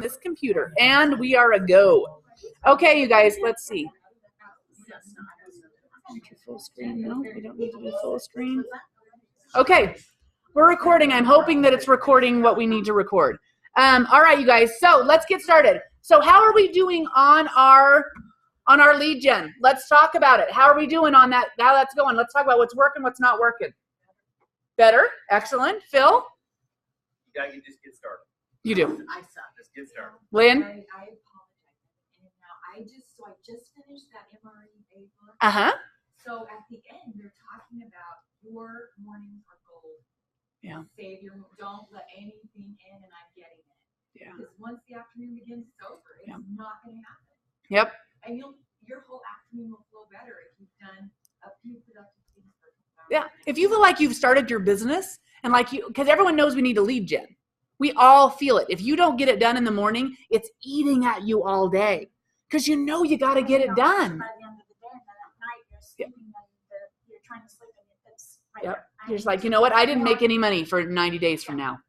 this computer. And we are a go. Okay, you guys, let's see. Full screen. No, we don't need to do full screen. Okay, we're recording. I'm hoping that it's recording what we need to record. All right, you guys, so let's get started. So how are we doing on our lead gen? Let's talk about it. How are we doing on that? How that's going? Let's talk about what's working, what's not working. Better? Excellent. Phil? Yeah, you just get started. You do. I suck. Just get started. Lynn? I apologize. And now I just finished that MRE book. Uh-huh. So at the end, they're talking about your mornings are gold. Yeah. Save your, don't let anything in, and I'm getting it. Yeah. Because once the afternoon begins, it's over. It's not going to happen. Yep. And your whole afternoon will flow better if you've done a few productive things for a couple hours. Yeah. If you feel like you've started your business and because everyone knows we need a lead gen. We all feel it. If you don't get it done in the morning, it's eating at you all day because you know you got to get it done. By the end of the day, and then at night you're sleeping and you're trying to sleep and it's right Yep. there. You're just like, you know what? I didn't make any money for 90 days from now.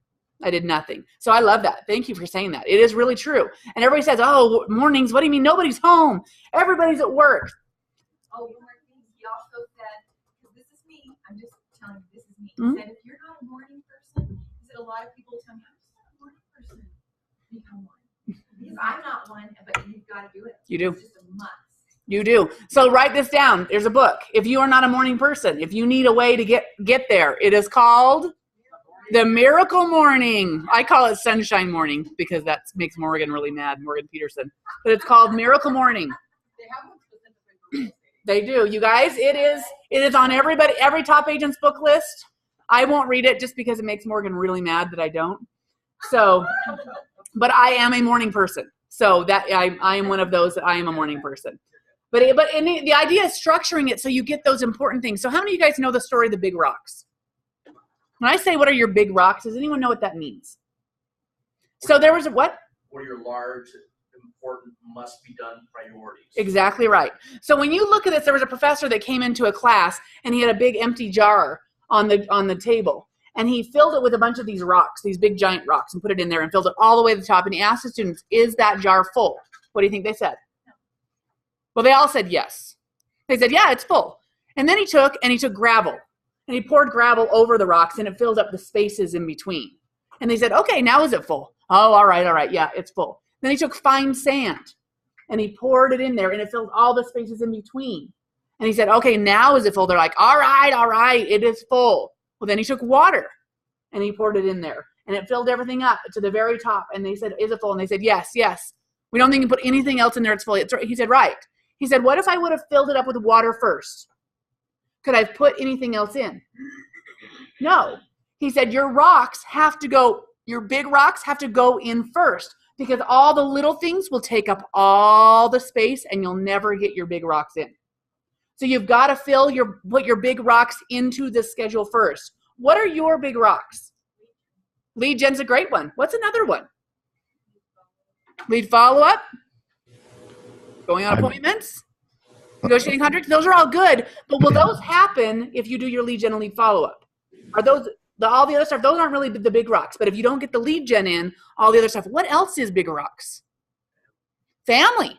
I did nothing. So I love that. Thank you for saying that. It is really true. And everybody says, oh, mornings, what do you mean? Nobody's home. Everybody's at work. Oh, one more thing. He also said, because this is me, I'm just telling you, this is me. He Mhm. said, if you're not a morning person, he said, a lot of people tell me, I'm just not a morning person. Become one. Because I'm not one, but you've got to do it. You do. It's just a must. You do. So write this down. There's a book. If you are not a morning person, if you need a way to get there, it is called The Miracle Morning. I call it Sunshine Morning because that makes Morgan really mad, Morgan Peterson. But it's called Miracle Morning. They have one specifically for real estate. They do. You guys, it is on every top agent's book list. I won't read it just because it makes Morgan really mad that I don't. So, but I am a morning person. So that I am one of those that I am a morning person. But the idea is structuring it so you get those important things. So how many of you guys know the story of the big rocks? When I say what are your big rocks, does anyone know what that means? So there was a what? What are your large, important, must-be-done priorities? Exactly right. So when you look at this, there was a professor that came into a class and he had a big empty jar on the table. And he filled it with a bunch of these rocks, these big giant rocks, and put it in there and filled it all the way to the top. And he asked the students, is that jar full? What do you think they said? Well, they all said yes. They said, yeah, it's full. And then he took gravel. And he poured gravel over the rocks, and it filled up the spaces in between. And they said, okay, now is it full? Oh, all right, yeah, it's full. Then he took fine sand, and he poured it in there, and it filled all the spaces in between. And he said, okay, now is it full? They're like, all right, it is full. Well, then he took water, and he poured it in there, and it filled everything up to the very top. And they said, is it full? And they said, yes. We don't think you can put anything else in there. It's full. He said, right. He said, what if I would have filled it up with water first? Could I have put anything else in? No. He said, your big rocks have to go in first because all the little things will take up all the space and you'll never get your big rocks in. So you've got to put your big rocks into the schedule first. What are your big rocks? Lead gen's a great one. What's another one? Lead follow-up. Going on appointments. Negotiating contracts. Those are all good. But will those happen if you do your lead gen and lead follow-up? Are those all the other stuff? Those aren't really the big rocks. But if you don't get the lead gen in, all the other stuff. What else is big rocks? Family.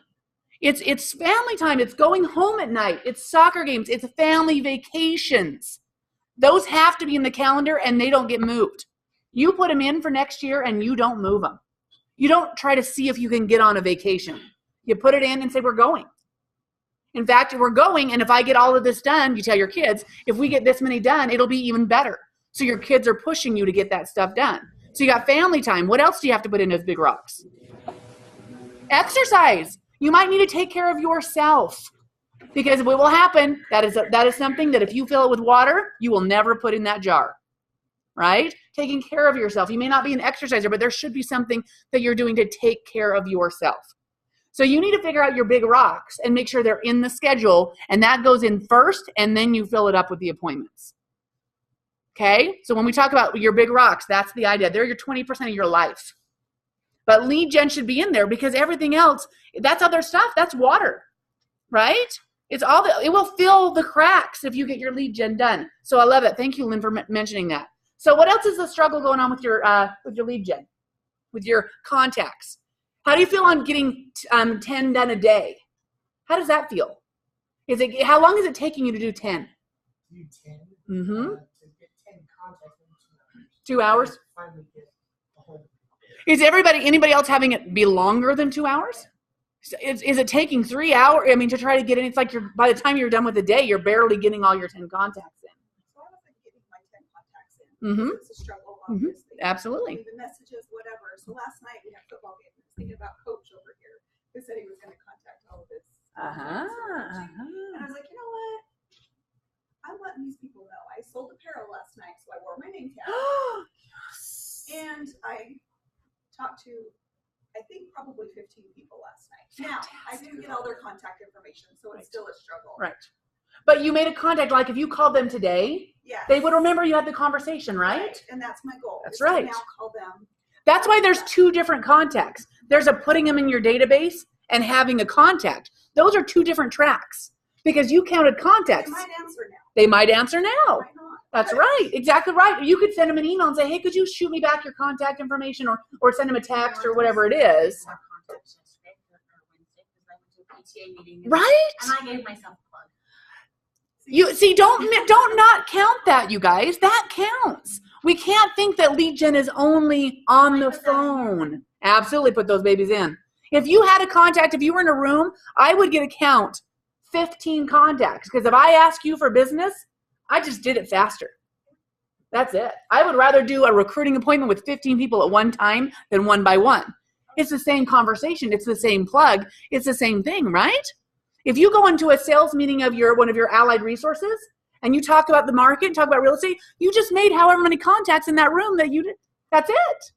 It's family time. It's going home at night. It's soccer games. It's family vacations. Those have to be in the calendar and they don't get moved. You put them in for next year and you don't move them. You don't try to see if you can get on a vacation. You put it in and say, we're going. In fact, we're going, and if I get all of this done, you tell your kids, if we get this many done, it'll be even better. So your kids are pushing you to get that stuff done. So you got family time. What else do you have to put in those big rocks? Exercise. You might need to take care of yourself because what will happen, that is something that if you fill it with water, you will never put in that jar, right? Taking care of yourself. You may not be an exerciser, but there should be something that you're doing to take care of yourself. So you need to figure out your big rocks and make sure they're in the schedule, and that goes in first, and then you fill it up with the appointments. Okay? So when we talk about your big rocks, that's the idea. They're your 20% of your life. But lead gen should be in there because everything else, that's other stuff. That's water, right? It will fill the cracks if you get your lead gen done. So I love it. Thank you, Lynn, for mentioning that. So what else is the struggle going on with your lead gen, with your contacts? How do you feel on getting 10 done a day? How does that feel? How long is it taking you to do 10? Do 10. Mm-hmm. To get 10 contacts in 2 hours? Finally get the whole. Is anybody else having it be longer than 2 hours? Is it taking 3 hours? I mean, to try to get in, it's like by the time you're done with the day, you're barely getting all your 10 contacts in. So I wasn't getting my 10 contacts in. Mm-hmm. It's a struggle, Mm-hmm. obviously. Absolutely. The messages, whatever. So last night we had football game. I was thinking about Coach over here who said he was going to contact all of his. Uh-huh. And I was like, you know what? I'm letting these people know. I sold apparel last night, so I wore my name tag. And I talked to, I think, probably 15 people last night. Now, I didn't get all their contact information, so it's still a struggle. Right. But you made a contact, like if you called them today, Yes. they would remember you had the conversation, right? And that's my goal. That's is to right. now call them. That's why there's 2 different contacts. There's a putting them in your database and having a contact. Those are 2 different tracks because you counted They contacts. might answer now. They might answer now. Might not. That's right. Exactly right. You could send them an email and say, hey, could you shoot me back your contact information or send them a text or whatever it is. More contacts yesterday or Wednesday because I went to a PTA meeting. Right? And I gave myself a plug. You see, don't not count that, you guys. That counts. We can't think that lead gen is only on the phone. Absolutely put those babies in. If you had a contact, if you were in a room, I would get a count 15 contacts because if I ask you for business, I just did it faster. That's it. I would rather do a recruiting appointment with 15 people at one time than one by one. It's the same conversation. It's the same plug. It's the same thing, right? If you go into a sales meeting of one of your allied resources and you talk about the market, talk about real estate, you just made however many contacts in that room that you did. That's it.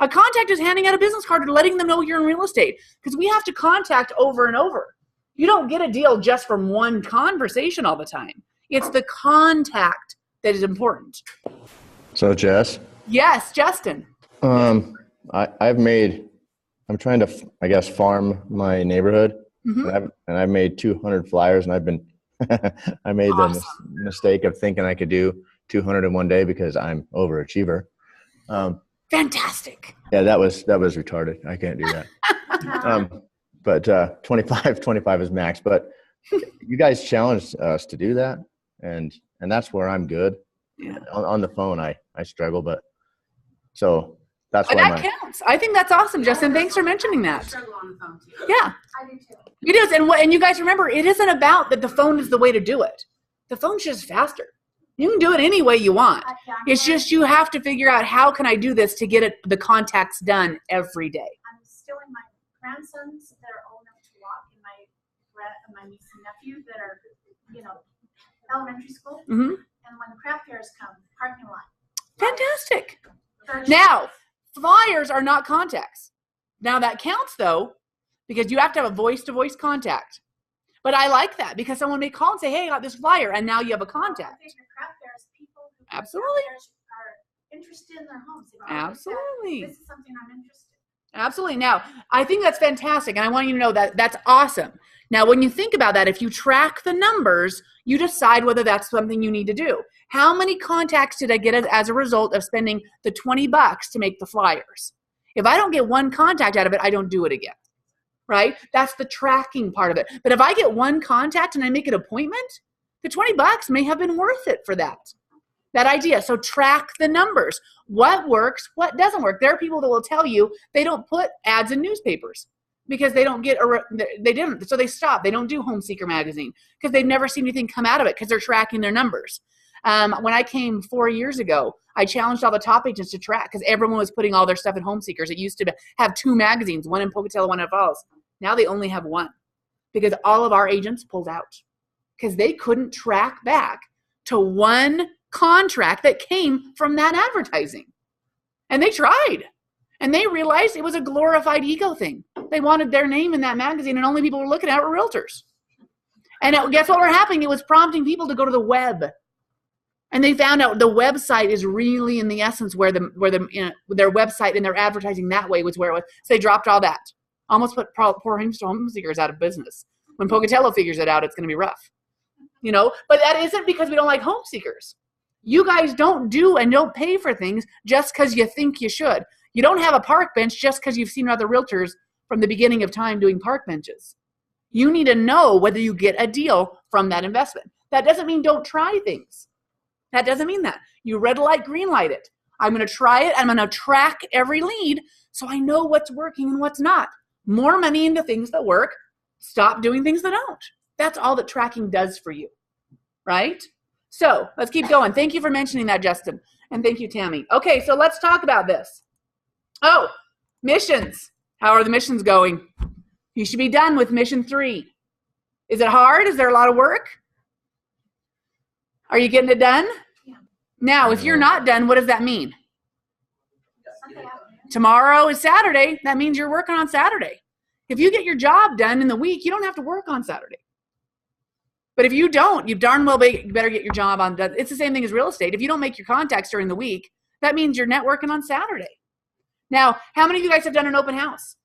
A contact is handing out a business card and letting them know you're in real estate because we have to contact over and over. You don't get a deal just from one conversation all the time. It's the contact that is important. So Jess, Yes, Justin. I'm trying to, I guess, farm my neighborhood, Mhm. and I've made 200 flyers, and I've been, I made the mistake of thinking I could do 200 in one day because I'm overachiever. Fantastic. Yeah, that was retarded. I can't do that. But 25 is max. But you guys challenged us to do that, and that's where I'm good. Yeah. On the phone, I struggle, but so that's But why that counts. I think that's awesome, Justin. Thanks for mentioning I that. struggle on the phone too. Yeah, I do too. it is. And you guys remember, it isn't about that the phone is the way to do it. The phone's just faster. You can do it any way you want. It's just you have to figure out how can I do this to get the contacts done every day. I'm still in my grandsons that are old enough to walk, and my niece and nephew that are, elementary school. Mhm. And when the craft fairs come, parking lot. Fantastic. Third Now, flyers are not contacts. Now that counts though, because you have to have a voice-to-voice contact. But I like that because someone may call and say, hey, I got this flyer, and now you have a contact. My favorite craft fairs, people who go to Absolutely. craft fairs are interested in their homes. They go, Absolutely. This is something I'm interested in. Absolutely. Now, I think that's fantastic, and I want you to know that that's awesome. Now, when you think about that, if you track the numbers, you decide whether that's something you need to do. How many contacts did I get as a result of spending the $20 to make the flyers? If I don't get one contact out of it, I don't do it again, right? That's the tracking part of it. But if I get one contact and I make an appointment, the $20 may have been worth it for that idea. So track the numbers. What works, what doesn't work. There are people that will tell you they don't put ads in newspapers because they don't they didn't. So they stopped. They don't do Home Seeker magazine because they've never seen anything come out of it because they're tracking their numbers. When I came 4 years ago, I challenged all the top agents to track because everyone was putting all their stuff in Home Seekers. It used to have 2 magazines, one in Pocatello, one in Falls. Now they only have 1 because all of our agents pulled out because they couldn't track back to one contract that came from that advertising. And they tried. And they realized it was a glorified ego thing. They wanted their name in that magazine, and only people were looking at it were realtors. And guess what was happening? It was prompting people to go to the web. And they found out the website is really, in the essence, where their website and their advertising that way was where it was. So they dropped all that. Almost put poor home seekers out of business. When Pocatello figures it out, it's going to be rough. But that isn't because we don't like home seekers. You guys don't do and don't pay for things just because you think you should. You don't have a park bench just because you've seen other realtors from the beginning of time doing park benches. You need to know whether you get a deal from that investment. That doesn't mean don't try things. That doesn't mean that. You red light, green light it. I'm going to try it. I'm going to track every lead so I know what's working and what's not. More money into things that work. Stop doing things that don't. That's all that tracking does for you, right? So let's keep going. Thank you for mentioning that, Justin. And thank you, Tammy. Okay, so let's talk about this. Oh, missions. How are the missions going? You should be done with mission 3. Is it hard? Is there a lot of work? Are you getting it done? Yeah. Now, if you're not done, what does that mean? Sunday afternoon. Tomorrow is Saturday. That means you're working on Saturday. If you get your job done in the week, you don't have to work on Saturday. But if you don't, you darn well better get your job on done. It's the same thing as real estate. If you don't make your contacts during the week, that means you're networking on Saturday. Now, how many of you guys have done an open house?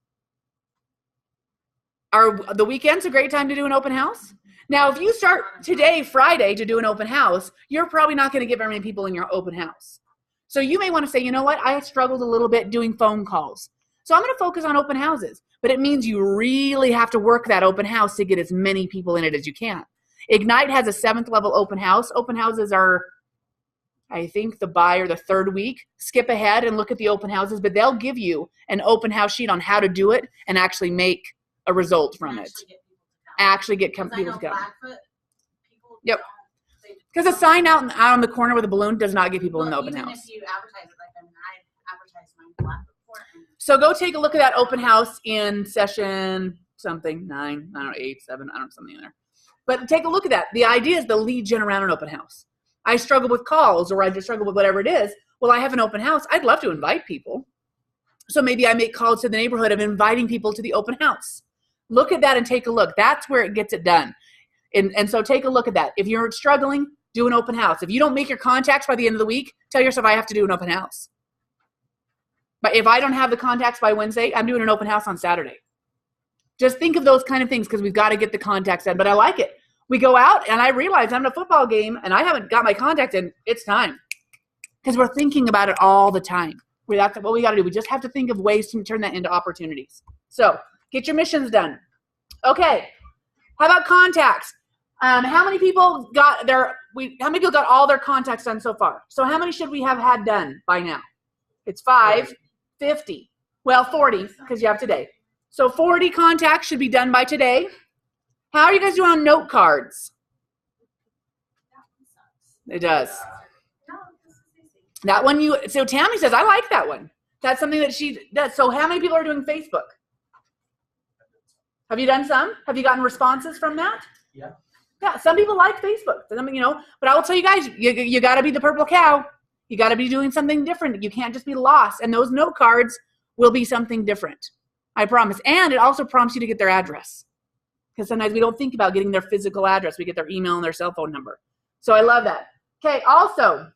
Are the weekends a great time to do an open house? Now, if you start today, Friday, to do an open house, you're probably not going to get very many people in your open house. So you may want to say, you know what? I struggled a little bit doing phone calls. So I'm going to focus on open houses. But it means you really have to work that open house to get as many people in it as you can. Ignite has a 7th level open house. Open houses are, I think, the buy or the 3rd week. Skip ahead and look at the open houses, but they'll give you an open house sheet on how to do it and actually make a result from it. Actually get people to come. Yep. Because a sign out on the corner with a balloon does not get people in the open house. If you advertise it, like, I mean, I advertised mine Blackfoot before. So go take a look at that open house in session something, 9, I don't know, 8, 7, I don't know, something in there. But take a look at that. The idea is the lead gen around an open house. I struggle with calls or I just struggle with whatever it is. Well, I have an open house. I'd love to invite people. So maybe I make calls to the neighborhood of inviting people to the open house. Look at that and take a look. That's where it gets it done. And so take a look at that. If you're struggling, do an open house. If you don't make your contacts by the end of the week, tell yourself I have to do an open house. But if I don't have the contacts by Wednesday, I'm doing an open house on Saturday. Just think of those kind of things because we've got to get the contacts done. But I like it. We go out and I realize I'm in a football game and I haven't got my contacts in. It's time. Because we're thinking about it all the time. That's what we got to do. We just have to think of ways to turn that into opportunities. So get your missions done. Okay. How about contacts? How many people got all their contacts done so far? So how many should we have had done by now? It's 5, 50. Well, 40 because you have today. So 40 contacts should be done by today. How are you guys doing on note cards? It does. That one so Tammy says, I like that one. That's something that she does. So how many people are doing Facebook? Have you done some? Have you gotten responses from that? Yeah. Yeah, some people like Facebook. I mean, but I will tell you guys, you got to be the purple cow. You got to be doing something different. You can't just be lost. And those note cards will be something different. I promise. And it also prompts you to get their address. Because sometimes we don't think about getting their physical address. We get their email and their cell phone number. So I love that. Okay, also,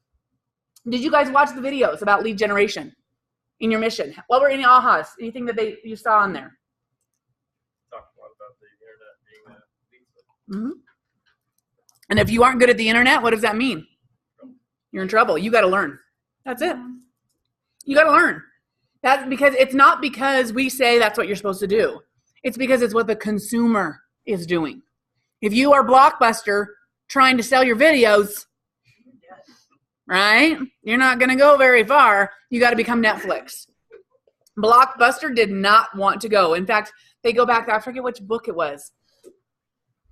did you guys watch the videos about lead generation in your mission? What were any ahas? Anything that you saw on there? Talk more about the internet being a lead. And if you aren't good at the internet, what does that mean? You're in trouble. You got to learn. That's it. You got to learn. That's because it's not because we say that's what you're supposed to do. It's because it's what the consumer is doing. If you are Blockbuster trying to sell your videos, right? You're not going to go very far. You got to become Netflix. Blockbuster did not want to go. In fact, they go back, I forget which book it was.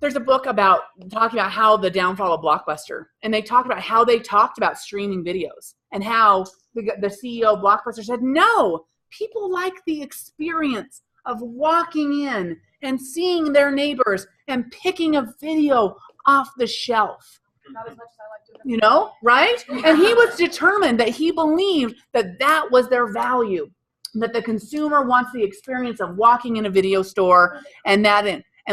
There's a book about talking about how the downfall of Blockbuster. And they talked about how they talked about streaming videos and how the CEO of Blockbuster said, no, people like the experience of walking in and seeing their neighbors and picking a video off the shelf. Not as much as I like doing it. Right? And he was determined that he believed that that was their value, that the consumer wants the experience of walking in a video store and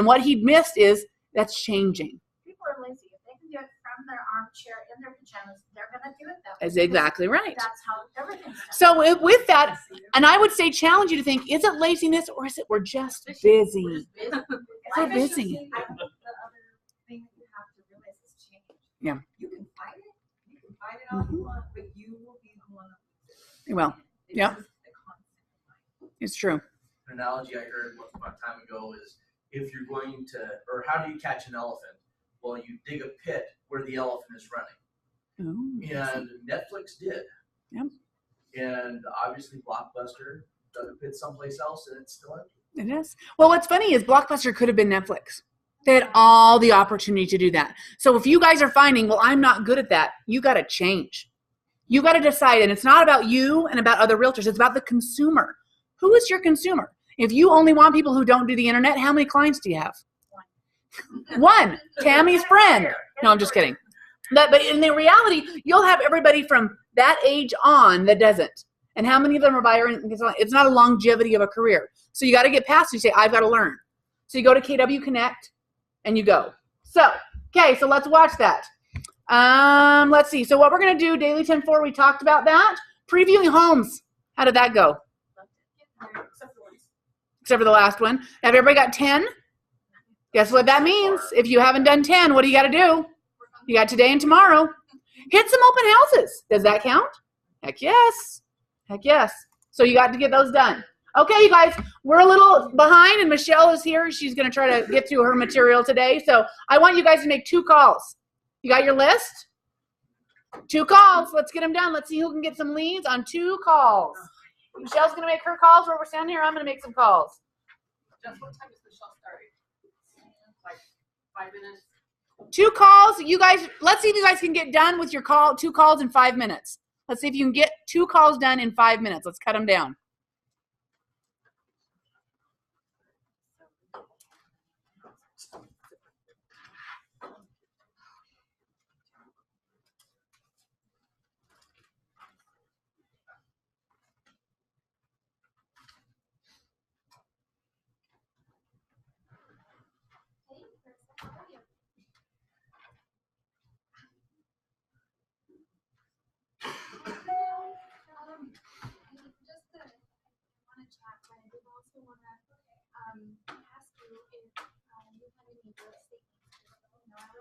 what he missed is that's changing. People are lazy. If they can do it from their armchair in their pajamas, they're going to do it that way. That's exactly right. That's how everything's done. So with that, and I would say challenge you to think, is it laziness or is it we're just busy? We're busy. I think the other thing that you have to realize is change. Yeah. You can fight it. You can fight it all you want, but you will be the one that loses. Well, It's yeah. just the constant fight. It's true. And analogy I heard once upon a time ago is if you're going to, or how do you catch an elephant? Well, you dig a pit where the elephant is running. Ooh. And Netflix did. Yep. And obviously Blockbuster dug a pit someplace else and it's still empty. It is. Well, what's funny is Blockbuster could have been Netflix. They had all the opportunity to do that. So if you guys are finding, well, I'm not good at that, you got to change. You got to decide. And it's not about you and about other realtors. It's about the consumer. Who is your consumer? If you only want people who don't do the internet, how many clients do you have? One. Tammy's friend. No, I'm just kidding. But in the reality, you'll have everybody from that age on that doesn't. And how many of them are buying? It's not a longevity of a career. So you got to get past it. You say, I've got to learn. So you go to KW Connect and you go. So, okay, so let's watch that. Let's see. So what we're going to do, Daily 10-4, we talked about that. Previewing homes. How did that go? Except for the last one. Have everybody got 10? Guess what that means? If you haven't done 10, what do you got to do? You got today and tomorrow. Hit some open houses. Does that count? Heck yes. Heck yes. So you got to get those done. Okay, you guys, we're a little behind, and Michelle is here. She's going to try to get through her material today. So I want you guys to make 2 calls. You got your list? 2 calls. Let's get them done. Let's see who can get some leads on 2 calls. Michelle's going to make her calls where we're standing here. I'm going to make some calls. Just what time is Michelle starting? Like 5 minutes? 2 calls. You guys, let's see if you guys can get done with your 2 calls in 5 minutes. Let's see if you can get 2 calls done in 5 minutes. Let's cut them down.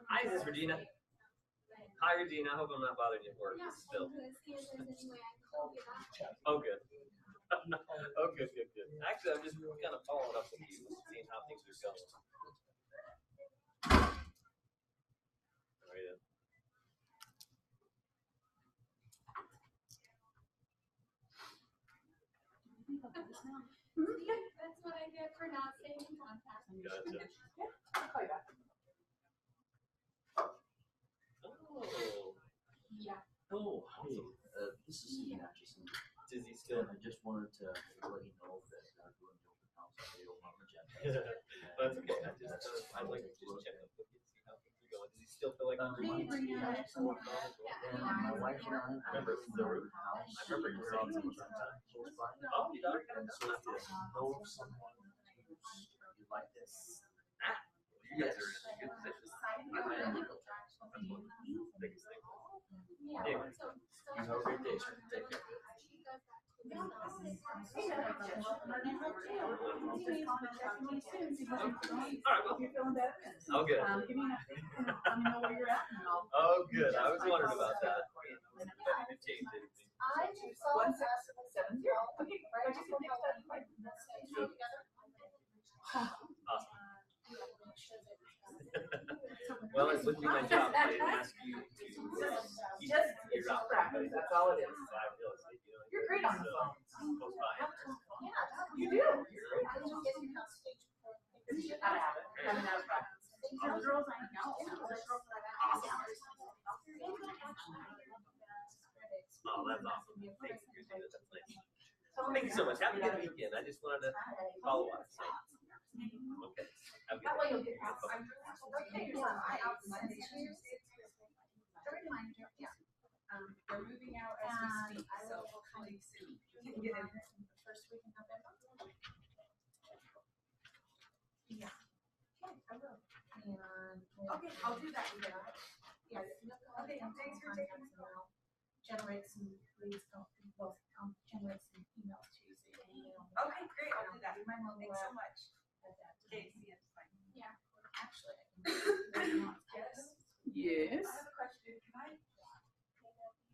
Hi, is this Regina? Hi, Regina. I hope I'm not bothering you at work still. Oh, good. Oh, good. Actually, I'm just kind of following up with you, seeing how things are going. All right, then. That's what I get for not staying in contact. Gotcha. Oh. Yeah. Oh, hey, this is Ian Atchison. Is he still? I just wanted to let you know that we're doing the open house on the old Magenta. That's okay. I'd like to just check up with you, see how things are going. Does he still feel like My wife and I remember the roof house. I remember you saying sometime close by. Oh, you got it. And so if you know someone who's like this, You guys are in a good position. I am. That's the biggest thing. Anyway. you have a great day, sir. Take care. Oh, good. Give me an update. Let me know where you're at, and I'll. Oh, good. I was wondering about that. It changed anything. I just saw 1770. Okay. I just want to Awesome. Well, it would be my job to ask you to keep your out. That's all it is. You're great on the phone. You do. I have it. I'm not a practice. The girls I know. Oh, that's awesome. Thank you. Thank you so much. Have a good weekend. I just wanted to follow up. So. Okay. Have a good That way day. you'll get past. Okay, They're moving out as we speak, so hopefully soon. You can get in the first week in November. Yeah. Okay, I will. And. Okay, I'll do that. Yes. Okay, thanks for taking the call. Generate some leads, generate some emails to you. Okay, great, I'll do that. Thanks so much. Okay, see you. Bye. Yeah, actually. Yes. I have a question. Can I?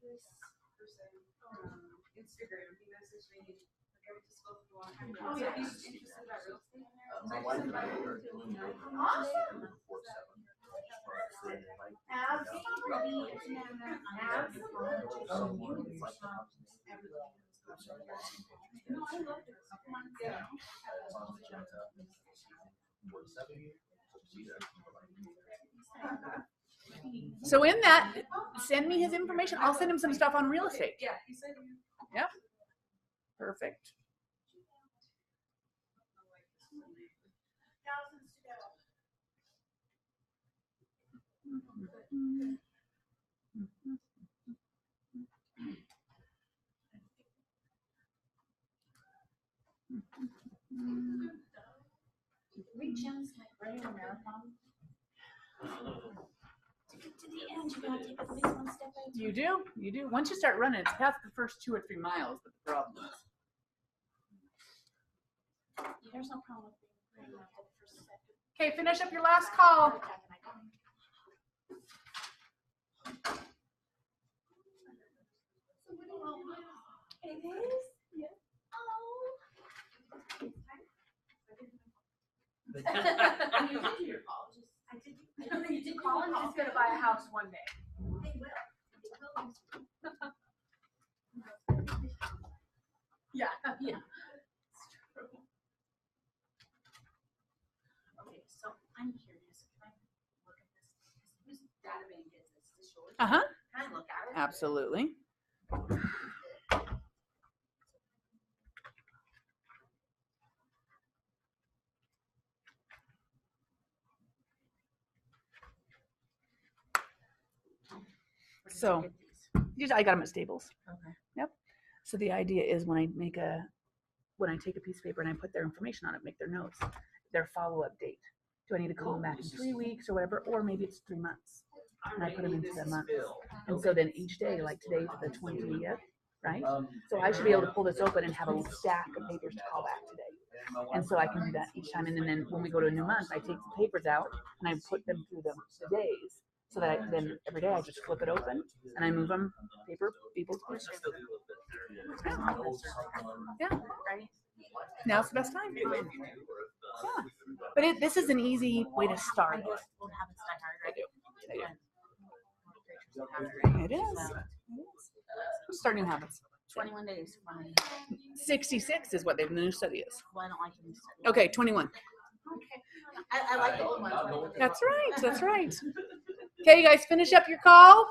This person, Instagram, he messaged me like Oh, yeah, he's interested about real estate. My wife and I are doing Awesome. 4/7. So in that, send me his information. I'll send him some stuff on real estate. Yeah, he said. Yep. Perfect. We just like running a marathon. To get to the end, you gotta take at least one step at a time. You do. You do. Once you start running, it's past the first 2 or 3 miles, but the problem is. There's no problem with being running after the first step. Okay, finish up your last call. It is? Yeah. Oh. And you did do your call. I did. I don't think you did call him. He's gonna buy a house one day. They will. Yeah. Yeah. Okay, so I'm curious. Can I look at this? Whose database is this? Is yours? Uh-huh. Can I look at it? Absolutely. So, I got them at Staples. Okay. Yep. So the idea is when I take a piece of paper and I put their information on it, make their notes, their follow-up date. Do I need to call them back in 3 weeks or whatever? Or maybe it's 3 months. And I put them into the months. And so then each day, like today's the 20th, right? So I should be able to pull this open and have a stack of papers to call back today. And so I can do that each time. And then when we go to a new month, I take the papers out and I put them through the days. So that then every day I just flip it open and I move them paper, people. Yeah. Right. Now's the best time. Yeah. But this is an easy way to start it. Old habits die hard, I right? do. It is. Start new habits. 21 days. Fine. 66 is what the new study is. Well, I don't like him. Okay, 21. Okay. I like the old ones. That's right. That's right. Okay, you guys finish up your call.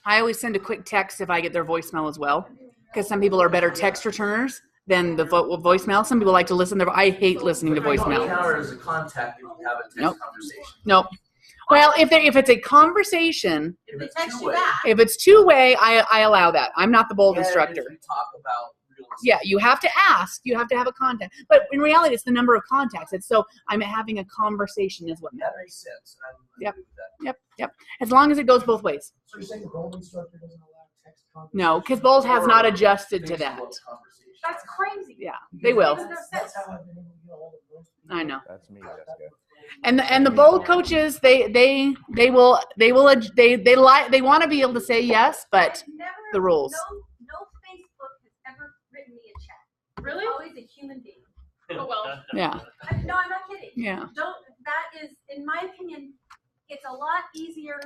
I always send a quick text if I get their voicemail as well, because some people are better text returners than the voicemail. Some people like to listen. I hate listening to voicemail. Counter as a contact if you have a text Nope. conversation. Nope. Well, if it's a conversation, If they text you back. if it's two-way, I allow that. I'm not the bold instructor. If we talk about real estate. Yeah, you have to ask. You have to have a contact. But in reality, it's the number of contacts. It's so I'm having a conversation is what That matters. makes sense. I'm Yep. good with that. Yep. As long as it goes both ways. So you're saying the gold instructor doesn't allow text conversation? No, because Bowles has not adjusted to that. Facebook conversation. That's crazy. Yeah, they will. That's how I've been able to get a hold of most people. I know. That's me, Jessica. And the bold coaches, they want to be able to say yes, but I've never, the rules. No Facebook has ever written me a check. Really? It's always a human being. Oh, well. Yeah, No, I'm not kidding. yeah. That is, in my opinion, it's a lot easier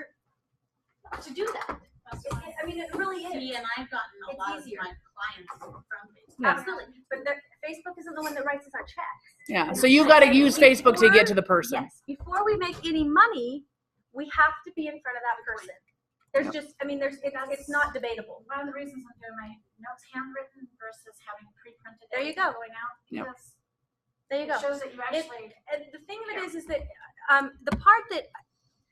to do that. I mean, it really is. See, and I've gotten a It's lot easier. of my clients from Facebook. Yeah. Absolutely. But Facebook isn't the one that writes us our checks. Yeah, so you got to use Facebook to get to the person. Yes. Before we make any money, we have to be in front of that person. There's just, I mean, it's not debatable. One of the reasons I'm doing my notes handwritten versus having pre-printed. There you go. Going out. Yep. Because There you go. it shows that you actually. And the thing of it is that the part that,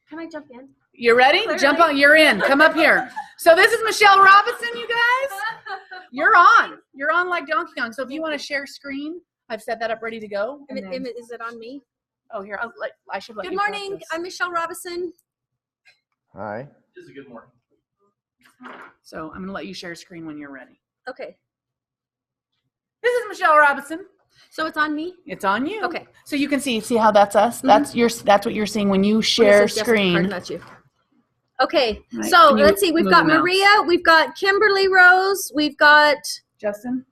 can I jump in? You ready? Jump on. You're in. Come up here. So this is Michele Robison, you guys. You're on. You're on like Donkey Kong. So if you want to share screen, I've set that up ready to go. and then- Is it on me? Oh, here. I should let Good you morning. practice. I'm Michele Robison. Hi. This is a good morning. So I'm going to let you share screen when you're ready. Okay. This is Michele Robison. So it's on me? It's on you. Okay. So you can see how that's us. That's what you're seeing when you share This is Jessica Cardin, screen. that's you. Okay, Right. so Can you let's see. We've move got the mouse? Maria, we've got Kimberly Rose, we've got Justin.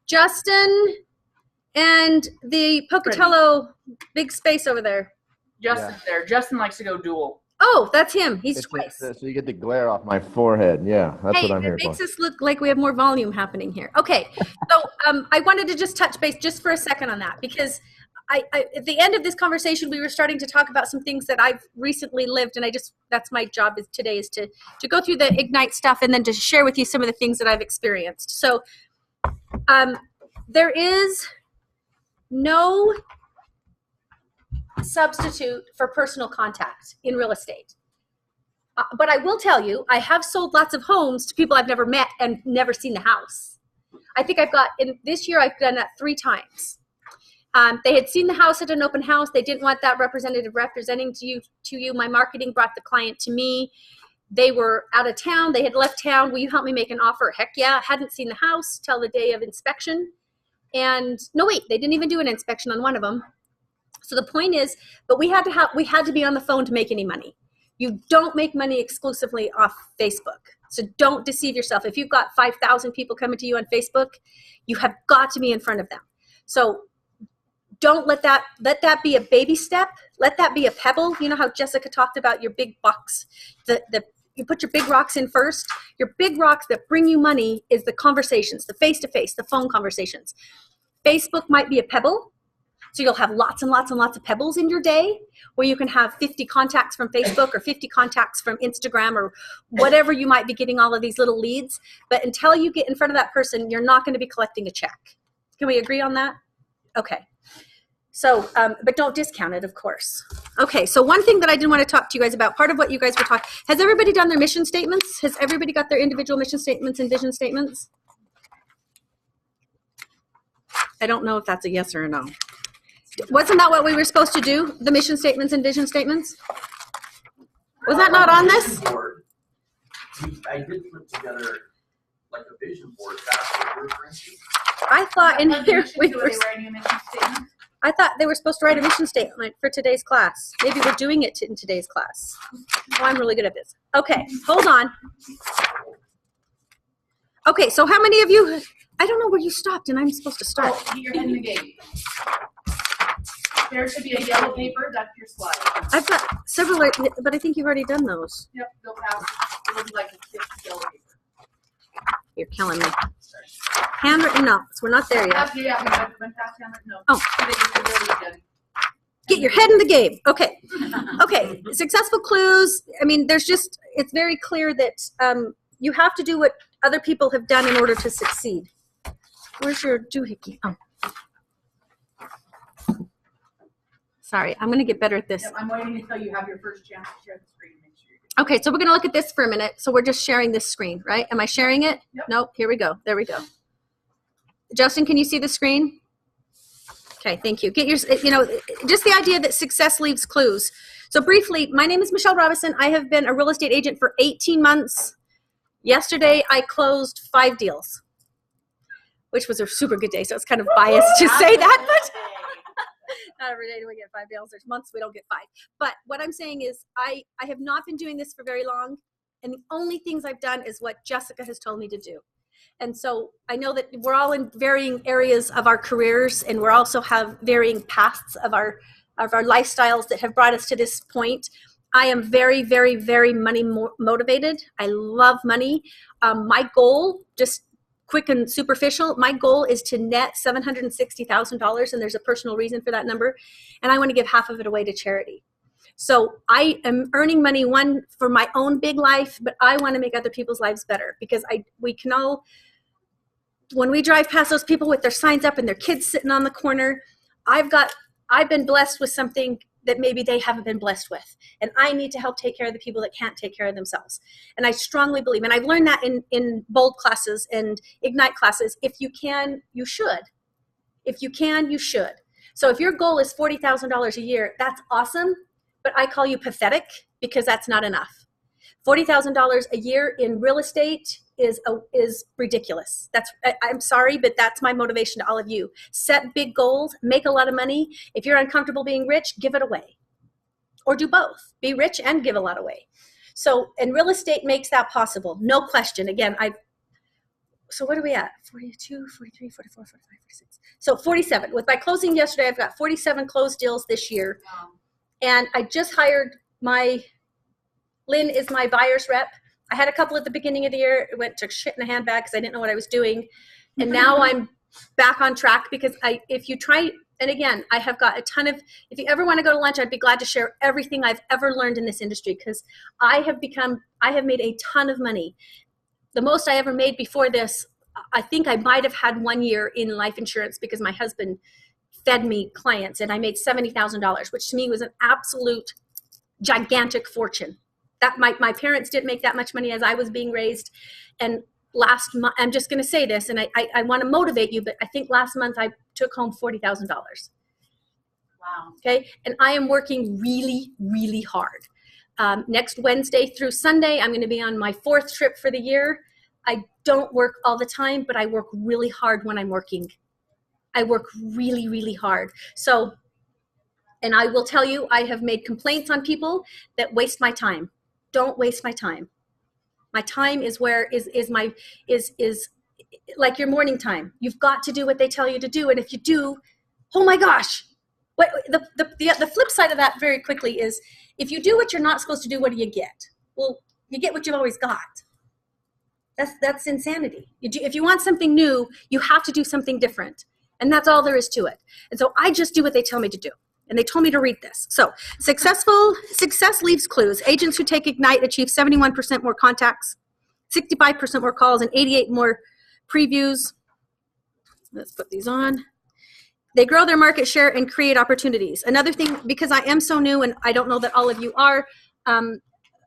and the Pocatello big space over there. Justin's there. Justin likes to go dual. Oh, that's him. He's It's twice. so you get the glare off my forehead. Yeah, that's Hey, what I'm here it makes for. us look like we have more volume happening here. Okay, so I wanted to just touch base just for a second on that because I at the end of this conversation we were starting to talk about some things that I've recently lived, and that's my job today is to go through the Ignite stuff and then to share with you some of the things that I've experienced. So there is no substitute for personal contact in real estate. But I will tell you, I have sold lots of homes to people I've never met and never seen the house. I think this year I've done that 3 times. They had seen the house at an open house. They didn't want that representative representing to you. My marketing brought the client to me. They were out of town. They had left town. Will you help me make an offer? Heck yeah. Hadn't seen the house till the day of inspection. And no, wait, they didn't even do an inspection on one of them. So the point is, but we had to be on the phone to make any money. You don't make money exclusively off Facebook. So don't deceive yourself. If you've got 5,000 people coming to you on Facebook, you have got to be in front of them. So don't let that be a baby step. Let that be a pebble. You know how Jessica talked about your big box. You put your big rocks in first. Your big rocks that bring you money is the conversations, the face-to-face, the phone conversations. Facebook might be a pebble. So you'll have lots and lots and lots of pebbles in your day where you can have 50 contacts from Facebook or 50 contacts from Instagram or whatever you might be getting all of these little leads. But until you get in front of that person, you're not going to be collecting a check. Can we agree on that? Okay. So, but don't discount it, of course. Okay, so one thing that I didn't want to talk to you guys about, part of what you guys were talking, has everybody done their mission statements? Has everybody got their individual mission statements and vision statements? I don't know if that's a yes or a no. Wasn't that what we were supposed to do? The mission statements and vision statements? Was that not on this? Board. I did put together like a vision board. That's what we're referring to. I thought in here we were. writing a mission statement. I thought they were supposed to write a mission statement for today's class. Maybe we're doing it in today's class. Oh, I'm really good at this. Okay, hold on. Okay, so how many of you? I don't know where you stopped, and I'm supposed to start. Oh, you're in the game. There should be a yellow paper. That's your slide. I've got several, but I think you've already done those. Yep, go past. It looks like a thick yellow paper. You're killing me. Handwritten notes. We're not there yet. Yeah, I went past handwritten notes. Oh. They just did really good. Get your head in the game. Okay. Okay. Successful clues. I mean, it's very clear that you have to do what other people have done in order to succeed. Where's your doohickey? Oh. Sorry, I'm going to get better at this. Yep, I'm waiting until you have your first chance to share the screen. Make sure you're good. Okay, so we're going to look at this for a minute. So we're just sharing this screen, right? Am I sharing it? Yep. Nope. Here we go. There we go. Justin, can you see the screen? Okay, thank you. Get your, just the idea that success leaves clues. So briefly, my name is Michele Robison. I have been a real estate agent for 18 months. Yesterday, I closed 5 deals, which was a super good day. So it's kind of biased to say that, but not every day do we get 5 deals. There's months we don't get 5. But what I'm saying is I have not been doing this for very long. And the only things I've done is what Jessica has told me to do. And so I know that we're all in varying areas of our careers, and we also have varying paths of our lifestyles that have brought us to this point. I am very, very, very money motivated. I love money. My goal, just quick and superficial, my goal is to net $760,000, and there's a personal reason for that number, and I want to give half of it away to charity. So I am earning money, one, for my own big life, but I want to make other people's lives better, because we can all, when we drive past those people with their signs up and their kids sitting on the corner, I've been blessed with something that maybe they haven't been blessed with. And I need to help take care of the people that can't take care of themselves. And I strongly believe, and I've learned that in Bold classes and Ignite classes, if you can, you should. If you can, you should. So if your goal is $40,000 a year, that's awesome, but I call you pathetic, because that's not enough. $40,000 a year in real estate is ridiculous. I'm sorry, but that's my motivation to all of you. Set big goals, make a lot of money. If you're uncomfortable being rich, give it away. Or do both. Be rich and give a lot away. So, and real estate makes that possible. No question. Again, so what are we at? 42, 43, 44, 45, 46. So 47. With my closing yesterday, I've got 47 closed deals this year. And I just hired Lynn is my buyer's rep. I had a couple at the beginning of the year. It took shit in a handbag because I didn't know what I was doing. And now I'm back on track because if you try, and again, I have got a ton of, if you ever want to go to lunch, I'd be glad to share everything I've ever learned in this industry because I have made a ton of money. The most I ever made before this, I think I might have had 1 year in life insurance because my husband fed me clients and I made $70,000, which to me was an absolute gigantic fortune. That my parents didn't make that much money as I was being raised. And last month, I'm just going to say this, and I want to motivate you, but I think last month I took home $40,000. Wow. Okay. And I am working really, really hard. Next Wednesday through Sunday, I'm going to be on my 4th trip for the year. I don't work all the time, but I work really hard when I'm working. I work really, really hard. So, and I will tell you, I have made complaints on people that waste my time. Don't waste my time. My time is like your morning time. You've got to do what they tell you to do. And if you do, oh my gosh, what the flip side of that very quickly is if you do what you're not supposed to do, what do you get? Well, you get what you've always got. That's insanity. If you want something new, you have to do something different. And that's all there is to it. And so I just do what they tell me to do. And they told me to read this. So success leaves clues. Agents who take Ignite achieve 71% more contacts, 65% more calls, and 88 more previews. Let's put these on. They grow their market share and create opportunities. Another thing, because I am so new, and I don't know that all of you are,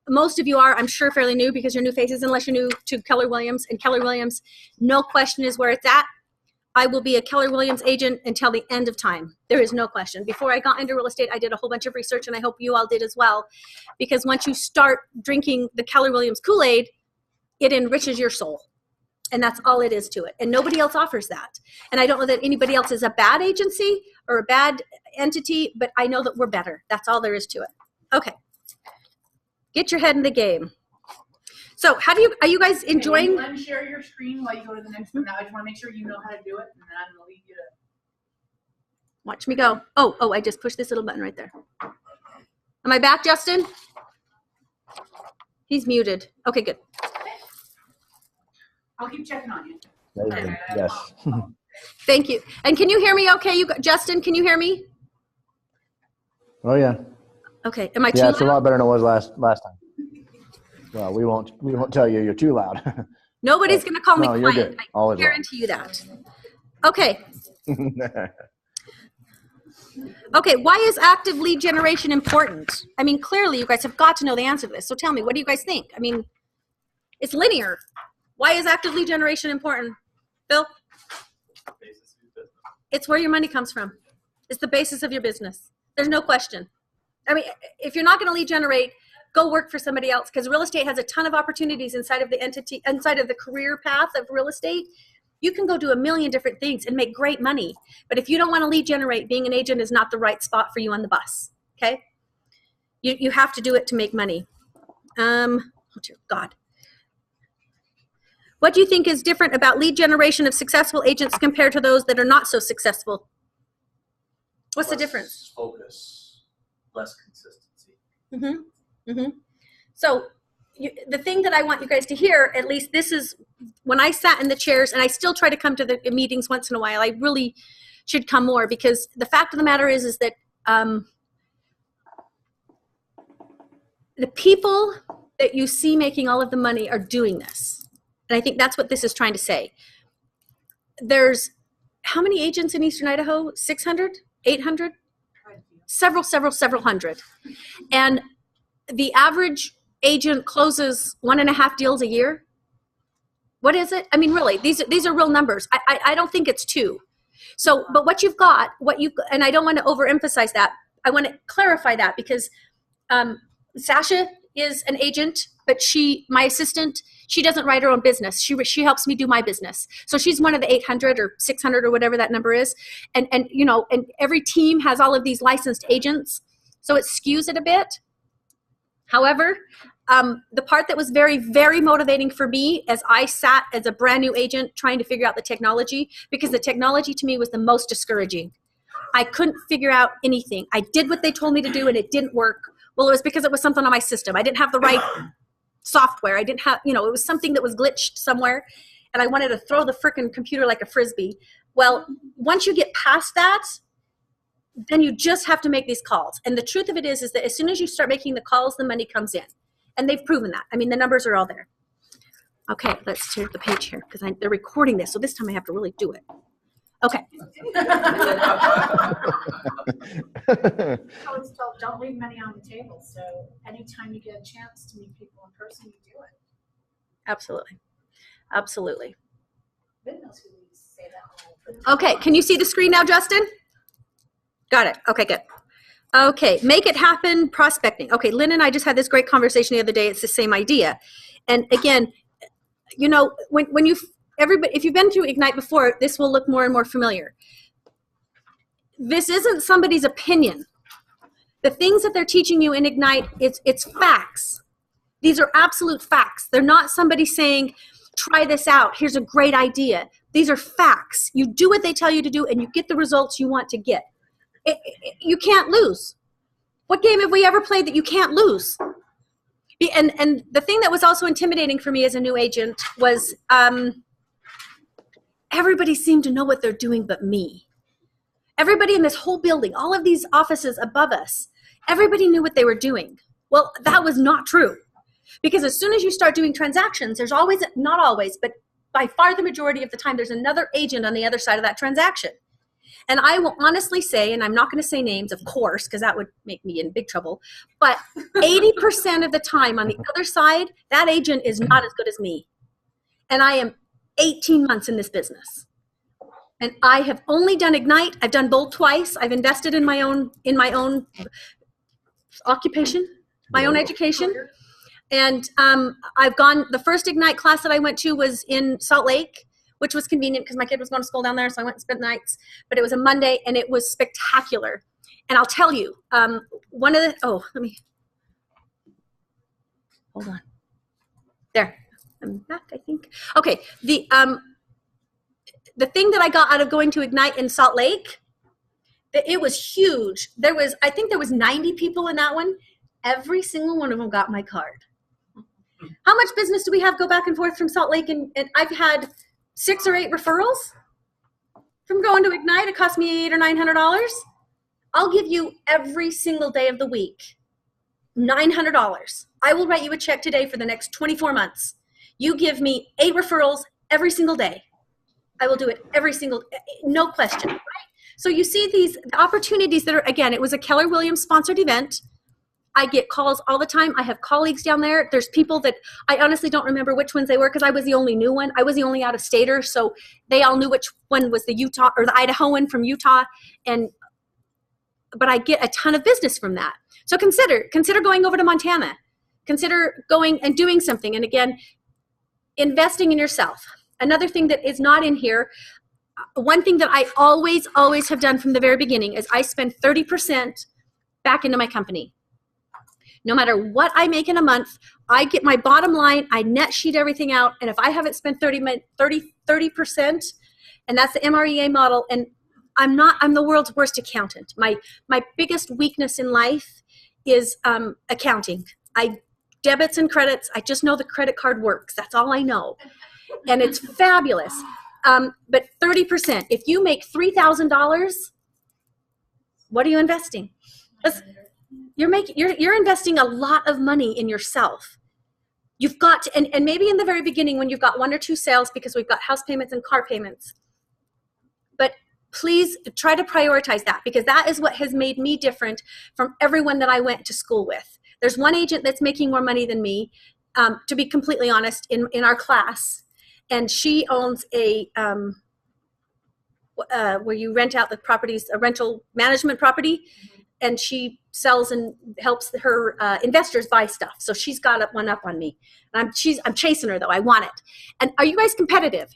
most of you are, I'm sure, fairly new because you're new faces, unless you're new to Keller Williams. And Keller Williams, no question, is where it's at. I will be a Keller Williams agent until the end of time. There is no question. Before I got into real estate, I did a whole bunch of research, and I hope you all did as well. Because once you start drinking the Keller Williams Kool-Aid, it enriches your soul. And that's all it is to it. And nobody else offers that. And I don't know that anybody else is a bad agency or a bad entity, but I know that we're better. That's all there is to it. Okay. Get your head in the game. So are you guys enjoying? Can you unshare your screen while you go to the next one? Now I just want to make sure you know how to do it, and then I'm going to leave you to. Watch me go. Oh, I just pushed this little button right there. Am I back, Justin? He's muted. Okay, good. I'll keep checking on you. Yes. Thank you. And can you hear me okay? Justin, can you hear me? Oh yeah. Okay. Am I too Yeah, it's a loud? lot better than it was last time. Well, we won't tell you you're too loud. Nobody's going to call me No, you're quiet. good. All I is well. guarantee you that. Okay. Okay, why is active lead generation important? I mean, clearly you guys have got to know the answer to this. So tell me, what do you guys think? I mean, it's linear. Why is active lead generation important? Bill? It's where your money comes from. It's the basis of your business. There's no question. I mean, if you're not going to lead generate, go work for somebody else, because real estate has a ton of opportunities inside of the entity, inside of the career path of real estate. You can go do a million different things and make great money. But if you don't want to lead generate, being an agent is not the right spot for you on the bus. Okay? You have to do it to make money. Oh dear God. What do you think is different about lead generation of successful agents compared to those that are not so successful? What's the difference? Focus, less consistency. So the thing that I want you guys to hear, at least this is when I sat in the chairs, and I still try to come to the meetings once in a while. I really should come more, because the fact of the matter is that the people that you see making all of the money are doing this. And I think that's what this is trying to say. There's how many agents in Eastern Idaho? 600? 800? Several hundred. And the average agent closes 1.5 deals a year. What is it? I mean, really, these are real numbers. I don't think it's 2. So, but what you've got, and I don't want to overemphasize that. I want to clarify that, because Sasha is an agent but my assistant, she doesn't write her own business. She helps me do my business. So she's one of the 800 or 600 or whatever that number is. And every team has all of these licensed agents. So it skews it a bit. However, the part that was very, very motivating for me as I sat as a brand new agent trying to figure out the technology, because the technology to me was the most discouraging. I couldn't figure out anything. I did what they told me to do and it didn't work. Well, it was because it was something on my system. I didn't have the right software. I didn't have, it was something that was glitched somewhere and I wanted to throw the frickin' computer like a Frisbee. Well, once you get past that, then you just have to make these calls. And the truth of it is that as soon as you start making the calls, the money comes in. And they've proven that. I mean, the numbers are all there. Okay, let's turn the page here because they're recording this. So this time I have to really do it. Okay. I was told, don't leave money on the table. So anytime you get a chance to meet people in person, you do it. Absolutely. Absolutely. Ben knows who we say that all. Okay, can you see the screen now, Justin? Got it. Okay, good. Okay, make it happen, prospecting. Okay, Lynn and I just had this great conversation the other day. It's the same idea. And again, if you've been through Ignite before, this will look more and more familiar. This isn't somebody's opinion. The things that they're teaching you in Ignite, it's facts. These are absolute facts. They're not somebody saying, try this out. Here's a great idea. These are facts. You do what they tell you to do and you get the results you want to get. You can't lose. What game have we ever played that you can't lose? And the thing that was also intimidating for me as a new agent was everybody seemed to know what they're doing but me. Everybody in this whole building, all of these offices above us, everybody knew what they were doing. Well, that was not true. Because as soon as you start doing transactions, there's always, not always, but by far the majority of the time, there's another agent on the other side of that transaction. And I will honestly say, and I'm not going to say names, of course, because that would make me in big trouble, but 80% of the time on the other side, that agent is not as good as me. And I am 18 months in this business. And I have only done Ignite. I've done Bold twice. I've invested in my own occupation, my own education. And I've gone, the first Ignite class that I went to was in Salt Lake, which was convenient because my kid was going to school down there, so I went and spent nights. But it was a Monday, and it was spectacular. And I'll tell you, hold on. There, I'm back, I think. Okay, the thing that I got out of going to Ignite in Salt Lake, it was huge. I think there was 90 people in that one. Every single one of them got my card. How much business do we have go back and forth from Salt Lake? And I've had 6 or 8 referrals from going to Ignite. It cost me $800 or $900. I'll give you every single day of the week $900. I will write you a check today for the next 24 months. You give me 8 referrals every single day. I will do it every single, no question. Right? So you see these opportunities that are, again, it was a Keller Williams sponsored event. I get calls all the time. I have colleagues down there. There's people that I honestly don't remember which ones they were because I was the only new one. I was the only out-of-stater, so they all knew which one was the Utah or the Idahoan from Utah. But I get a ton of business from that. So consider going over to Montana. Consider going and doing something. And again, investing in yourself. Another thing that is not in here, one thing that I always have done from the very beginning is I spend 30% back into my company. No matter what I make in a month, I get my bottom line, I net sheet everything out, and if I haven't spent 30%, and that's the MREA model, and I'm the world's worst accountant. My biggest weakness in life is accounting. Debits and credits, I just know the credit card works. That's all I know. And it's fabulous. But 30%, if you make $3,000, what are you investing? You're investing a lot of money in yourself. You've got to, and maybe in the very beginning when you've got 1 or 2 sales because we've got house payments and car payments. But please try to prioritize that because that is what has made me different from everyone that I went to school with. There's one agent that's making more money than me, to be completely honest, in our class. And she owns a, where you rent out the properties, a rental management property. and she sells and helps her investors buy stuff. So she's got one up on me. And I'm chasing her though. I want it. And are you guys competitive?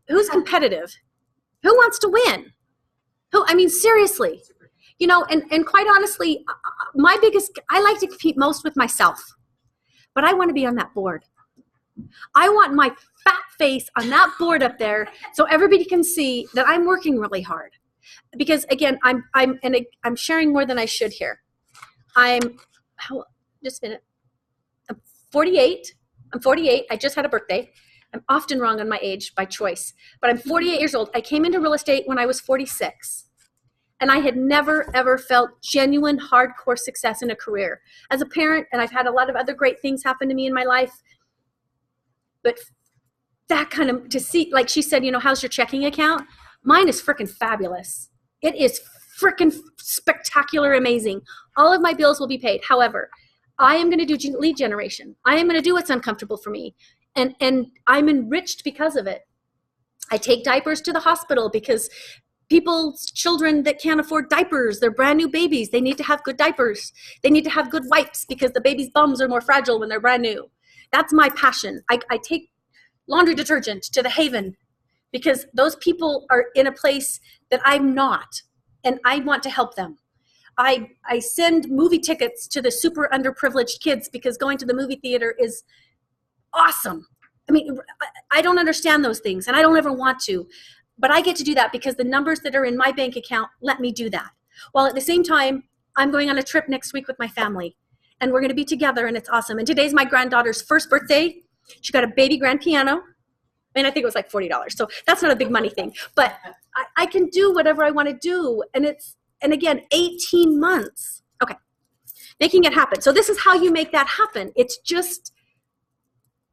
Who's competitive? Who wants to win? I mean, seriously, and quite honestly, I like to compete most with myself, but I want to be on that board. I want my fat face on that board up there so everybody can see that I'm working really hard. Because again, I'm sharing more than I should here. Just a minute. I'm 48. I just had a birthday. I'm often wrong on my age by choice, but I'm 48 years old. I came into real estate when I was 46. And I had never, ever felt genuine, hardcore success in a career. As a parent, and I've had a lot of other great things happen to me in my life, but that kind of, to see, like she said, how's your checking account? Mine is freaking fabulous. It is freaking spectacular, amazing. All of my bills will be paid. However, I am going to do lead generation. I am going to do what's uncomfortable for me. And I'm enriched because of it. I take diapers to the hospital because children that can't afford diapers, they're brand new babies. They need to have good diapers. They need to have good wipes because the baby's bums are more fragile when they're brand new. That's my passion. I take laundry detergent to the Haven because those people are in a place that I'm not, and I want to help them. I send movie tickets to the super underprivileged kids because going to the movie theater is awesome. I mean, I don't understand those things, and I don't ever want to, but I get to do that because the numbers that are in my bank account let me do that. While at the same time, I'm going on a trip next week with my family, and we're going to be together, and it's awesome. And today's my granddaughter's first birthday. She got a baby grand piano, and I think it was like $40. So that's not a big money thing, but I can do whatever I want to do. And again, 18 months. Okay. Making it happen. So this is how you make that happen. It's just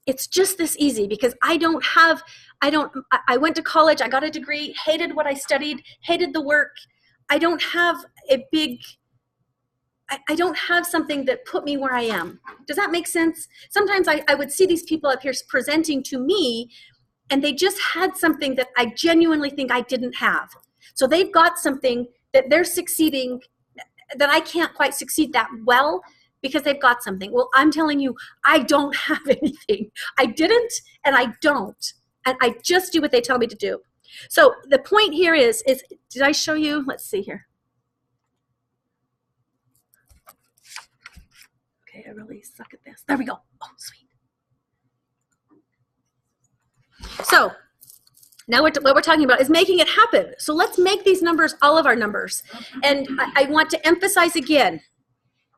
this easy because I went to college, I got a degree, hated what I studied, hated the work. I don't have I don't have something that put me where I am. Does that make sense? Sometimes I would see these people up here presenting to me and they just had something that I genuinely think I didn't have. So they've got something that they're succeeding, that I can't quite succeed that well because they've got something. Well, I'm telling you, I don't have anything. I didn't, and I don't. And I just do what they tell me to do. So the point here is did I show you? Let's see here. Okay, I really suck at this. There we go. Oh, sweet. So now what we're talking about is making it happen. So let's make these numbers all of our numbers. And I want to emphasize again,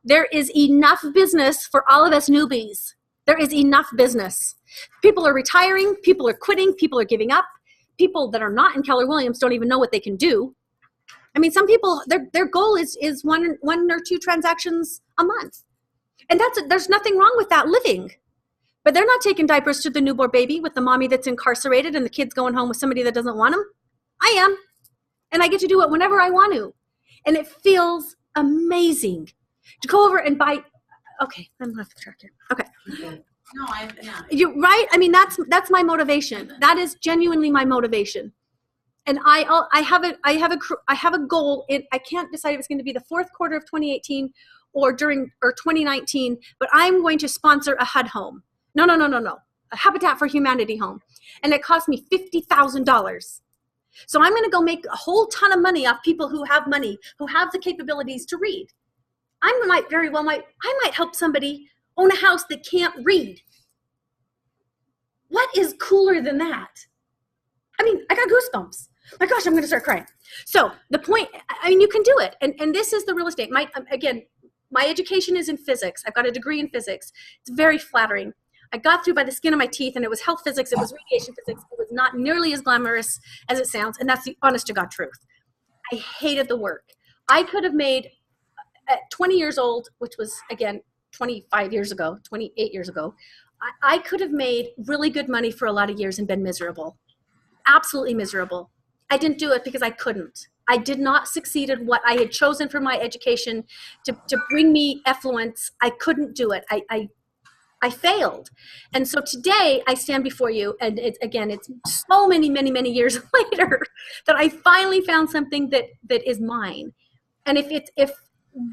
there is enough business for all of us newbies. There is enough business. People are retiring. People are quitting. People are giving up. People that are not in Keller Williams don't even know what they can do. I mean, some people, their goal is one or two transactions a month. And there's nothing wrong with that living. But they're not taking diapers to the newborn baby with the mommy that's incarcerated and the kid's going home with somebody that doesn't want them. I am. And I get to do it whenever I want to. And it feels amazing to go over and buy. Okay, I'm off the track here. Okay. No, yeah. You're right. I mean, that's my motivation. That is genuinely my motivation. And I have a goal. I can't decide if it's going to be the fourth quarter of 2018 or 2019, but I'm going to sponsor a HUD home. No. A Habitat for Humanity home. And it cost me $50,000. So I'm going to go make a whole ton of money off people who have money, who have the capabilities to read. I might help somebody own a house that can't read. What is cooler than that? I mean, I got goosebumps. My gosh, I'm going to start crying. So the point, I mean, you can do it. And this is the real estate. My education is in physics. I've got a degree in physics. It's very flattering. I got through by the skin of my teeth, and it was health physics. It was radiation physics. It was not nearly as glamorous as it sounds, and that's the honest to God truth. I hated the work. I could have made, at 20 years old, which was, again, 28 years ago, I could have made really good money for a lot of years and been miserable. Absolutely miserable. I didn't do it because I couldn't. I did not succeed at what I had chosen for my education to bring me affluence. I couldn't do it. I failed. And so today I stand before you, and it's so many, many, many years later that I finally found something that is mine. And if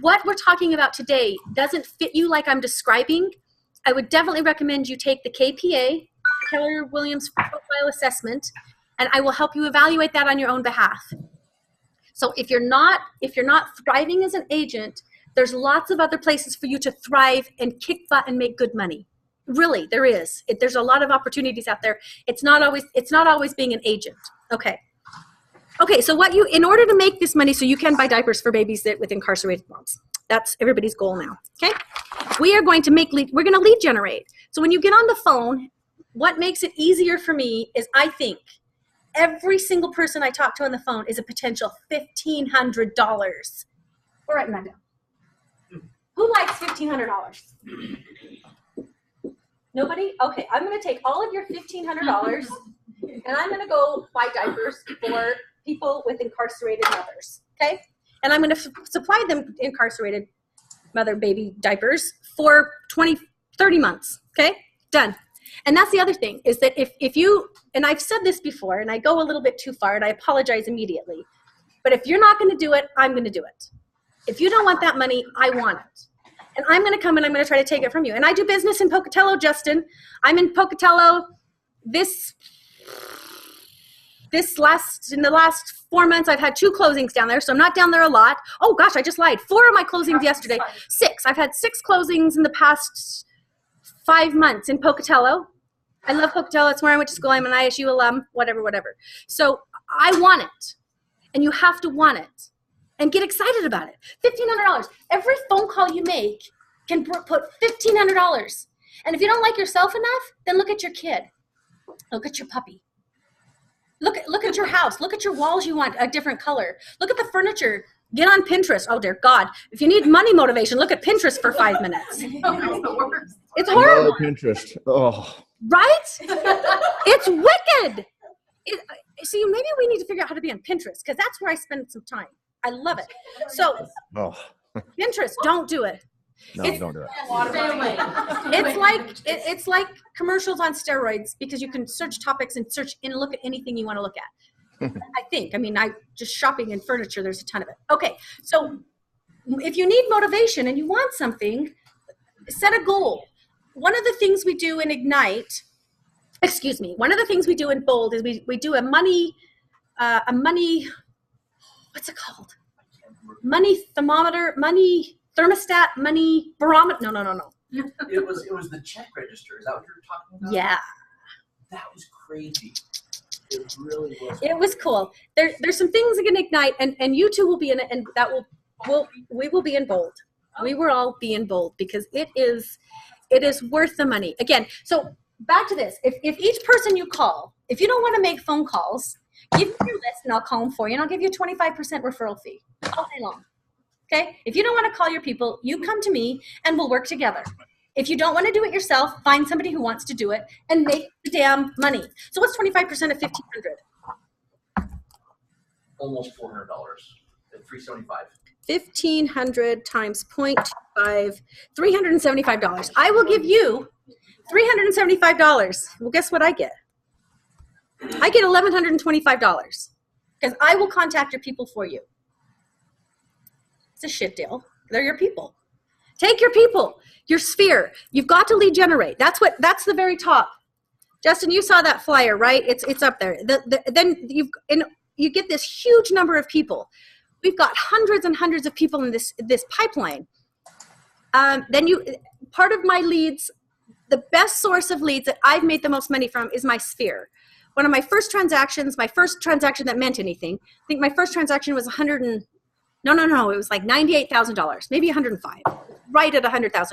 what we're talking about today doesn't fit you like I'm describing, I would definitely recommend you take the KPA, Keller Williams Profile Assessment, and I will help you evaluate that on your own behalf. So if you're not thriving as an agent, there's lots of other places for you to thrive and kick butt and make good money. Really, there is. There's a lot of opportunities out there. It's not always being an agent. Okay. Okay, so in order to make this money so you can buy diapers for babies with incarcerated moms. That's everybody's goal now. Okay? We're going to lead generate. So when you get on the phone, what makes it easier for me is I think every single person I talk to on the phone is a potential $1,500. We're writing that down. Who likes $1,500? Nobody? Okay, I'm going to take all of your $1,500 and I'm going to go buy diapers for people with incarcerated mothers. Okay? And I'm going to supply them incarcerated mother baby diapers for 30 months. Okay? Done. And that's the other thing is that if you, and I've said this before and I go a little bit too far and I apologize immediately, but if you're not going to do it, I'm going to do it. If you don't want that money, I want it. And I'm going to come and I'm going to try to take it from you. And I do business in Pocatello, Justin. I'm in Pocatello in the last 4 months, I've had 2 closings down there, so I'm not down there a lot. Oh gosh, I just lied. 4 of my closings yesterday. 6. I've had 6 closings in the past 5 months in Pocatello. I love Pocatello. It's where I went to school. I'm an ISU alum, whatever. So I want it, and you have to want it, and get excited about it. $1,500. Every phone call you make can put $1,500. And if you don't like yourself enough, then look at your kid. Look at your puppy. Look at your house. Look at your walls you want a different color. Look at the furniture. Get on Pinterest. Oh, dear God. If you need money motivation, look at Pinterest for 5 minutes. It's horrible. Oh, Pinterest. Oh. Right? It's wicked. See, maybe we need to figure out how to be on Pinterest because that's where I spend some time. I love it. So, Pinterest, don't do it. No, don't do it. It's like commercials on steroids because you can search topics and look at anything you want to look at. I just shopping and furniture, there's a ton of it. Okay, so if you need motivation and you want something, set a goal. One of the things we do in Ignite, one of the things we do in Bold is we do a money, what's it called? Money thermometer, money thermostat, money barometer. No. It was the check register. Is that what you were talking about? Yeah. That was crazy. It really was. It was cool. There's some things in Ignite, and you two will be in it, and we will be in Bold. We will all be in Bold because it is worth the money. Again, so back to this. If each person you call, if you don't want to make phone calls, give me your list and I'll call them for you, and I'll give you a 25% referral fee all day long. Okay? If you don't want to call your people, you come to me and we'll work together. If you don't want to do it yourself, find somebody who wants to do it and make the damn money. So what's 25% of $1,500? Almost $400 at $375. 1,500 times 0.25, $375. I will give you $375. Well, guess what I get? I get $1,125 because I will contact your people for you. It's a shit deal. They're your people. Take your people, your sphere. You've got to lead generate. That's the very top. Justin, you saw that flyer, right? It's up there. Then you get this huge number of people. We've got hundreds and hundreds of people in this pipeline. Part of my leads, the best source of leads that I've made the most money from is my sphere. One of my first transactions that meant anything, I think my first transaction was it was like $98,000, maybe $105,000, right at $100,000.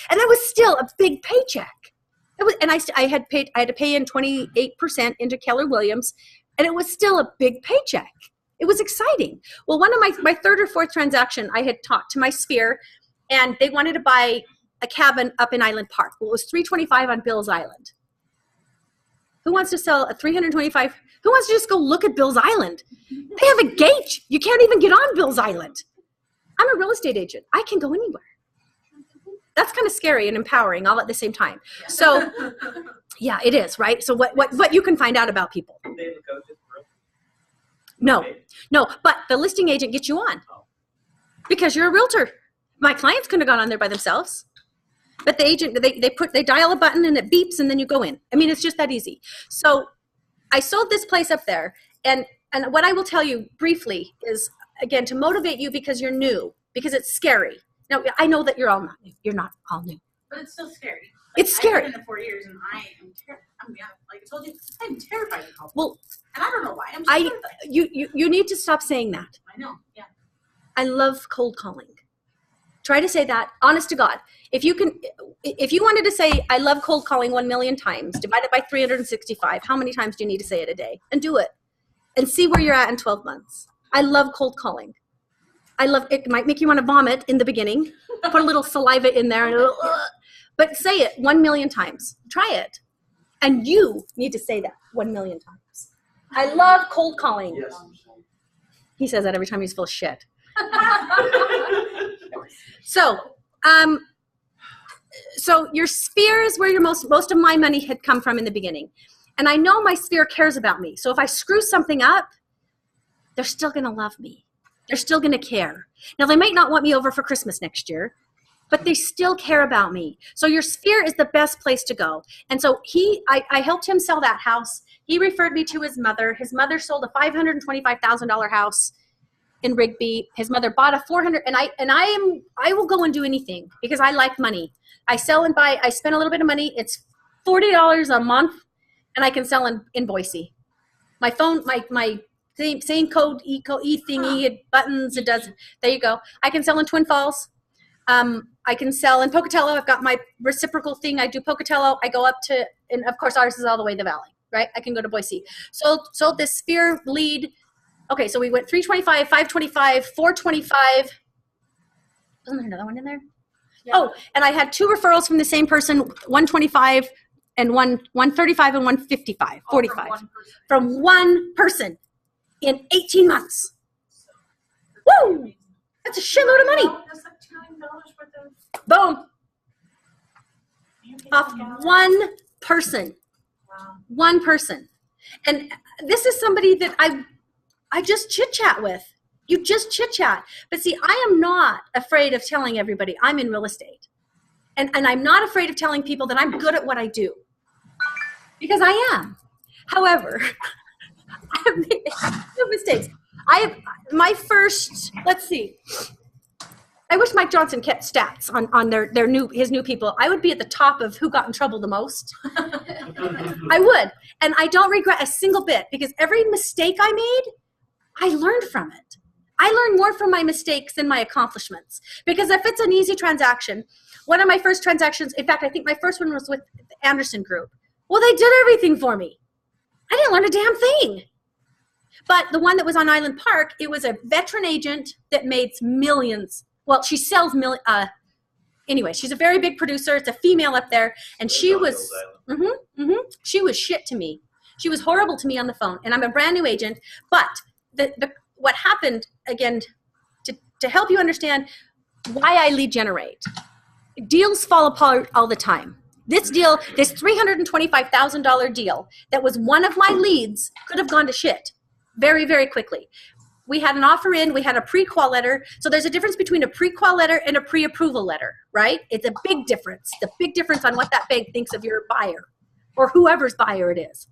And that was still a big paycheck. I had to pay in 28% into Keller Williams, and it was still a big paycheck. It was exciting. Well, one of my third or fourth transaction, I had talked to my sphere, and they wanted to buy a cabin up in Island Park. Well, it was $325 on Bill's Island. Who wants to sell a $325? Who wants to just go look at Bill's Island? They have a gate. You can't even get on Bill's Island. I'm a real estate agent. I can go anywhere. That's kind of scary and empowering all at the same time. So, yeah, it is, right? So what you can find out about people. They have a coach. No, but the listing agent gets you on. because you're a realtor. My clients couldn't have gone on there by themselves. But the agent, they dial a button and it beeps and then you go in. I mean, it's just that easy. So I sold this place up there. And what I will tell you briefly is, again, to motivate you because you're new, because it's scary. Now, I know that you're all not new. You're not all new. But it's still scary. It's scary. I've been in it 4 years, and I am terrified. I mean, like I told you, I'm terrified of cold. Well, and I don't know why. I'm terrified. You need to stop saying that. I know. Yeah. I love cold calling. Try to say that, honest to God. If you wanted to say, I love cold calling 1 million times, divided by 365, how many times do you need to say it a day? And do it. And see where you're at in 12 months. I love cold calling. It might make you want to vomit in the beginning. Put a little saliva in there. And, but say it 1 million times. Try it. And you need to say that 1 million times. I love cold calling. Yes. He says that every time he's full of shit. So your sphere is where most of my money had come from in the beginning. And I know my sphere cares about me. So if I screw something up, they're still going to love me. They're still going to care. Now, they might not want me over for Christmas next year, but they still care about me. So your sphere is the best place to go. And so I helped him sell that house. He referred me to his mother. His mother sold a $525,000 house in Rigby. His mother bought a $400,000, and I will go and do anything because I like money. I sell and buy. I spend a little bit of money. It's $40 a month, and I can sell in Boise. My phone, my same code, e thingy, it buttons, it does. There you go. I can sell in Twin Falls. I can sell in Pocatello. I've got my reciprocal thing. I do Pocatello. I go up to, and of course ours is all the way in the valley, right? I can go to Boise. So this sphere lead. Okay, so we went 325, 525, 425. Wasn't there another one in there? Yeah. Oh, and I had 2 referrals from the same person, 125 and 135 and 155, 45. From one person in 18 months. Woo! That's a shitload of money. That's like $2 million worth of. Boom. Off one person. Wow. One person. And this is somebody that I just chit-chat with. You just chit-chat. But see, I am not afraid of telling everybody I'm in real estate. And I'm not afraid of telling people that I'm good at what I do. Because I am. However, I have made mistakes. Let's see. I wish Mike Johnson kept stats on his new people. I would be at the top of who got in trouble the most. I would. And I don't regret a single bit because every mistake I made, I learned from it. I learned more from my mistakes than my accomplishments. Because if it's an easy transaction, one of my first transactions, in fact, I think my first one was with the Anderson Group. Well, they did everything for me. I didn't learn a damn thing. But the one that was on Island Park, it was a veteran agent that made millions. Well, she sells anyway, she's a very big producer. It's a female up there. And she was, she was shit to me. She was horrible to me on the phone. And I'm a brand new agent. But what happened, again, to help you understand why I lead generate, deals fall apart all the time. This deal, this $325,000 deal that was one of my leads could have gone to shit very, very quickly. We had an offer in, we had a pre-qual letter. So there's a difference between a pre-qual letter and a pre-approval letter, right? It's a big difference. The big difference on what that bank thinks of your buyer or whoever's buyer it is.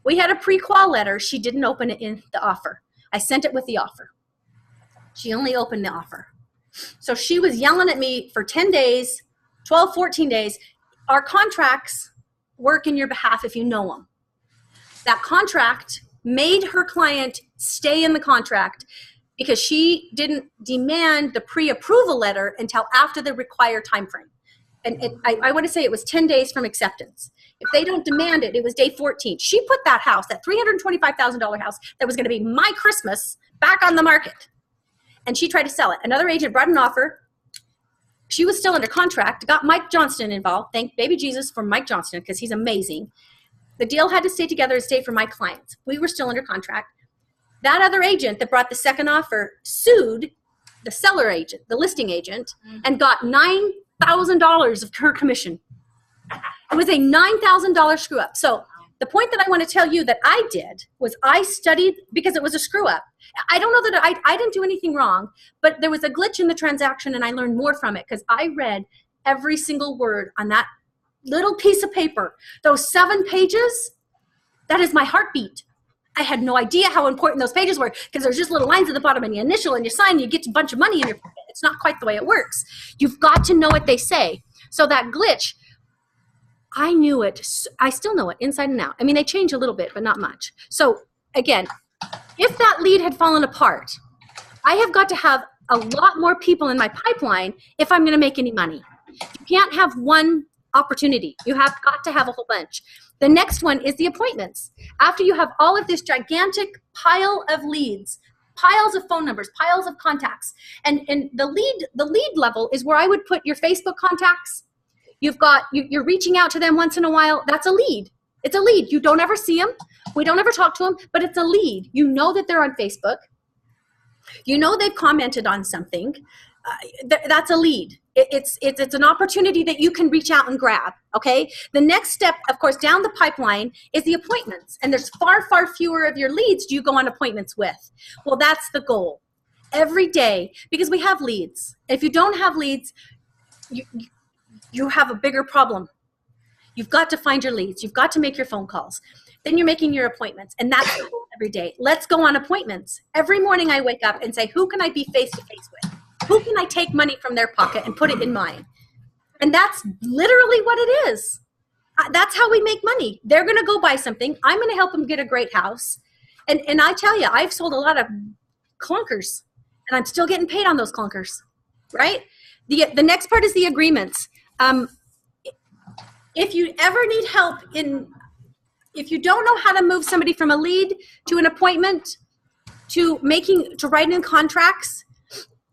We had a pre-qual letter. She didn't open it in the offer. I sent it with the offer. She only opened the offer. So she was yelling at me for 10 days, 12, 14 days. Our contracts work in your behalf if you know them. That contract made her client stay in the contract because she didn't demand the pre-approval letter until after the required time frame. And I want to say it was 10 days from acceptance. If they don't demand it, it was day 14. She put that house, that $325,000 house that was going to be my Christmas, back on the market. And she tried to sell it. Another agent brought an offer. She was still under contract, got Mike Johnston involved. Thank baby Jesus for Mike Johnston because he's amazing. The deal had to stay together and stay for my clients. We were still under contract. That other agent that brought the second offer sued the seller agent, the listing agent, and got $9,000 of her commission. It was a $9,000 screw up. So The point that I want to tell you that I did was I studied because it was a screw up. I don't know that I didn't do anything wrong, but there was a glitch in the transaction and I learned more from it because I read every single word on that little piece of paper. Those 7 pages, that is my heartbeat. I had no idea how important those pages were because there's just little lines at the bottom and you initial and you sign, you get a bunch of money in your pocket. It's not quite the way it works. You've got to know what they say. So that glitch, I knew it. I still know it inside and out. I mean, they change a little bit, but not much. So again, if that lead had fallen apart, I have got to have a lot more people in my pipeline if I'm going to make any money. You can't have one opportunity. You have got to have a whole bunch. The next one is the appointments. After you have all of this gigantic pile of leads, piles of phone numbers, piles of contacts, and the lead level is where I would put your Facebook contacts. You're reaching out to them once in a while. That's a lead. It's a lead. You don't ever see them. We don't ever talk to them, but it's a lead. You know that they're on Facebook. You know they've commented on something. That's a lead. It's an opportunity that you can reach out and grab, okay? The next step, of course, down the pipeline is the appointments. And there's far, far fewer of your leads do you go on appointments with. Well, that's the goal. Every day, because we have leads. If you don't have leads, you have a bigger problem. You've got to find your leads. You've got to make your phone calls. Then you're making your appointments. And that's the goal every day. Let's go on appointments. Every morning I wake up and say, who can I be face-to-face with? Who can I take money from their pocket and put it in mine? And that's literally what it is. That's how we make money. They're going to go buy something. I'm going to help them get a great house. And I tell you, I've sold a lot of clunkers. And I'm still getting paid on those clunkers, right? The next part is the agreements. If you ever need help if you don't know how to move somebody from a lead to an appointment to writing contracts,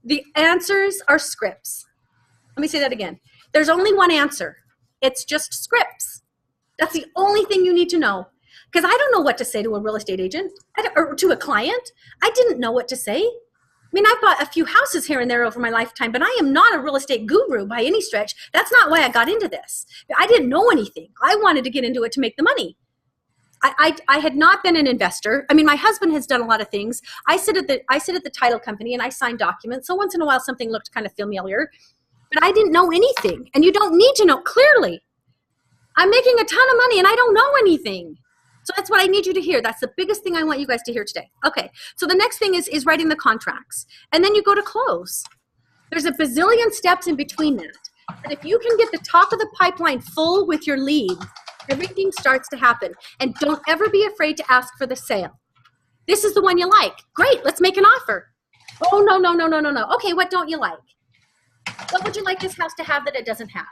the answers are scripts. Let me say that again. There's only one answer. It's just scripts. That's the only thing you need to know. Because I don't know what to say to a real estate agent or to a client. I didn't know what to say. I mean, I've bought a few houses here and there over my lifetime, but I am not a real estate guru by any stretch. That's not why I got into this. I didn't know anything. I wanted to get into it to make the money. I had not been an investor. I mean, my husband has done a lot of things. I sit at the title company and I sign documents. So once in a while, something looked kind of familiar, but I didn't know anything. And you don't need to know. Clearly, I'm making a ton of money and I don't know anything. So that's what I need you to hear. That's the biggest thing I want you guys to hear today. Okay, so the next thing is writing the contracts. And then you go to close. There's a bazillion steps in between that. But if you can get the top of the pipeline full with your lead, everything starts to happen. And don't ever be afraid to ask for the sale. This is the one you like. Great, let's make an offer. Oh, no. Okay, what don't you like? What would you like this house to have that it doesn't have?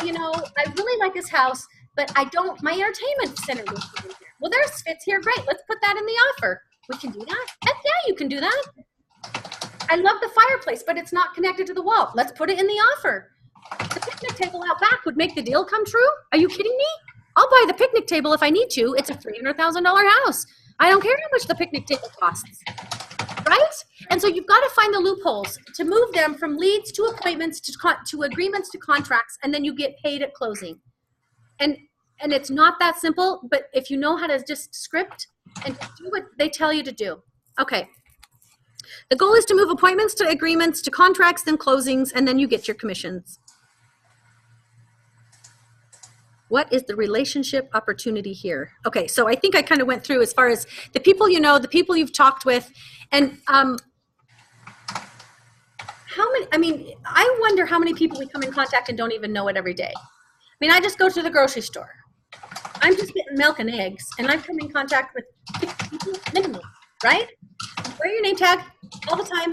Well, I really like this house, but my entertainment center needs to be here. Well, there's fits here. Great. Let's put that in the offer. We can do that. Heck yeah, you can do that. I love the fireplace, but it's not connected to the wall. Let's put it in the offer. The picnic table out back would make the deal come true. Are you kidding me? I'll buy the picnic table if I need to. It's a $300,000 house. I don't care how much the picnic table costs. Right? And so you've got to find the loopholes to move them from leads to appointments to agreements to contracts, and then you get paid at closing. And it's not that simple, but if you know how to just script and do what they tell you to do. Okay. The goal is to move appointments to agreements to contracts, then closings, and then you get your commissions. What is the relationship opportunity here? Okay, so I think I kind of went through as far as the people you know, the people you've talked with, and I wonder how many people we come in contact and don't even know it every day. I mean, I just go to the grocery store. I'm just getting milk and eggs, and I've come in contact with 50 people minimum, right? Wear your name tag all the time.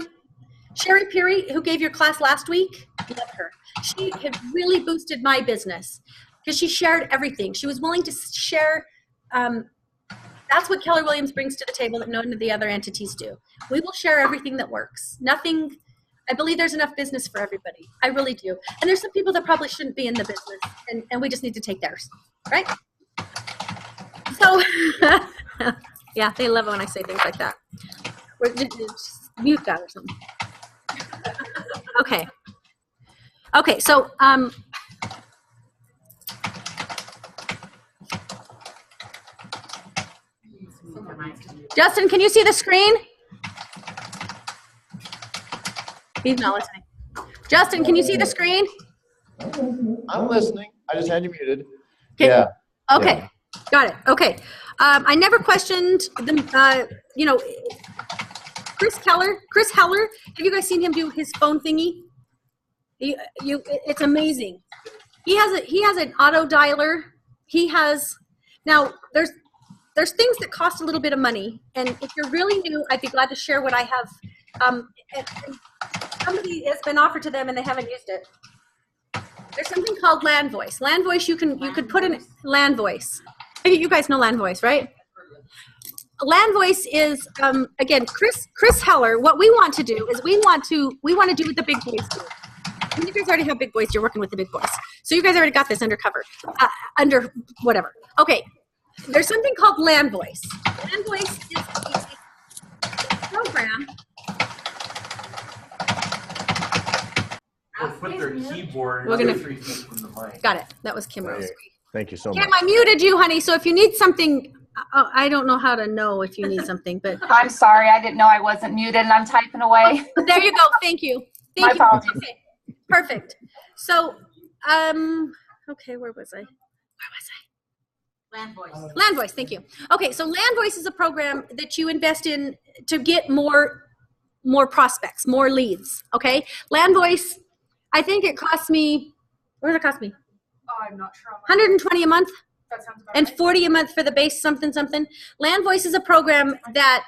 Sherry Peary, who gave your class last week, love her. She had really boosted my business because she shared everything. She was willing to share. That's what Keller Williams brings to the table that none of the other entities do. We will share everything that works. Nothing. I believe there's enough business for everybody. I really do. And there's some people that probably shouldn't be in the business, and we just need to take theirs, right? So, yeah, they love it when I say things like that. Or just mute that or something. Okay, so Justin, can you see the screen? He's not listening. Justin, can you see the screen? I'm listening. I just had you muted. Okay. Yeah. Okay. Yeah. Got it. Okay. I never questioned the, Chris Heller. Have you guys seen him do his phone thingy? It's amazing. He has an auto dialer. Now there's things that cost a little bit of money, and if you're really new, I'd be glad to share what I have. And somebody has been offered to them and they haven't used it. There's something called Land Voice. Land Voice, you could put in Land Voice. You guys know Land Voice, right? Land Voice is again, Chris Heller. What we want to do is we want to do what the big boys do. And you guys already have big boys. You're working with the big boys, so you guys already got this undercover, under whatever. Okay, there's something called Land Voice. Land Voice is a program. Or put their keyboard We're gonna- 3 feet from the mic. Got it. That was Kim Rose. Thank you so Kim, much. I muted you, honey. So if you need something, I don't know how to know if you need something, but I'm sorry, I didn't know I wasn't muted and I'm typing away. there you go. Thank you. My apologies. Okay, perfect. So, okay, where was I? Land Voice. Land Voice, thank you. Okay, so Land Voice is a program that you invest in to get more prospects, more leads. Okay, Land Voice, I think it cost me. What did it cost me? Oh, I'm not sure. 120 a month. That sounds about And right. 40 a month for the base something. Land Voice is a program that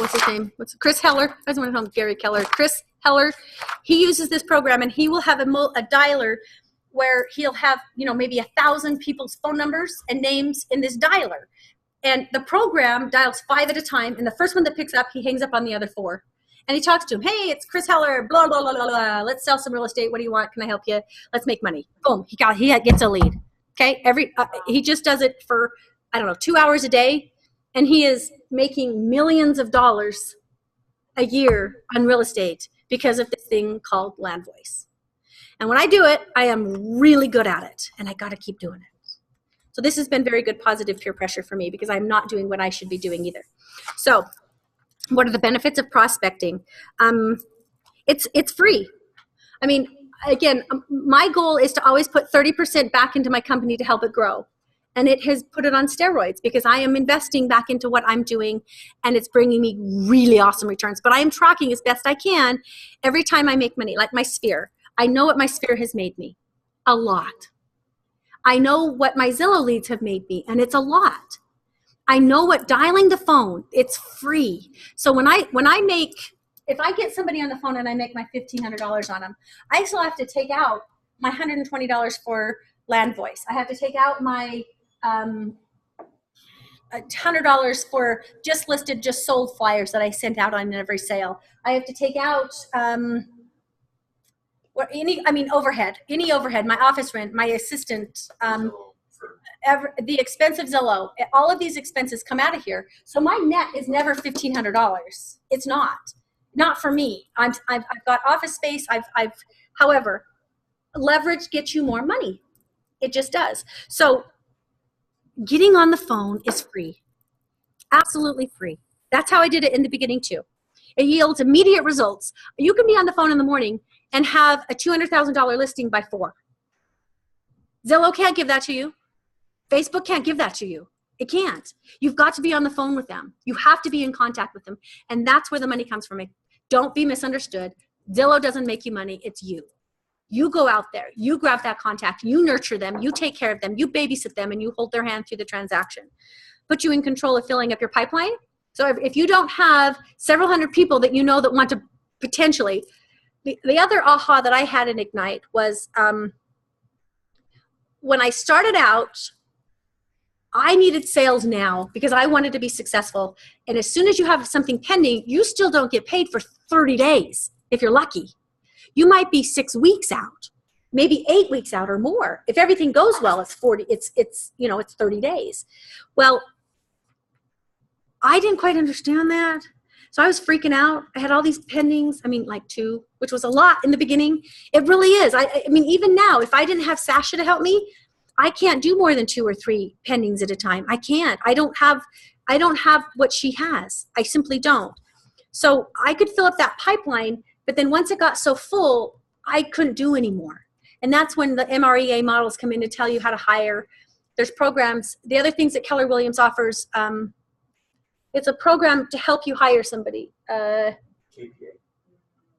what's his name? Chris Heller? I don't want to call him Gary Keller. Chris Heller. He uses this program, and he will have a dialer where he'll have maybe 1,000 people's phone numbers and names in this dialer, and the program dials 5 at a time. And the first one that picks up, he hangs up on the other 4. And he talks to him. Hey, it's Chris Heller. Blah blah blah blah blah. Let's sell some real estate. What do you want? Can I help you? Let's make money. Boom. He gets a lead. Okay. He just does it for 2 hours a day, and he is making millions of dollars a year on real estate because of this thing called Land Voice. And when I do it, I am really good at it, and I got to keep doing it. So this has been very good positive peer pressure for me because I'm not doing what I should be doing either. So. What are the benefits of prospecting? It's free. I mean, again, my goal is to always put 30% back into my company to help it grow. And it has put it on steroids because I am investing back into what I'm doing, and it's bringing me really awesome returns. But I am tracking as best I can every time I make money, like my Sphere. I know what my Sphere has made me, a lot. I know what my Zillow leads have made me, and it's a lot. I know what dialing the phone, it's free. So if I get somebody on the phone and I make my $1,500 on them, I still have to take out my $120 for Land Voice. I have to take out my $100 for just listed, just sold flyers that I sent out on every sale. I have to take out overhead, any overhead, my office rent, my assistant, the expense of Zillow, all of these expenses come out of here. So my net is never $1,500. It's not for me. I've got office space. However, leverage gets you more money. It just does. So getting on the phone is free, absolutely free. That's how I did it in the beginning too. It yields immediate results. You can be on the phone in the morning and have a $200,000 listing by 4. Zillow can't give that to you. Facebook can't give that to you. It can't. You've got to be on the phone with them. You have to be in contact with them. And that's where the money comes from. Don't be misunderstood. Zillow doesn't make you money. It's you. You go out there. You grab that contact. You nurture them. You take care of them. You babysit them, and you hold their hand through the transaction. Put you in control of filling up your pipeline. So if you don't have several hundred people that you know that want to potentially, the other aha that I had in Ignite was when I started out, I needed sales now because I wanted to be successful. And as soon as you have something pending, you still don't get paid for 30 days if you're lucky. You might be 6 weeks out, maybe 8 weeks out or more. If everything goes well, it's 30 days. Well, I didn't quite understand that. So I was freaking out. I had all these pendings. Like 2, which was a lot in the beginning. It really is. I mean, even now, if I didn't have Sasha to help me, I can't do more than 2 or 3 pendings at a time. I can't. I don't have what she has. I simply don't. So I could fill up that pipeline, but then once it got so full, I couldn't do anymore. And that's when the MREA models come in to tell you how to hire. There's programs. The other things that Keller Williams offers, it's a program to help you hire somebody. KPA.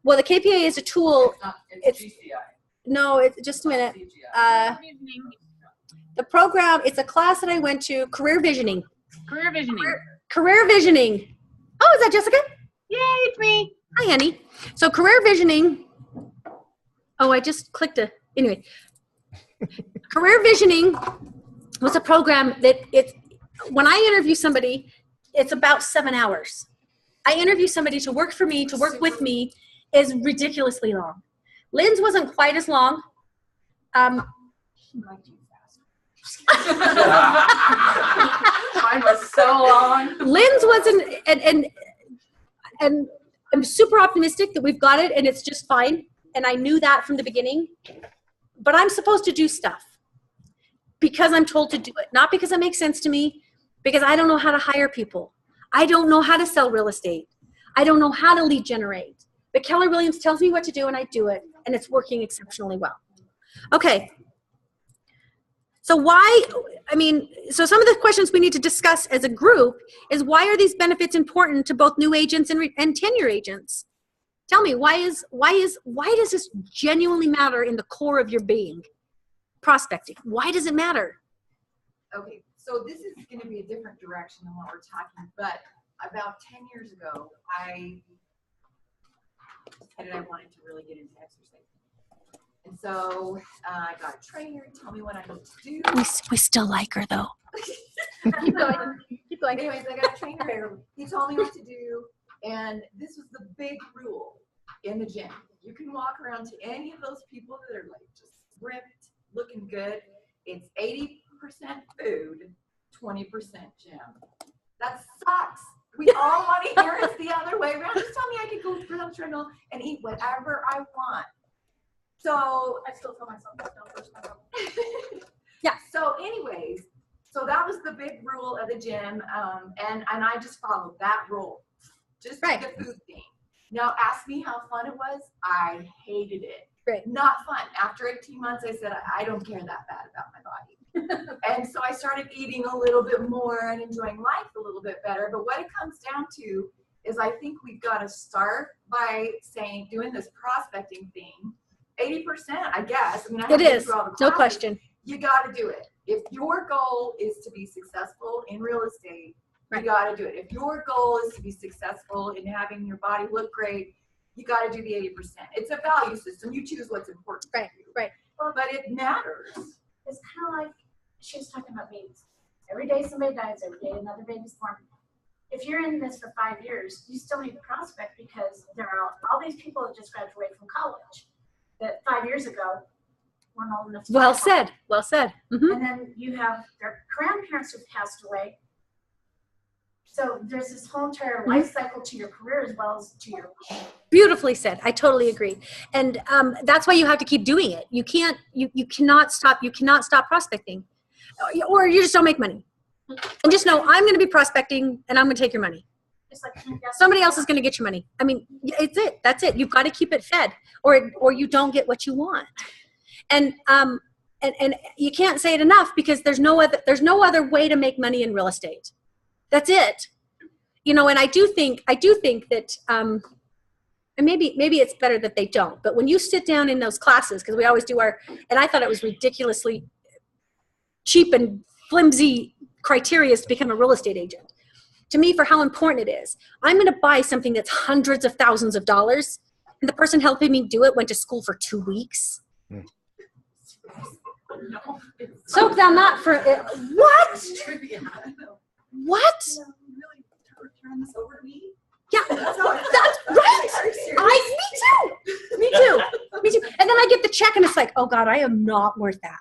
Well, the KPA is a tool. It's It's- GCI. No, just a minute. CGI. The program, it's a class that I went to, career visioning. Career visioning. Career visioning. Oh, is that Jessica? Yay, it's me. Hi, honey. So career visioning. Oh, I just clicked anyway. Career visioning was a program that when I interview somebody, it's about 7 hours. I interview somebody to work for me, to work with me, is ridiculously long. Lynn's wasn't quite as long. Mine was so long. Lynn's wasn't, and I'm super optimistic that we've got it and it's just fine. And I knew that from the beginning. But I'm supposed to do stuff because I'm told to do it, not because it makes sense to me, because I don't know how to hire people. I don't know how to sell real estate. I don't know how to lead generate. But Keller Williams tells me what to do and I do it, and it's working exceptionally well. Okay. So so some of the questions we need to discuss as a group is, why are these benefits important to both new agents and tenure agents? Tell me, why does this genuinely matter in the core of your being? Prospecting. Why does it matter? Okay, so this is going to be a different direction than what we're talking, but about 10 years ago, I decided I wanted to really get into exercise. And so I got a trainer to tell me what I need to do. We still like her though. Keep going. Keep going. Anyways, I got a trainer. He told me what to do. And this was the big rule in the gym. You can walk around to any of those people that are like just ripped, looking good. It's 80% food, 20% gym. That sucks. We all want to hear it's the other way around. Just tell me I can go through the treadmill and eat whatever I want. So I still tell myself that. Don't push myself. Yeah. So anyways, so that was the big rule of the gym. And I just followed that rule. Just Right. the food thing. Now ask me how fun it was. I hated it. Right. Not fun. After 18 months, I said, I don't care that bad about my body. And so I started eating a little bit more and enjoying life a little bit better. But what it comes down to is, I think we've got to start by doing this prospecting thing. 80%, I guess. I mean, I It is. through all the No classes. question. You got to do it. If your goal is to be successful in real estate, Right. you got to do it. If your goal is to be successful in having your body look great, you got to do the 80%. It's a value system. You choose what's important. Right, to you. right. But it matters. It's kind of like she was talking about babies. Every day somebody dies, every day another baby's born. If you're in this for 5 years, you still need to prospect, because there are all these people that just graduated from college that 5 years ago weren't old enough to Well talk. said. Well said. Mhm. And then you have their grandparents who've passed away. So there's this whole entire life cycle to your career as well as to your. Beautifully said. I totally agree. And that's why you have to keep doing it. You cannot stop. You cannot stop prospecting, or you just don't make money. And just know, I'm going to be prospecting and I'm going to take your money. Just like Somebody else is going to get your money. I mean, it's it. That's it. You've got to keep it fed, or you don't get what you want. And you can't say it enough, because there's no other way to make money in real estate. That's it. And I do think that, and maybe it's better that they don't, but when you sit down in those classes, because we always do and I thought it was ridiculously cheap and flimsy criteria to become a real estate agent. To me, for how important it is, I'm going to buy something that's hundreds of thousands of dollars, and the person helping me do it went to school for 2 weeks. No, Soak down that for what? What? Really turn this over to me? Yeah, That's how it that's right. Are you serious? Me too. And then I get the check and it's like, oh God, I am not worth that.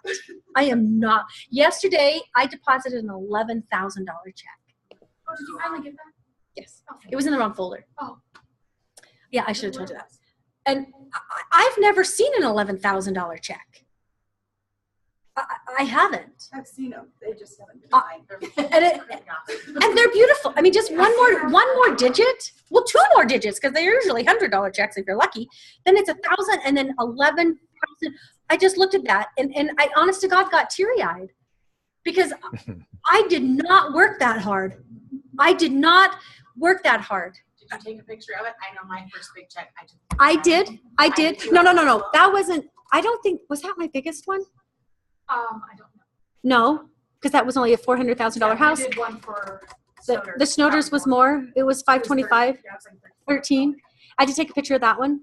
I am not. Yesterday, I deposited an $11,000 check. Oh, did you finally get that? Yes. It was in the wrong folder. Oh. Yeah, I should have told you that. And I've never seen an $11,000 check. I haven't. I've seen them. They just haven't been mine. And they're beautiful. I mean, just one more digit. Well, 2 more digits, because they're usually $100 checks if you're lucky. Then it's 1,000 and then 11,000. I just looked at that and I honest to God got teary-eyed because I did not work that hard. I did not work that hard. Did you take a picture of it? I know my first big check. I did. No. That wasn't, I don't think, was that my biggest one? I don't know. No, because that was only a $400,000 house. I did one for The Snowders was more. It was 525, 13. I had to take a picture of that one.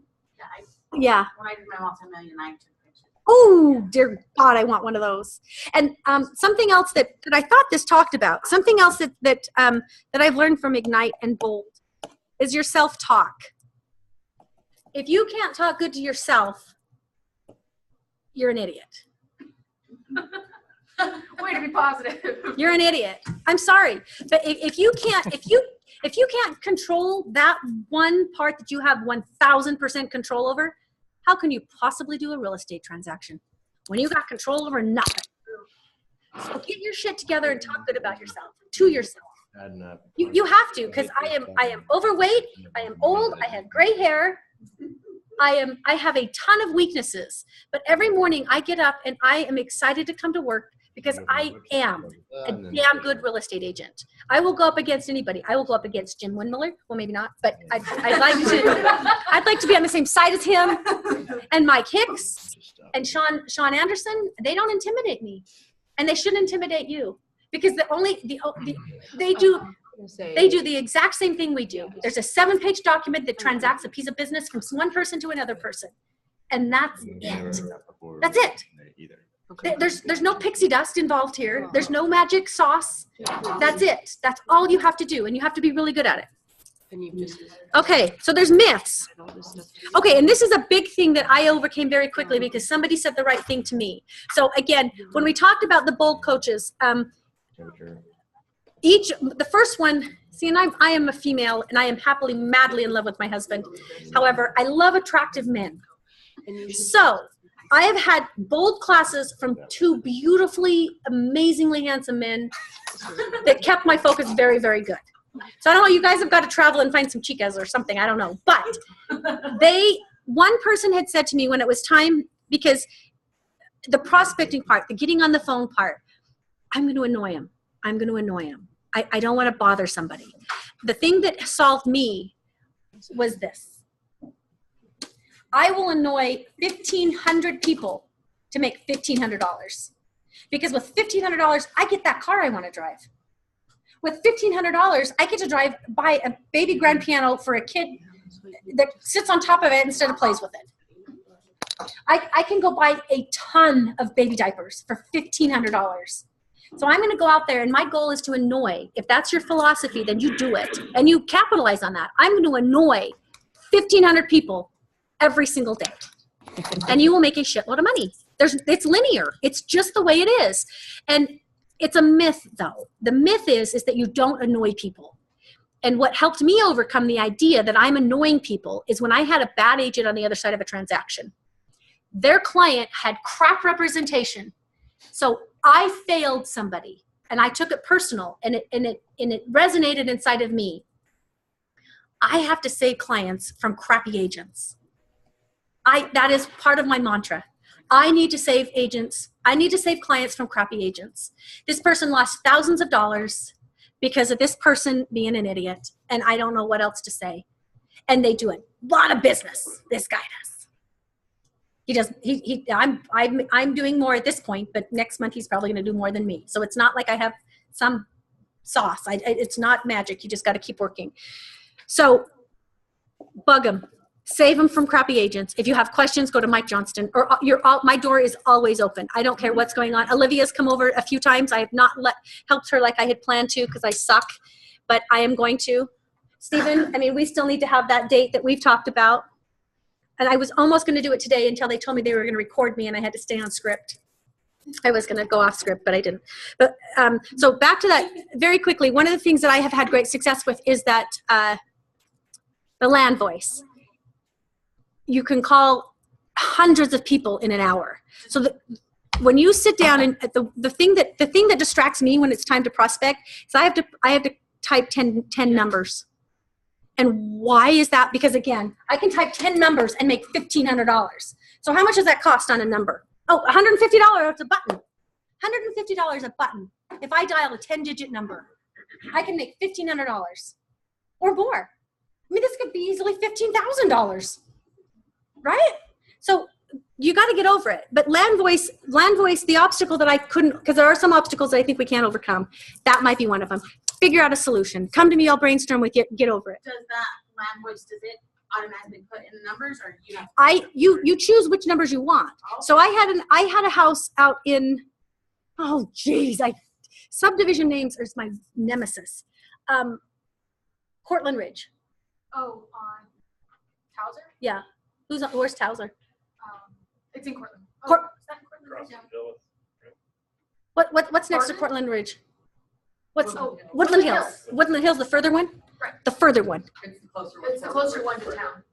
Yeah. When I did my multi-million, I took pictures. Oh, dear God, I want one of those. And something else that I thought this talked about, something else that I've learned from Ignite and Bold is your self-talk. If you can't talk good to yourself, you're an idiot. Way to be positive. You're an idiot. I'm sorry, but if you can't control that one part that you have 1,000% control over, how can you possibly do a real estate transaction when you got control over nothing? So get your shit together and talk good about yourself to yourself. You have to, because I am overweight. I am old. I have gray hair. I have a ton of weaknesses, but every morning I get up and I am excited to come to work because I am a damn good real estate agent. I will go up against anybody. I will go up against Jim Windmiller. Well, maybe not, but I'd like to be on the same side as him. And Mike Hicks and Sean Anderson, they don't intimidate me, and they shouldn't intimidate you because they do the exact same thing we do. There's a 7-page document that transacts a piece of business from one person to another person, and that's it. That's it. There's no pixie dust involved here. There's no magic sauce. That's it. That's all you have to do, and you have to be really good at it. Okay, so there's myths. Okay, and this is a big thing that I overcame very quickly because somebody said the right thing to me. So again, when we talked about the bold coaches, the first one, see, and I am a female, and I am happily, madly in love with my husband. However, I love attractive men. So I have had bold classes from 2 beautifully, amazingly handsome men that kept my focus very, very good. So I don't know, you guys have got to travel and find some chicas or something, I don't know. But one person had said to me when it was time, because the prospecting part, the getting on the phone part, I'm going to annoy him. I'm going to annoy him. I don't want to bother somebody. The thing that solved me was this. I will annoy 1,500 people to make $1,500. Because with $1,500, I get that car I want to drive. With $1,500, I get to buy a baby grand piano for a kid that sits on top of it instead of plays with it. I can go buy a ton of baby diapers for $1,500. So I'm going to go out there, and my goal is to annoy. If that's your philosophy, then you do it. And you capitalize on that. I'm going to annoy 1,500 people every single day. And you will make a shitload of money. It's linear. It's just the way it is. And it's a myth, though. The myth is that you don't annoy people. And what helped me overcome the idea that I'm annoying people is when I had a bad agent on the other side of a transaction. Their client had crap representation. So I failed somebody, and I took it personal, and it resonated inside of me. I have to save clients from crappy agents. That is part of my mantra. I need to save agents. I need to save clients from crappy agents. This person lost thousands of dollars because of this person being an idiot, and I don't know what else to say. And they do a lot of business. This guy does. He does. I'm doing more at this point, but next month he's probably going to do more than me. So it's not like I have some sauce. It's not magic. You just got to keep working. So bug them. Save them from crappy agents. If you have questions, go to Mike Johnston. Or my door is always open. I don't care what's going on. Olivia's come over a few times. I have not helped her like I had planned to because I suck, but I am going to. Stephen, we still need to have that date that we've talked about. And I was almost going to do it today until they told me they were going to record me and I had to stay on script. I was going to go off script, but I didn't. But so back to that very quickly. One of the things that I have had great success with is that the land voice. You can call hundreds of people in an hour. So when you sit down and the thing that distracts me when it's time to prospect is I have to type 10 numbers. And why is that? Because again, I can type 10 numbers and make $1,500. So how much does that cost on a number? Oh, $150 a button. $150 a button. If I dial a 10-digit number, I can make $1,500 or more. I mean, this could be easily $15,000, right? So you got to get over it. But land voice, the obstacle that I couldn't, because there are some obstacles that I think we can't overcome. That might be one of them. Figure out a solution. Come to me, I'll brainstorm with you, get over it. Does that land voice, does it automatically put in the numbers, or you have you choose which numbers you want. So I had a house out in, oh geez, subdivision names is my nemesis. Cortland Ridge. Oh, on Towser? Yeah. Where's Towser? It's in Cortland. Cor- Is that in Cortland Ridge? What's next to Cortland Ridge? What's Oh, Woodland Hills? Woodland Hills, the further one? Right. The further one. It's the closer one to town.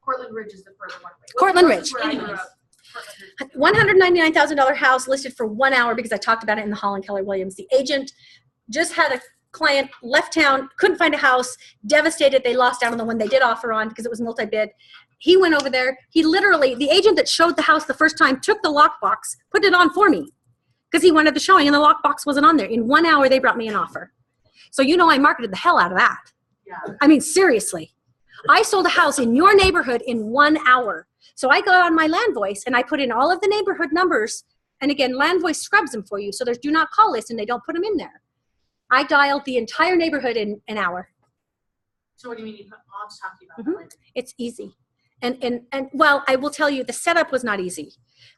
Cortland Ridge is the further one. Cortland Ridge. Where I grew up. $199,000 house listed for 1 hour because I talked about it in the Hall and Keller Williams. The agent just had a client, left town, couldn't find a house, devastated. They lost out on the one they did offer on because it was multi-bid. He went over there. He literally, the agent that showed the house the first time took the lockbox, put it on for me because he wanted the showing and the lockbox wasn't on there. In 1 hour, they brought me an offer. So I marketed the hell out of that. Yeah. I mean, seriously. I sold a house in your neighborhood in 1 hour. So I got on my land voice and I put in all of the neighborhood numbers. And again, land voice scrubs them for you. So there's do not call list and they don't put them in there. I dialed the entire neighborhood in an hour. So what do you mean? I'll just talk to you about that later. It's easy. And well, I will tell you, the setup was not easy.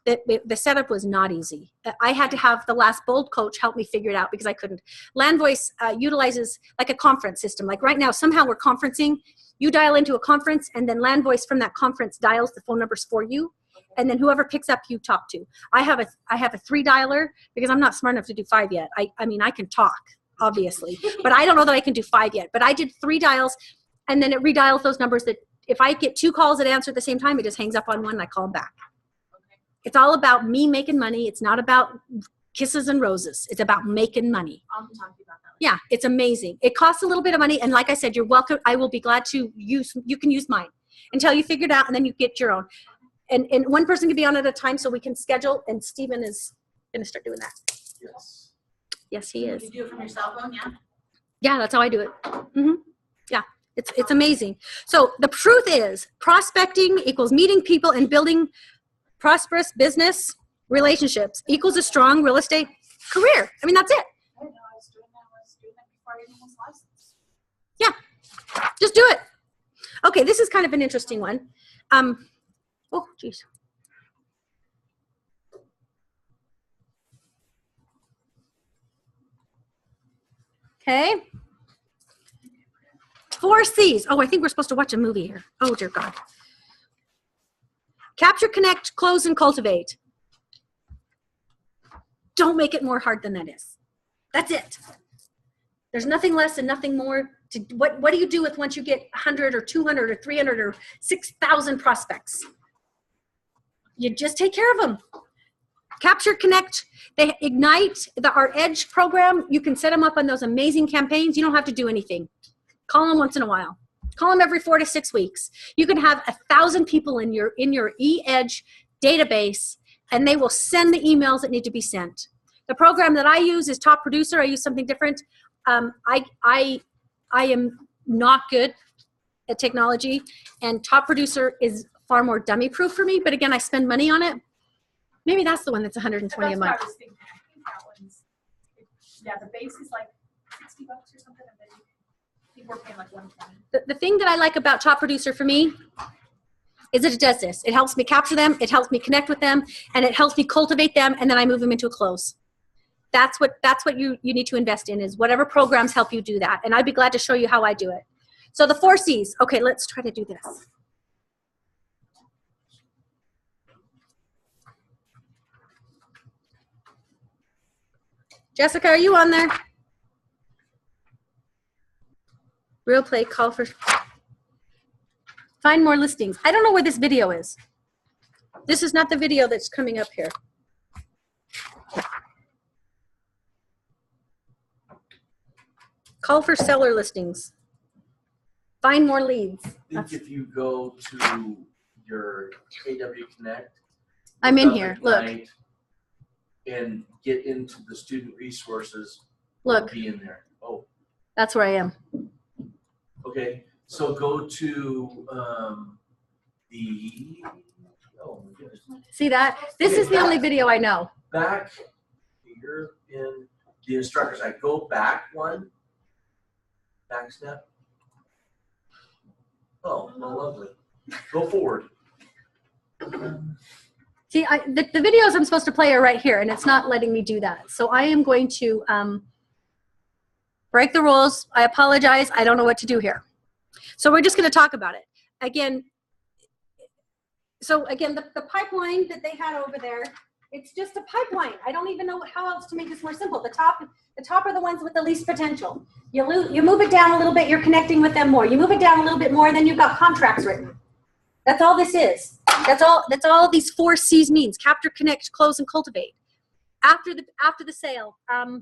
The setup was not easy. I had to have the last bold coach help me figure it out because I couldn't. Land voice utilizes like a conference system. Like right now, somehow we're conferencing. You dial into a conference and then land voice from that conference dials the phone numbers for you. And then whoever picks up, you talk to. I have a 3 dialer because I'm not smart enough to do 5 yet. I mean, I can talk, obviously, but I don't know that I can do 5 yet. But I did 3 dials and then it redials those numbers that if I get 2 calls that answer at the same time, it just hangs up on one and I call them back. Okay. It's all about me making money. It's not about kisses and roses. It's about making money. I'll talk to you about that later. Yeah, it's amazing. It costs a little bit of money. And like I said, you're welcome. I will be glad to use, you can use mine until you figure it out and then you get your own. And one person can be on at a time so we can schedule. And Stephen is going to start doing that. Yes. Yes, he is. You do it from your cell phone, yeah? Yeah, that's how I do it. Yeah, it's amazing. So the truth is prospecting equals meeting people and building prosperous business relationships equals a strong real estate career. I mean, that's it. I didn't know I was doing that before I even was licensed. Yeah, just do it. Okay, this is kind of an interesting one. Oh, geez. Okay. 4 C's. Oh, I think we're supposed to watch a movie here. Oh, dear God. Capture, connect, close, and cultivate. Don't make it more hard than that is. That's it. There's nothing less and nothing more. What do you do with once you get 100 or 200 or 300 or 6,000 prospects? You just take care of them. Capture, connect, they ignite our Edge program. You can set them up on those amazing campaigns. You don't have to do anything. Call them once in a while. Call them every 4 to 6 weeks. You can have 1,000 people in your E-Edge database, and they will send the emails that need to be sent. The program that I use is Top Producer. I use something different. I am not good at technology, and Top Producer is far more dummy-proof for me. But again, I spend money on it. Maybe that's the one that's $120 a That's month. what I was thinking. I think that one's, yeah, the base is like $60 or something, and then I think we're paying like $120. The thing that I like about Top Producer for me is that it does this. It helps me capture them, it helps me connect with them, and it helps me cultivate them, and then I move them into a close. That's what you need to invest in, is whatever programs help you do that. And I'd be glad to show you how I do it. So the 4 C's. Okay, let's try to do this. Jessica, are you on there? Real play, call for, find more listings. I don't know where this video is. This is not the video that's coming up here. Call for seller listings. Find more leads. I think if you go to your KW Connect, I'm in look up here. Look, Ignite, and get into the student resources. look. Be in there. Oh, That's where I am. okay. So go to the. Oh my goodness. See that? This is the only video I know. Back. You're in the instructors. I go back one. Back step. Oh, well, lovely. Go forward. See, the videos I'm supposed to play are right here, and it's not letting me do that. So I am going to break the rules. I apologize. I don't know what to do here. So we're just going to talk about it. Again, the pipeline that they had over there, it's just a pipeline. I don't even know how else to make this more simple. The top are the ones with the least potential. You move it down a little bit, you're connecting with them more. You move it down a little bit more, then you've got contracts written. That's all this is. That's all these 4 C's means. Capture, connect, close, and cultivate. After the sale, have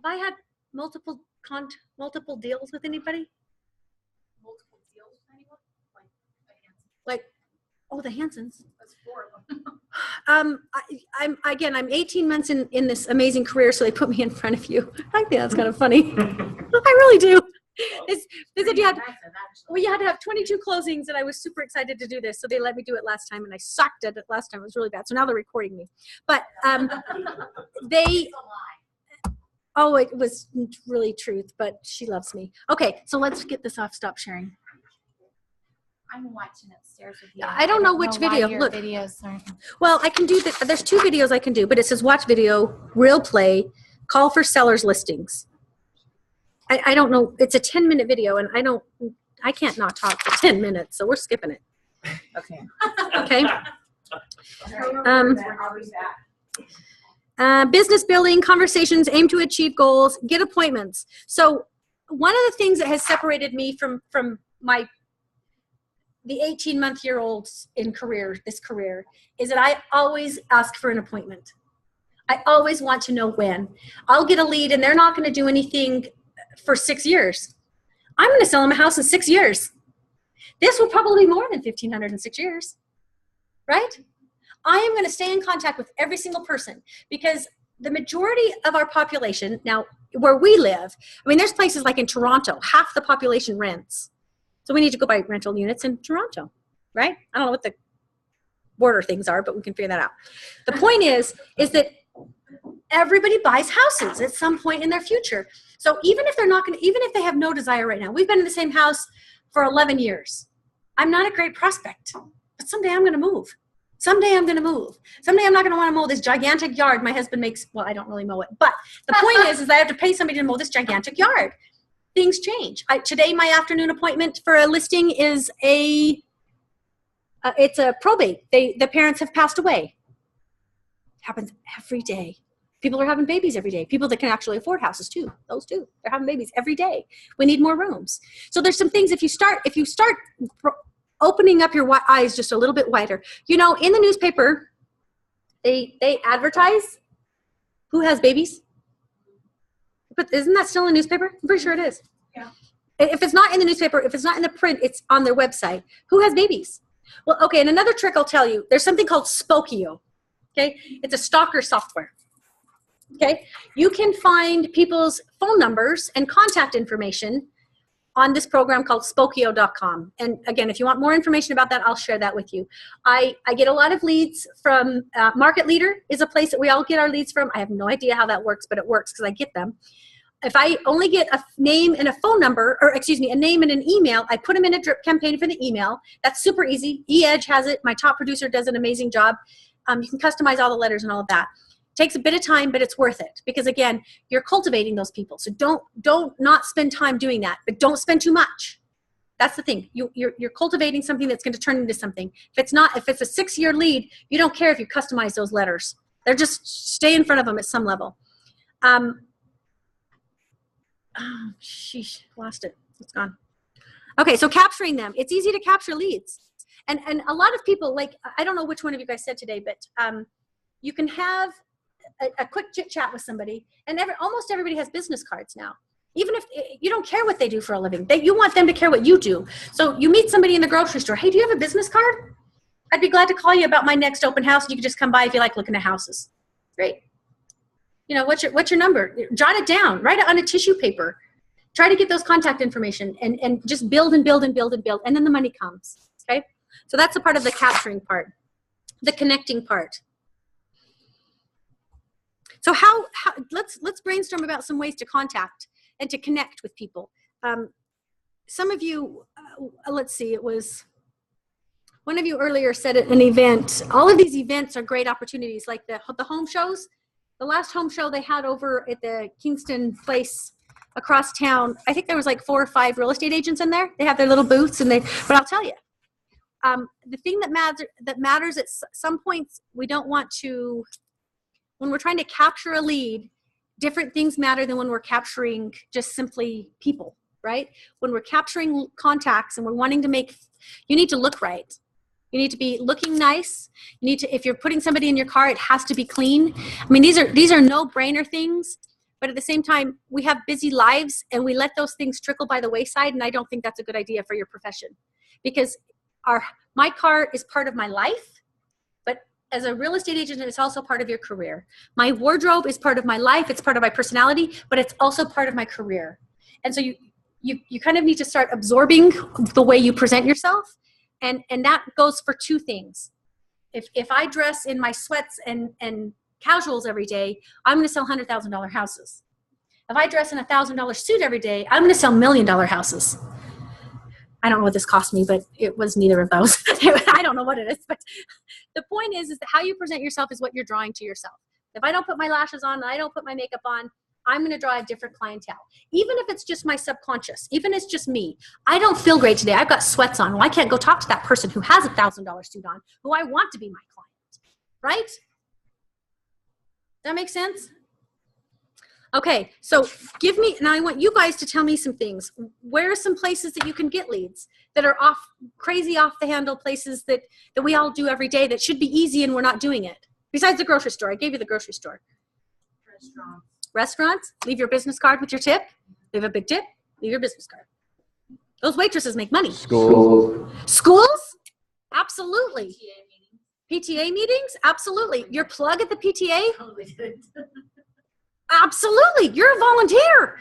I had multiple deals with anybody? Multiple deals with anyone? Like, oh, the Hansons. That's 4 of them. I'm 18 months in this amazing career, so they put me in front of you. I think that's kind of funny. I really do. They said you had to have 22 closings, and I was super excited to do this, so they let me do it last time, and I sucked at it last time. It was really bad. So now they're recording me. But oh, it was really truth, but she loves me. Okay, so let's get this off. Stop sharing. I'm watching upstairs with you. I don't know which video. Look, videos aren't. well, I can do that. There's 2 videos I can do, but it says watch video, real play, call for sellers listings. I don't know. It's a 10-minute video, and I can't not talk for 10 minutes, so we're skipping it. Okay. Okay. Business building, conversations, aim to achieve goals, get appointments. So one of the things that has separated me from the 18-month-year-olds in this career is that I always ask for an appointment. I always want to know when. I'll get a lead, and they're not going to do anything for 6 years. I'm going to sell them a house in 6 years. This will probably be more than $1,500 in 6 years, right? I am going to stay in contact with every single person because the majority of our population, now where we live, I mean, there's places like in Toronto, half the population rents. So we need to go buy rental units in Toronto, right? I don't know what the border things are, but we can figure that out. The point is that everybody buys houses at some point in their future. So even if even if they have no desire right now, we've been in the same house for 11 years. I'm not a great prospect, but someday I'm going to move. Someday I'm going to move. Someday I'm not going to want to mow this gigantic yard my husband makes. Well, I don't really mow it, but the point is I have to pay somebody to mow this gigantic yard. Things change. Today, my afternoon appointment for a listing is it's a probate. The parents have passed away. It happens every day. People are having babies every day. People that can actually afford houses too. Those too. They're having babies every day. We need more rooms. So there's some things if you start opening up your eyes just a little bit wider. You know, in the newspaper, they advertise who has babies. But isn't that still in the newspaper? I'm pretty sure it is. Yeah. If it's not in the newspaper, if it's not in the print, it's on their website. Who has babies? Well, okay, and another trick I'll tell you, there's something called Spokio. Okay? It's a stalker software. Okay? You can find people's phone numbers and contact information on this program called Spokio.com. And again, if you want more information about that, I'll share that with you. I get a lot of leads from Market Leader is a place that we all get our leads from. I have no idea how that works, but it works because I get them. If I only get a name and a phone number, or excuse me, a name and an email, I put them in a drip campaign for the email. That's super easy. eEdge has it. My top producer does an amazing job. You can customize all the letters and all of that. Takes a bit of time, but it's worth it because again, you're cultivating those people. So don't not spend time doing that, but don't spend too much. That's the thing. You're cultivating something that's going to turn into something. If it's a 6-year lead, you don't care if you customize those letters. They're just stay in front of them at some level. Oh, sheesh, lost it. It's gone. Okay, so capturing them. It's easy to capture leads. And a lot of people, like, I don't know which one of you guys said today, but you can have a quick chit chat with somebody, and almost everybody has business cards now. Even if you don't care what they do for a living, you want them to care what you do. So you meet somebody in the grocery store. Hey, do you have a business card? I'd be glad to call you about my next open house. You can just come by if you like looking at houses. Great. You know, what's your number? Jot it down. Write it on a tissue paper. Try to get those contact information and just build and build and build and build. And then the money comes. Okay. So that's a part of the capturing part, the connecting part. So let's brainstorm about some ways to contact and to connect with people. Some of you, let's see, it was one of you earlier said at an event, all of these events are great opportunities, like the home shows. The last home show they had over at the Kingston place across town, I think there was like 4 or 5 real estate agents in there. They have their little booths, but I'll tell you, the thing that matters at some points, we don't want to, when we're trying to capture a lead, different things matter than when we're capturing just simply people, right? When we're capturing contacts and we're wanting to you need to look right. You need to be looking nice. You need to, if you're putting somebody in your car, it has to be clean. I mean, these are no-brainer things, but at the same time, we have busy lives and we let those things trickle by the wayside, and I don't think that's a good idea for your profession, because my car is part of my life, but as a real estate agent, it's also part of your career. My wardrobe is part of my life. It's part of my personality, but it's also part of my career. And so you kind of need to start absorbing the way you present yourself. And that goes for 2 things. If I dress in my sweats and casuals every day, I'm going to sell $100,000 houses. If I dress in a $1,000 suit every day, I'm going to sell $1 million houses. I don't know what this cost me, but it was neither of those. I don't know what it is, but the point is that how you present yourself is what you're drawing to yourself. If I don't put my lashes on and I don't put my makeup on, I'm going to draw a different clientele. Even if it's just my subconscious, even if it's just me, I don't feel great today. I've got sweats on. Well, I can't go talk to that person who has a $1,000 suit on, who I want to be my client, right? Does that make sense? Okay, so now I want you guys to tell me some things. Where are some places that you can get leads that are crazy off the handle places that we all do every day that should be easy and we're not doing it? Besides the grocery store. I gave you the grocery store. Restaurants, leave your business card with your tip. Leave a big tip, leave your business card. Those waitresses make money. Schools? Absolutely. PTA meetings? Absolutely. Your plug at the PTA? Absolutely. You're a volunteer.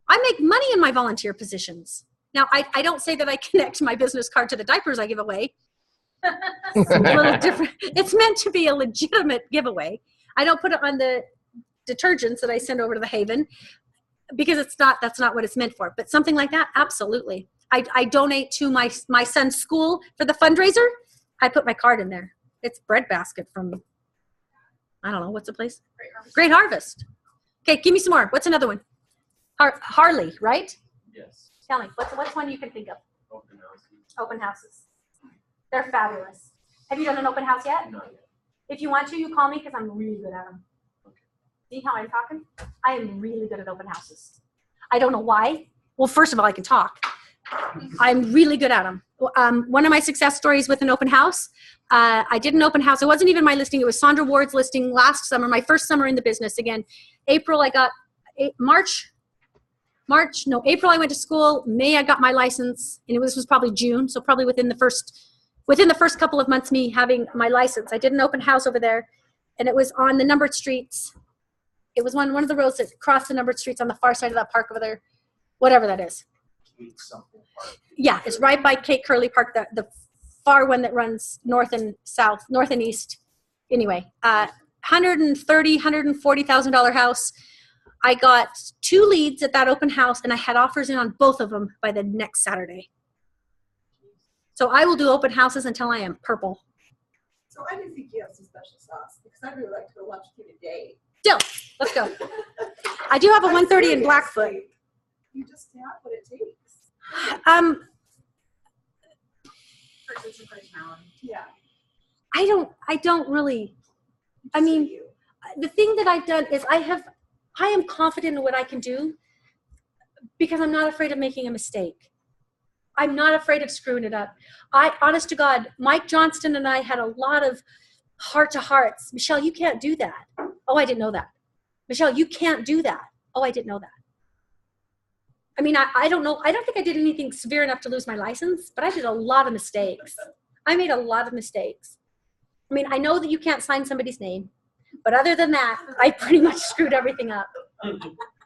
I make money in my volunteer positions. Now, I don't say that I connect my business card to the diapers I give away. It's a little different. It's meant to be a legitimate giveaway. I don't put it on the detergents that I send over to the Haven because that's not what it's meant for. But something like that, absolutely. I donate to my son's school for the fundraiser. I put my card in there. It's breadbasket from, I don't know, what's the place? Great Harvest. Okay, give me some more. What's another one? Harley, right? Yes. Tell me, what's one you can think of? Open houses. Open houses. They're fabulous. Have you done an open house yet? Not yet. If you want to, you call me because I'm really good at them. See how I'm talking? I am really good at open houses. I don't know why. Well, first of all, I can talk. I'm really good at them. One of my success stories with an open house, I did an open house. It wasn't even my listing. It was Sandra Ward's listing last summer, my first summer in the business. Again, April I went to school. May I got my license, and this was probably June, so probably within the first couple of months me having my license. I did an open house over there, and it was on the numbered streets. It was one of the roads that crossed the numbered streets on the far side of that park over there, whatever that is. Yeah, it's right by Kate Curley Park, the far one that runs north and south, north and east. Anyway, $140,000 house. I got 2 leads at that open house, and I had offers in on both of them by the next Saturday. So I will do open houses until I am purple. So I do think you have some special sauce because I'd really like to go lunch with you today. Still, let's go. I do have a 1:30 in Blackfoot. You just have what it takes. Yeah. I don't really, I mean, the thing that I've done is I am confident in what I can do because I'm not afraid of making a mistake. I'm not afraid of screwing it up. Honest to God, Mike Johnston and I had a lot of heart-to-hearts. Michele, you can't do that. Oh, I didn't know that. Michelle, you can't do that. Oh, I didn't know that. I mean, I don't know. I don't think I did anything severe enough to lose my license, but I did a lot of mistakes. I made a lot of mistakes. I mean, I know that you can't sign somebody's name, but other than that, I pretty much screwed everything up.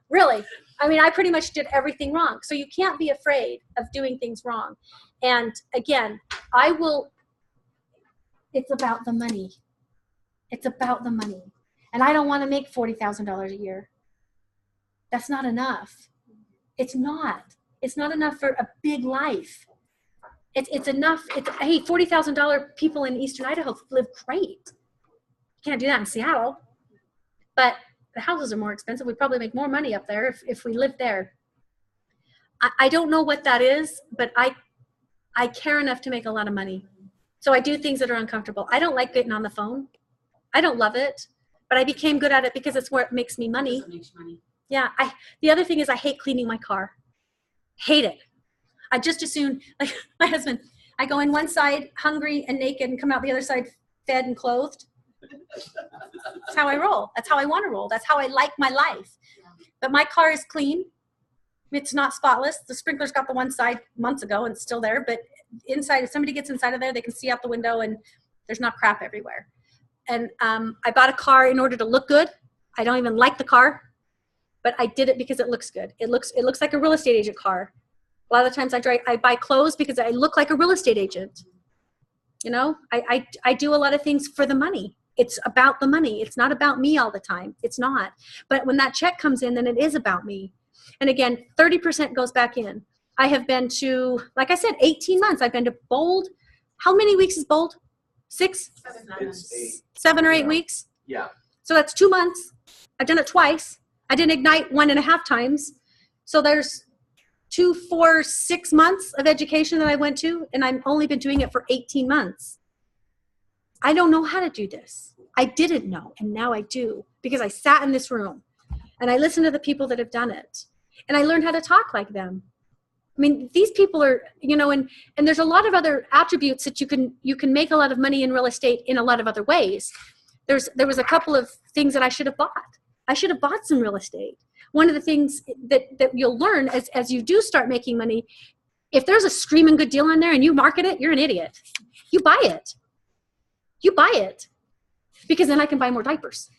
Really. I mean, I pretty much did everything wrong. So you can't be afraid of doing things wrong. And again, it's about the money. It's about the money. And I don't want to make $40,000 a year. That's not enough. It's not. It's not enough for a big life. It's enough. Hey, $40,000 people in Eastern Idaho live great. You can't do that in Seattle. But the houses are more expensive. We probably make more money up there if we lived there. I don't know what that is, but I care enough to make a lot of money. So I do things that are uncomfortable. I don't like getting on the phone. I don't love it, but I became good at it because it's where it makes me money. Yeah. The other thing is I hate cleaning my car. Hate it. I just as soon, like my husband, I go in one side hungry and naked and come out the other side fed and clothed. That's how I roll. That's how I want to roll. That's how I like my life. But my car is clean. It's not spotless. The sprinklers got the one side months ago and it's still there. But inside, if somebody gets inside of there, they can see out the window and there's not crap everywhere. And I bought a car in order to look good. I don't even like the car, but I did it because it looks good. It looks like a real estate agent car. A lot of the times I buy clothes because I look like a real estate agent. You know, I do a lot of things for the money. It's about the money. It's not about me all the time. It's not. But when that check comes in, then it is about me. And again, 30% goes back in. I have been to, like I said, 18 months. I've been to Bold. How many weeks is Bold? 6? It's 8. 7 or 8 weeks? Yeah. So that's 2 months. I've done it twice. I did Ignite 1.5 times. So there's 2, 4, 6 months of education that I went to, and I've only been doing it for 18 months. I don't know how to do this. I didn't know, and now I do because I sat in this room and I listened to the people that have done it, and I learned how to talk like them. I mean, these people are, you know, and there's a lot of other attributes that you can make a lot of money in real estate in a lot of other ways. There was a couple of things that I should have bought. I should have bought some real estate. One of the things that you'll learn as you do start making money, if there's a screaming good deal on there and you market it, you're an idiot. You buy it. You buy it. Because then I can buy more diapers.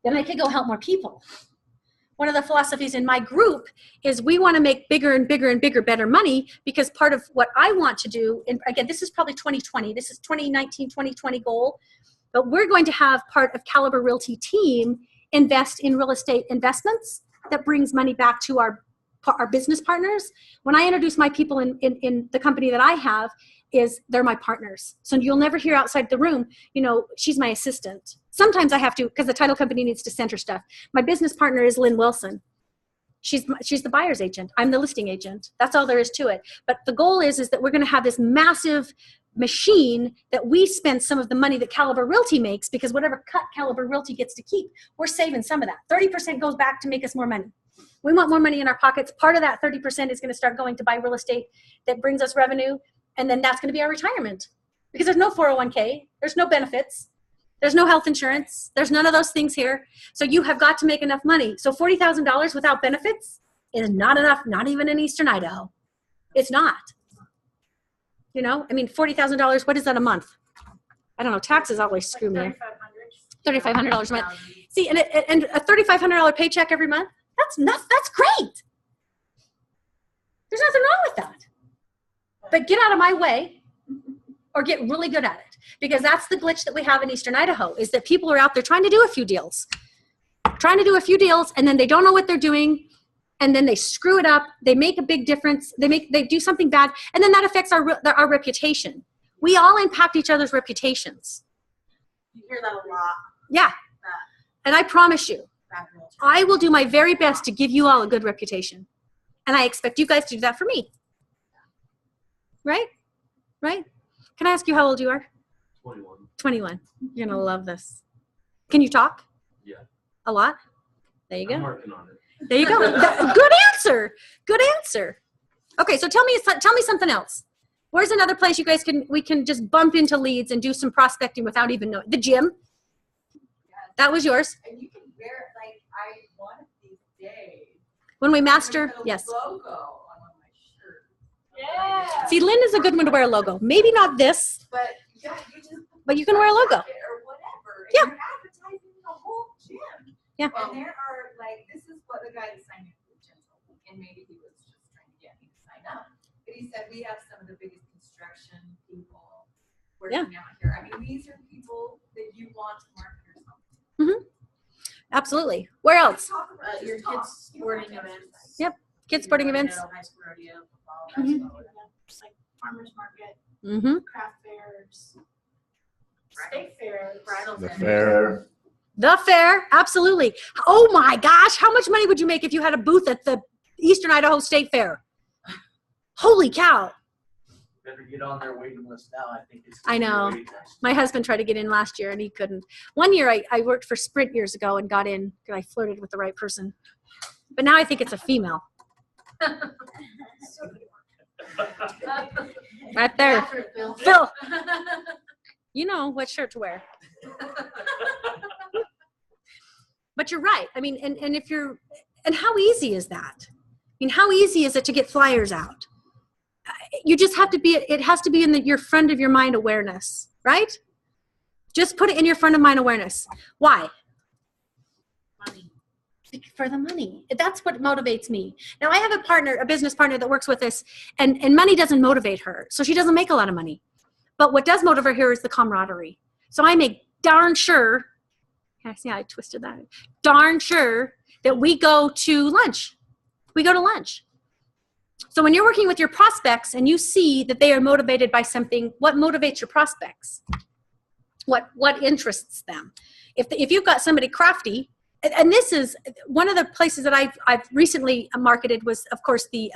Then I can go help more people. One of the philosophies in my group is we want to make bigger and bigger and bigger, better money, because part of what I want to do, and again, this is probably 2020, this is 2019, 2020 goal, but we're going to have part of Caliber Realty team invest in real estate investments that brings money back to our business partners. When I introduce my people in the company that I have, they're my partners. So you'll never hear outside the room, you know, she's my assistant. Sometimes I have to, because the title company needs to send her stuff. My business partner is Lynn Wilson. She's the buyer's agent. I'm the listing agent. That's all there is to it. But the goal is that we're going to have this massive machine that we spend some of the money that Caliber Realty makes, because whatever cut Caliber Realty gets to keep, we're saving some of that. 30% goes back to make us more money. We want more money in our pockets. Part of that 30% is going to start going to buy real estate that brings us revenue. And then that's going to be our retirement, because there's no 401k. There's no benefits. There's no health insurance. There's none of those things here. So you have got to make enough money. So $40,000 without benefits is not enough, not even in Eastern Idaho. It's not. You know, I mean, $40,000, what is that a month? I don't know. Taxes always screw me. $3,500 a month. See, and a $3,500 paycheck every month, that's great. There's nothing wrong with that. But get out of my way or get really good at it. Because that's the glitch that we have in Eastern Idaho, is that people are out there trying to do a few deals. And then they don't know what they're doing. And then they screw it up. They make a big difference. They do something bad. And then that affects our reputation. We all impact each other's reputations. You hear that a lot. Yeah. And I promise you, I will do my very best to give you all a good reputation. And I expect you guys to do that for me. Right? Right? Can I ask you how old you are? 21. 21. You're going to love this. Can you talk? Yeah. A lot? There you go. I'm working on it. There you go. Good answer. Good answer. Okay, so tell me something else. Where's another place we can just bump into leads and do some prospecting without even knowing? The gym. That was yours. And you can wear, like, one of these days. When we I'm master, gonna put a yes. logo on one of my shirts. Yeah. See, Lynn is a good one to wear a logo. Maybe not this, But yeah, you just. but you can wear a logo. Or whatever. And Yeah. you're advertising the whole gym. Yeah. And there are, like, this is what the guy that signed me up for the gym told me, and maybe he was just trying to get me to sign up. But he said, we have some of the biggest construction people working out here. I mean, these are people that you want to market yourself to. Absolutely. Where else? Talk about Your just talk. kids' You don't sporting have to events. exercise. Yep. Kids sporting events. High school rodeo, football, Mhm. basketball, like farmers market, Mm-hmm. craft fairs, state fairs, bridal The fairs. fair. The fair. Absolutely. Oh my gosh. How much money would you make if you had a booth at the Eastern Idaho State Fair? Holy cow. Better get on their waiting list now. I think it's. I know. waiting list. My husband tried to get in last year and he couldn't. One year I worked for Sprint years ago and got in because I flirted with the right person. But now I think it's a female. Right there. Phil, you know what shirt to wear. But you're right. I mean, and if you're, and how easy is that? I mean, how easy is it to get flyers out? You just have to be, it has to be in your front of your mind awareness, right? Just put it in your front of mind awareness. Why? Money. For the money. That's what motivates me. Now I have a partner, a business partner that works with us, and money doesn't motivate her. So she doesn't make a lot of money. But what does motivate her is the camaraderie. So I make darn sure, can I see how I twisted that? Darn sure that we go to lunch. We go to lunch. So when you're working with your prospects and you see that they are motivated by something, what motivates your prospects? What interests them? If you've got somebody crafty, and this is one of the places that I've recently marketed was, of course, the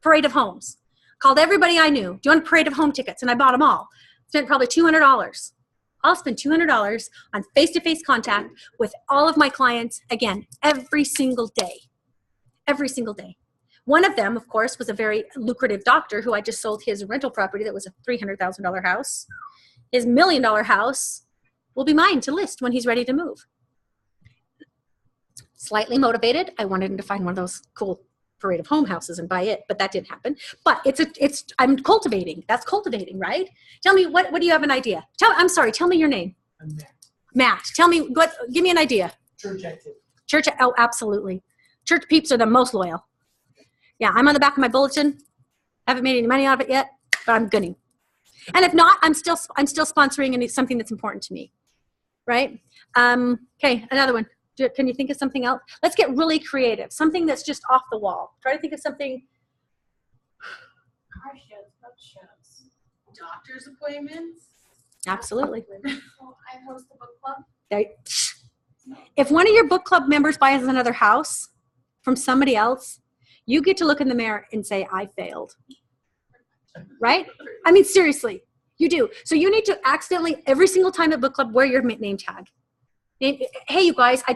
Parade of Homes. Called everybody I knew. Do you want Parade of Home tickets? And I bought them all. Spent probably $200. I'll spend $200 on face-to-face contact with all of my clients, again, every single day. Every single day. One of them, of course, was a very lucrative doctor who I just sold his rental property that was a $300,000 house. His $1 million house will be mine to list when he's ready to move. Slightly motivated. I wanted him to find one of those cool Parade of Home houses and buy it, but that didn't happen. But I'm cultivating. That's cultivating, right? Tell me, what do you have an idea? Tell me your name. I'm Matt. Matt, tell me, give me an idea. Church activity. Oh, absolutely. Church peeps are the most loyal. Yeah, I'm on the back of my bulletin. Haven't made any money out of it yet, but I'm gonna. And if not, I'm still sponsoring something that's important to me, right? Okay, another one. Can you think of something else? Let's get really creative. Something that's just off the wall. Try to think of something. Car shows, book shows. Doctor's appointments. Absolutely. So I host a book club. If one of your book club members buys another house from somebody else, you get to look in the mirror and say, I failed. Right? I mean, seriously, you do. So you need to accidentally, every single time at book club, wear your name tag. Hey, you guys, I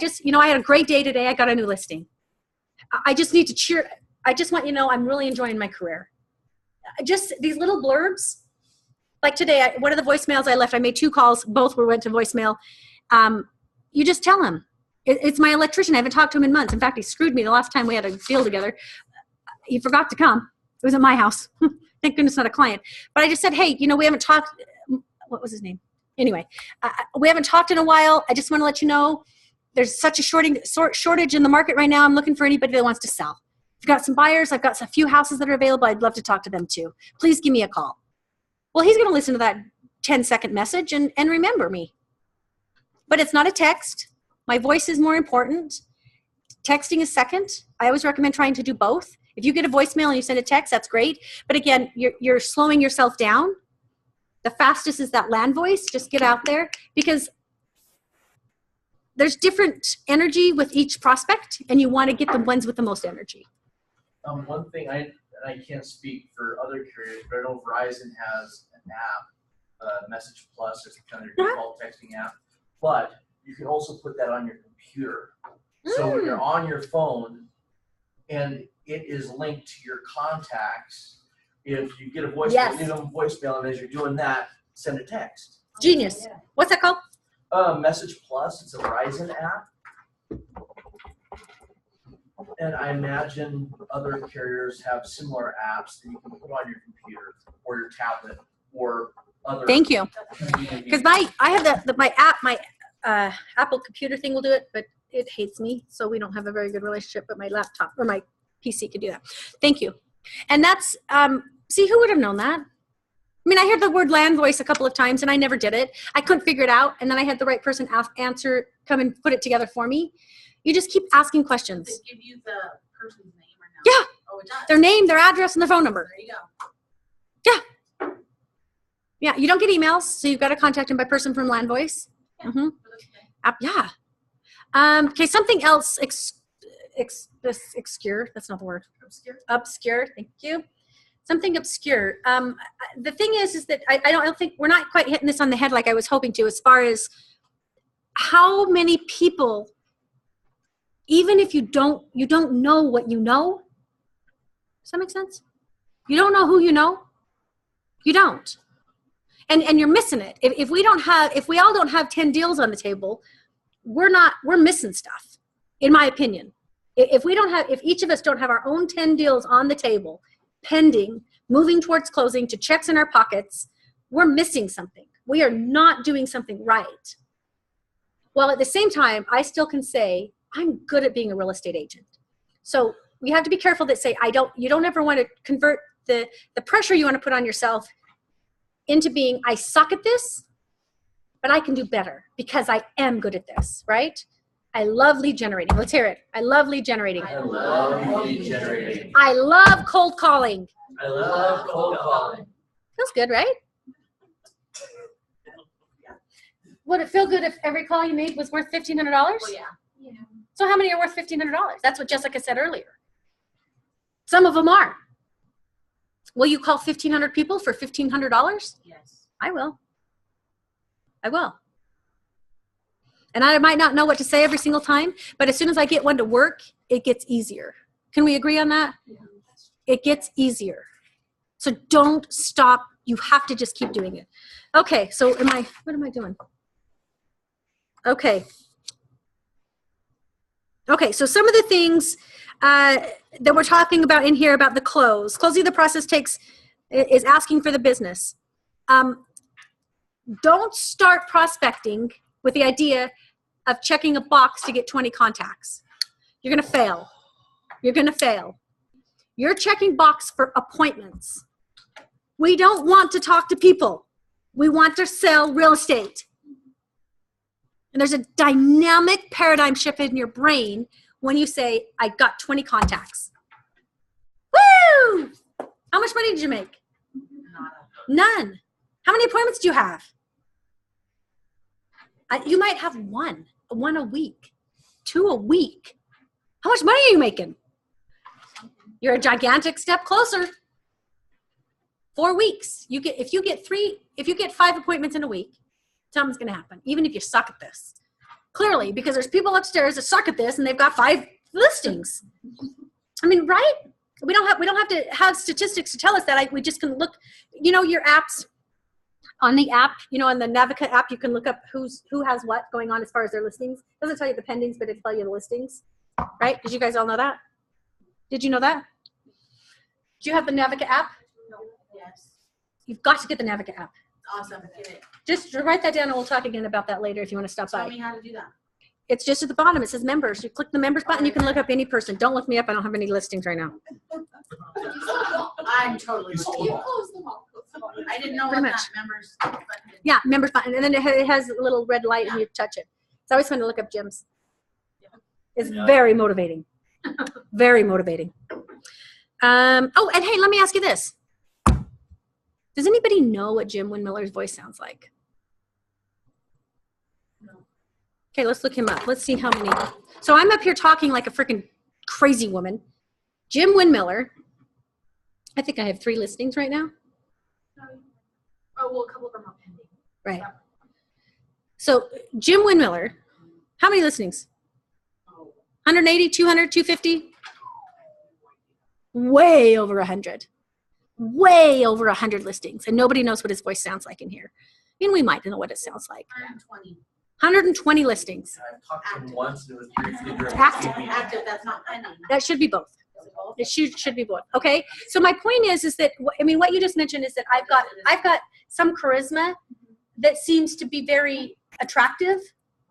had a great day today. I got a new listing. I just need to cheer. I just want you to know I'm really enjoying my career. Just these little blurbs. Like today, one of the voicemails I left, I made 2 calls. Both went to voicemail. You just tell him. It's my electrician. I haven't talked to him in months. In fact, he screwed me the last time we had a deal together. He forgot to come. It was at my house. Thank goodness not a client. But I just said, hey, we haven't talked. What was his name? Anyway, we haven't talked in a while. I just want to let you know there's such a shortage in the market right now. I'm looking for anybody that wants to sell. I've got some buyers. I've got a few houses that are available. I'd love to talk to them too. Please give me a call. Well, he's going to listen to that 10-second message and remember me. But it's not a text. My voice is more important. Texting is second. I always recommend trying to do both. If you get a voicemail and you send a text, that's great. But again, you're slowing yourself down. The fastest is that land voice. Just get out there because there's different energy with each prospect, and you want to get the ones with the most energy. One thing I can't speak for other carriers, but I know Verizon has an app, Message Plus, it's kind of their default texting app. But you can also put that on your computer. So when you're on your phone and it is linked to your contacts, if you get a voicemail, Yes. leave them a voicemail, and as you're doing that, send a text. Genius. What's that called? Message Plus, it's a Verizon app. And I imagine other carriers have similar apps that you can put on your computer or your tablet or other. Thank you. Because I have my app, my Apple computer thing will do it, but it hates me, so we don't have a very good relationship. But my laptop or my PC could do that. Thank you. And that's see, who would have known that? I mean, I heard the word land voice a couple of times, and I never did it. I couldn't figure it out, and then I had the right person come and put it together for me. You just keep asking questions. Does it give you the person's name or no? Yeah. Oh, it does. Their name, their address, and their phone number. There you go. Yeah. Yeah, you don't get emails, so you've got to contact them by person from Land Voice. Yeah. Mm-hmm. Okay. Yeah. Okay, something else obscure. That's not the word. Obscure. Thank you. Something obscure. The thing is that I don't think we're not quite hitting this on the head like I was hoping to, as far as how many people, even if you don't know what you know. Does that make sense? You don't know who you know. You don't. And you're missing it. If we all don't have 10 deals on the table, we're missing stuff, in my opinion. If each of us don't have our own 10 deals on the table, pending, moving towards closing, to checks in our pockets, we're missing something. We are not doing something right. While at the same time, I still can say, I'm good at being a real estate agent. So we have to be careful that you don't ever want to convert the pressure you want to put on yourself into being, I suck at this, but I can do better because I am good at this, right? I love lead generating. Let's hear it. I love lead generating. I love lead generating. I love cold calling. I love cold calling. Feels good, right? Would it feel good if every call you made was worth $1,500? Well, yeah. So how many are worth $1,500? That's what Jessica said earlier. Some of them are. Will you call 1,500 people for $1,500? Yes. I will. I will. And I might not know what to say every single time, but as soon as I get one to work, it gets easier. Can we agree on that? Yeah. It gets easier. So don't stop. You have to just keep doing it. Okay, so what am I doing? Okay. Okay, so some of the things that we're talking about in here about the close. Closing the process is asking for the business. Don't start prospecting with the idea of checking a box to get 20 contacts. You're going to fail. You're going to fail. You're checking box for appointments. We don't want to talk to people. We want to sell real estate. And there's a dynamic paradigm shift in your brain when you say, I got 20 contacts. Woo! How much money did you make? None. How many appointments do you have? You might have one a week, 2 a week. How much money are you making? You're a gigantic step closer. 4 weeks. If you get 5 appointments in a week, something's going to happen, even if you suck at this. Clearly, because there's people upstairs that suck at this and they've got 5 listings. I mean, right? We don't have to have statistics to tell us that. We just can look, your apps on the app, on the Navica app, you can look up who has what going on as far as their listings. It doesn't tell you the pendings, but it tells you the listings, right? Did you guys all know that? Did you know that? Do you have the Navica app? No. Yes. You've got to get the Navica app. Awesome. Get it. Just write that down and we'll talk again about that later if you want to stop by. Tell me how to do that. It's just at the bottom. It says members. You click the members button. You can look up any person. Don't look me up. I don't have any listings right now. I'm totally with You you. close them all. Close them all. I didn't know Pretty what much. that members button did. Yeah, members button. And then it has a little red light and you touch it. It's always fun to look up gyms. It's very motivating. Very motivating. Oh, and hey, let me ask you this. Does anybody know what Jim Windmiller's voice sounds like? No. Okay, let's look him up. Let's see how many. So I'm up here talking like a freaking crazy woman. Jim Windmiller. I think I have 3 listings right now. Oh, well, a couple of them are pending. Right. So Jim Windmiller, how many listings? 180, 200, 250? Way over 100. Way over 100 listings. And nobody knows what his voice sounds like in here. I mean, we might know what it sounds like. 120. 120 listings. I've talked to him once, and it was briefly during Active. the meeting. Active, that's not pending. That should be both. It should be both. Okay. So my point is that, I mean, what you just mentioned is that I've got some charisma that seems to be very attractive.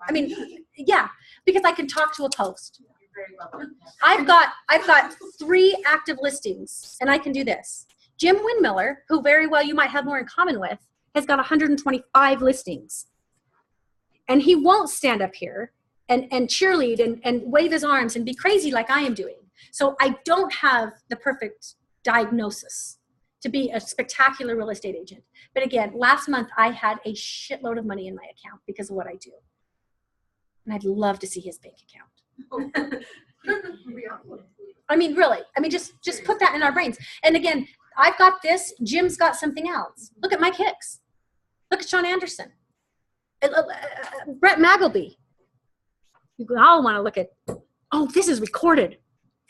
I mean, yeah, because I can talk to a post. You're very welcome. I've got 3 active listings, and I can do this. Jim Windmiller, who very well you might have more in common with, has got 125 listings. And he won't stand up here and cheerlead and wave his arms and be crazy like I am doing. So I don't have the perfect diagnosis to be a spectacular real estate agent. But again, last month I had a shitload of money in my account because of what I do. And I'd love to see his bank account. I mean, really. I mean, just put that in our brains. And again, I've got this. Jim's got something else. Look at Mike Hicks. Look at Sean Anderson. Brett Magleby. You all want to look at. Oh, this is recorded.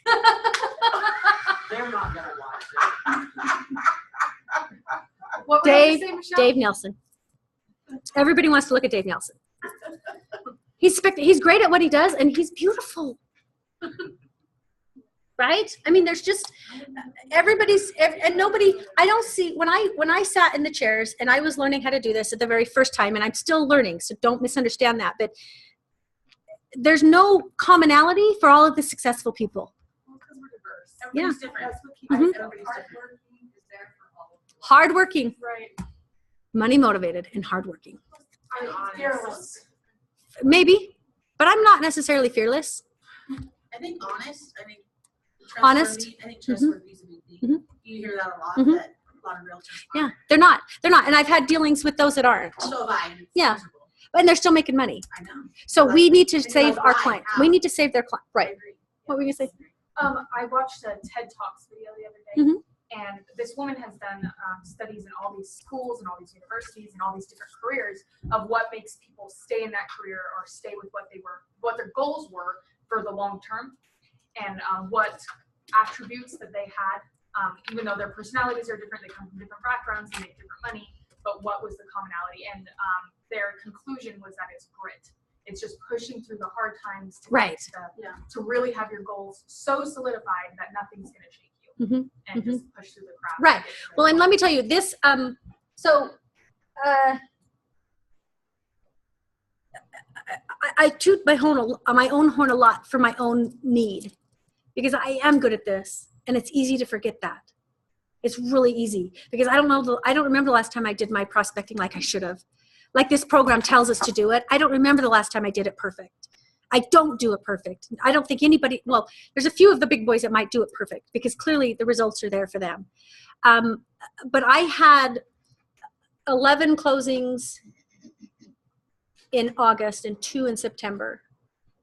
They're not gonna watch What Dave, say, Michele? Dave Nelson. Everybody wants to look at Dave Nelson. He's great at what he does, and he's beautiful. Right? I mean, there's just and nobody. I don't see when I sat in the chairs and I was learning how to do this at the very first time, and I'm still learning, so don't misunderstand that. But there's no commonality for all of the successful people. Well, 'cause we're diverse. Everybody's different. That's what keeps Mhm. everybody's hardworking is there for all of us. Hardworking, Right. money motivated, and hardworking. I'm honest. Maybe, but I'm not necessarily fearless. I think honest. I think Honest. trustworthy. I think trustworthy is a big thing. Mhm. You hear that a lot. Mhm. That a lot of realtors. Yeah, they're not, and I've had dealings with those that aren't, So have I. and it's Yeah. miserable. and they're still making money. I know. So we need to Because save our why? client. How? We need to save their client. I Right. agree. What were you gonna say? I watched a TED Talks video the other day, Mhm. and this woman has done studies in all these schools and all these universities and all these different careers of what makes people stay in that career or stay with what their goals were for the long term, and what attributes that they had, even though their personalities are different, they come from different backgrounds and make different money, but what was the commonality? And their conclusion was that it's grit. It's just pushing through the hard times to Right. to really have your goals so solidified that nothing's going to shake you, Mhm. and just push through the crap. Right. Well, and let me tell you this. I toot my own horn a lot for my own need, because I am good at this, and it's easy to forget that. It's really easy because I don't remember the last time I did my prospecting like I should have. Like this program tells us to do it. I don't remember the last time I did it perfect. I don't do it perfect. I don't think anybody, well, there's a few of the big boys that might do it perfect because clearly the results are there for them. But I had 11 closings in August and 2 in September,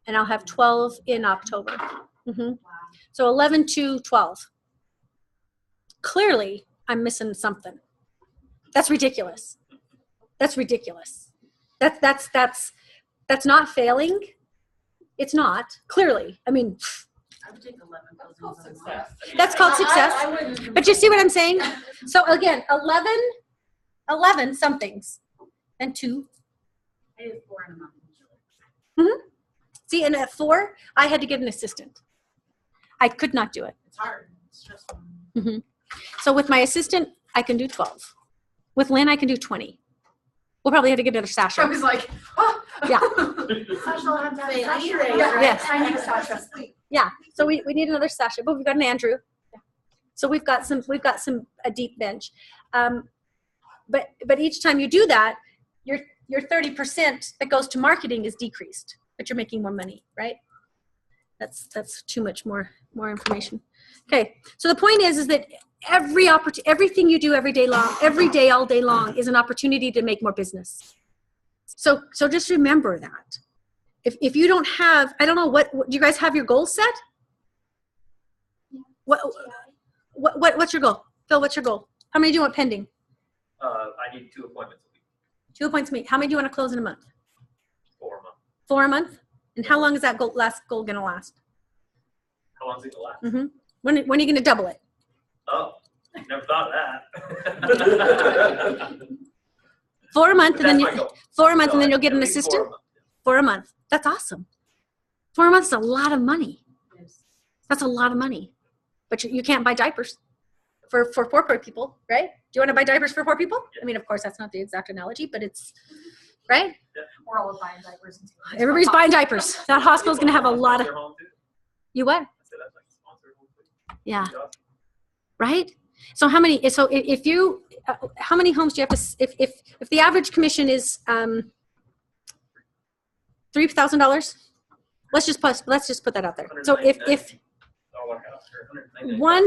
and I'll have 12 in October. So 11 to 12. Clearly, I'm missing something. That's ridiculous. That's ridiculous. That's not failing. It's not, clearly. I mean, I would take 11 That's called closings. success. that's called success. I wouldn't. But you see what I'm saying? So again, 11 somethings, and 2. I did 4 in a month. See, and at 4, I had to get an assistant. I could not do it. It's hard. It's stressful. So with my assistant, I can do 12. With Lynn, I can do 20. We'll probably have to get another Sasha. I was like, oh. Yeah. Sasha will have to have a Say, I Sasha. need a- Yes. I need a Sasha. Yeah. So we need another Sasha, but we've got an Andrew. So we've got a deep bench. But each time you do that, your 30% that goes to marketing is decreased, but you're making more money, right? That's too much more information. Okay. So the point is that everything you do every day, all day long, is an opportunity to make more business. So just remember that. If you don't have, I don't know, what do you guys have your goals set? What's your goal? Phil, what's your goal? How many do you want pending? I need 2 appointments a week, 2 appointments a week. How many do you want to close in a month? 4 a month. 4 a month? And how long is that last goal going to last? How long is it gonna last? When are you going to double it? Oh, never thought of that. 4 a month, But and then that's my goal. 4 a month, So and then you'll I- get an at least 4 a assistant. month. for a month. That's awesome. 4 months is a lot of money. That's a lot of money. But you can't buy diapers for poor people, right? Do you want to buy diapers for poor people? I mean, of course, that's not the exact analogy, but it's, right? We're all buying diapers. Everybody's buying diapers. That hospital's going to have a lot of, you what? Yeah. Right? So how many, so if you, how many homes do you have to, if the average commission is $3,000, let's just put that out there. So if one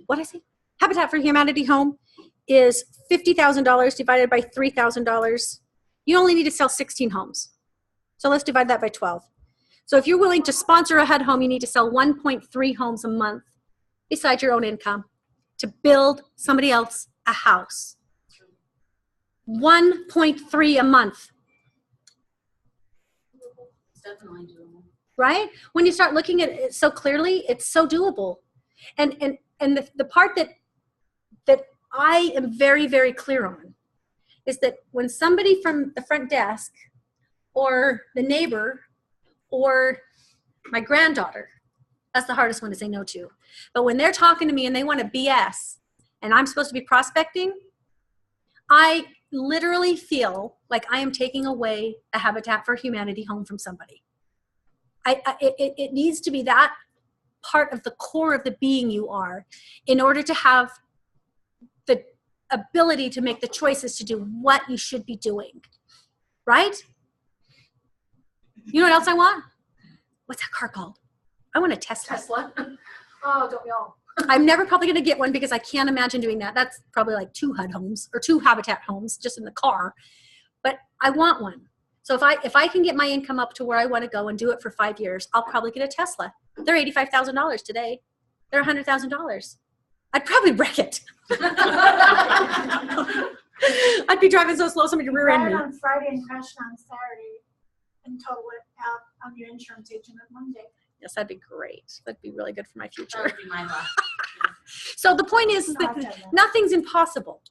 what I say, Habitat for Humanity home is $50,000 divided by $3,000, you only need to sell 16 homes. So let's divide that by 12. So if you're willing to sponsor a HUD home, you need to sell 1.3 homes a month besides your own income to build somebody else a house. 1.3 a month. It's definitely doable. Right? When you start looking at it so clearly, it's so doable. And the part that I am very, very clear on is that when somebody from the front desk or the neighbor or my granddaughter, that's the hardest one to say no to. But when they're talking to me and they want to BS and I'm supposed to be prospecting, I literally feel like I am taking away a Habitat for Humanity home from somebody. It needs to be that part of the core of the being you are in order to have the ability to make the choices to do what you should be doing. Right? You know what else I want? What's that car called? I want a Tesla. Tesla. Oh, don't we all? I'm never probably going to get one because I can't imagine doing that. That's probably like 2 HUD homes or 2 Habitat homes just in the car. But I want one. So if I can get my income up to where I want to go and do it for 5 years, I'll probably get a Tesla. They're $85,000 today. They're $100,000. I'd probably wreck it. I'd be driving so slow somebody would rear end me. On Friday and crashing on Saturday and total it out on your insurance agent on Monday. Yes, that'd be great. That'd be really good for my future. That would be my luck. So the point is that nothing's impossible.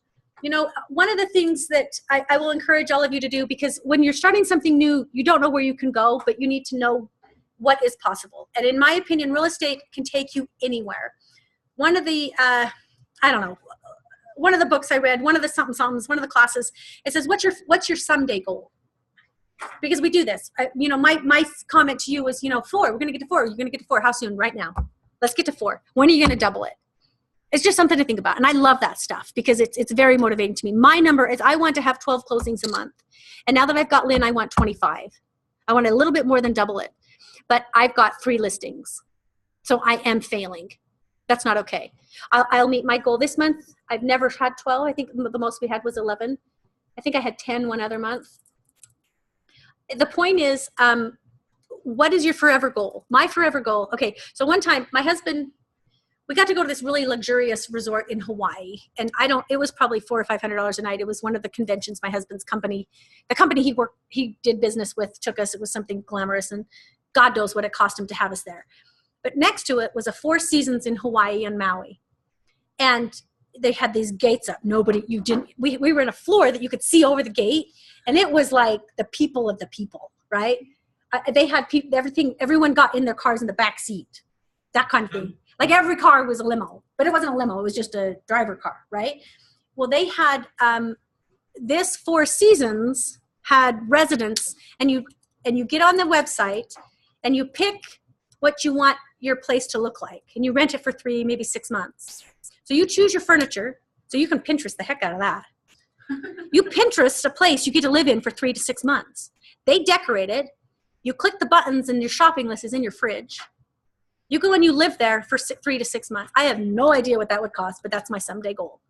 You know, one of the things that I will encourage all of you to do, because when you're starting something new, you don't know where you can go, but you need to know what is possible. And in my opinion, real estate can take you anywhere. One of the, I don't know, one of the books I read, one of the somethings, one of the classes, it says, what's your someday goal? Because we do this. You know, my comment to you was, 4. We're going to get to 4. You're going to get to 4. How soon? Right now. Let's get to 4. When are you going to double it? It's just something to think about. And I love that stuff because it's very motivating to me. My number is I want to have 12 closings a month. And now that I've got Lynn, I want 25. I want a little bit more than double it. But I've got 3 listings. So I am failing. That's not okay. I'll meet my goal this month. I've never had 12. I think the most we had was 11. I think I had 10 one other month. The point is, what is your forever goal? My forever goal. Okay, so one time, my husband, we got to go to this really luxurious resort in Hawaii, and it was probably $400 or $500 a night. It was one of the conventions my husband's company, the company he did business with, took us. It was something glamorous, and God knows what it cost him to have us there. But next to it was a 4 Seasons in Hawaii and Maui, and they had these gates up. We were in a floor that you could see over the gate, and it was like the people of the people, right? They had everyone got in their cars in the back seat, that kind of thing. Like every car was a limo, but it wasn't a limo. It was just a driver car, right? Well, they had this 4 Seasons had residents, and you get on the website and you pick what you want your place to look like, and you rent it for 3, maybe 6 months. So you choose your furniture, so you can Pinterest the heck out of that. You Pinterest a place you get to live in for 3 to 6 months. They decorate it. You click the buttons and your shopping list is in your fridge. You go and you live there for 3 to 6 months. I have no idea what that would cost, but that's my someday goal.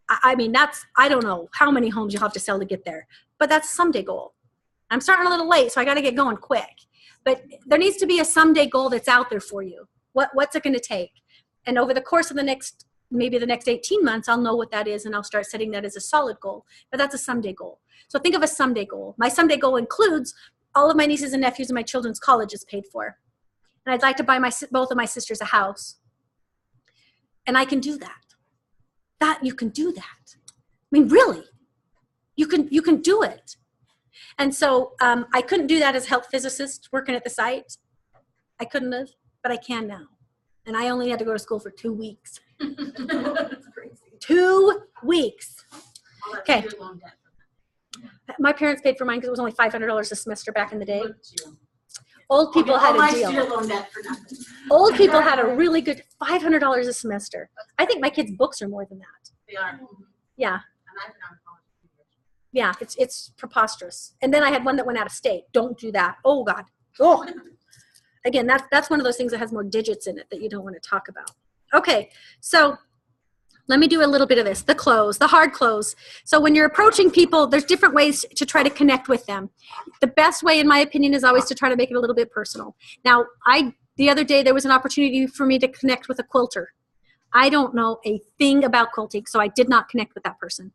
I mean, I don't know how many homes you'll have to sell to get there, but that's a someday goal. I'm starting a little late, so I got to get going quick. But there needs to be a someday goal that's out there for you. What's it going to take? And over the course of the next 18 months, I'll know what that is, and I'll start setting that as a solid goal. But that's a someday goal. So think of a someday goal. My someday goal includes all of my nieces and nephews and my children's college is paid for. And I'd like to buy both of my sisters a house. And I can do that. You can do that. I mean, really, you can do it. And so I couldn't do that as a health physicist working at the site. I couldn't have, but I can now. And I only had to go to school for 2 weeks. That's crazy. 2 weeks. Well, that's Okay. your loan debt. My parents paid for mine because it was only $500 a semester back in the day. Look at you. Old people All had my a deal. student loan debt for nothing. Old people had a really good $500 a semester. I think my kids' books are more than that. They are. Yeah. And I've been out of college for 2 years. Yeah, it's preposterous. And then I had one that went out of state. Don't do that. Oh God. Oh. Again, that's one of those things that has more digits in it that you don't want to talk about. Okay, so let me do a little bit of this. The close, the hard close. So when you're approaching people, there's different ways to try to connect with them. The best way, in my opinion, is always to try to make it a little bit personal. Now, the other day, there was an opportunity for me to connect with a quilter. I don't know a thing about quilting, so I did not connect with that person.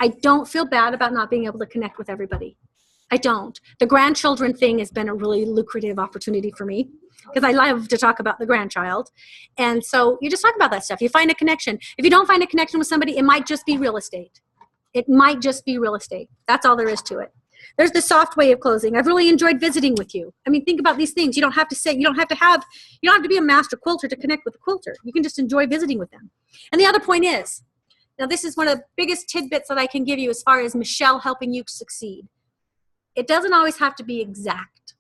I don't feel bad about not being able to connect with everybody. I don't. The grandchildren thing has been a really lucrative opportunity for me because I love to talk about the grandchild. And so you just talk about that stuff. You find a connection. If you don't find a connection with somebody, it might just be real estate. It might just be real estate. That's all there is to it. There's the soft way of closing. I've really enjoyed visiting with you. I mean, think about these things. You don't have to be a master quilter to connect with a quilter. You can just enjoy visiting with them. And the other point is, now this is one of the biggest tidbits that I can give you as far as Michele helping you succeed. It doesn't always have to be exact.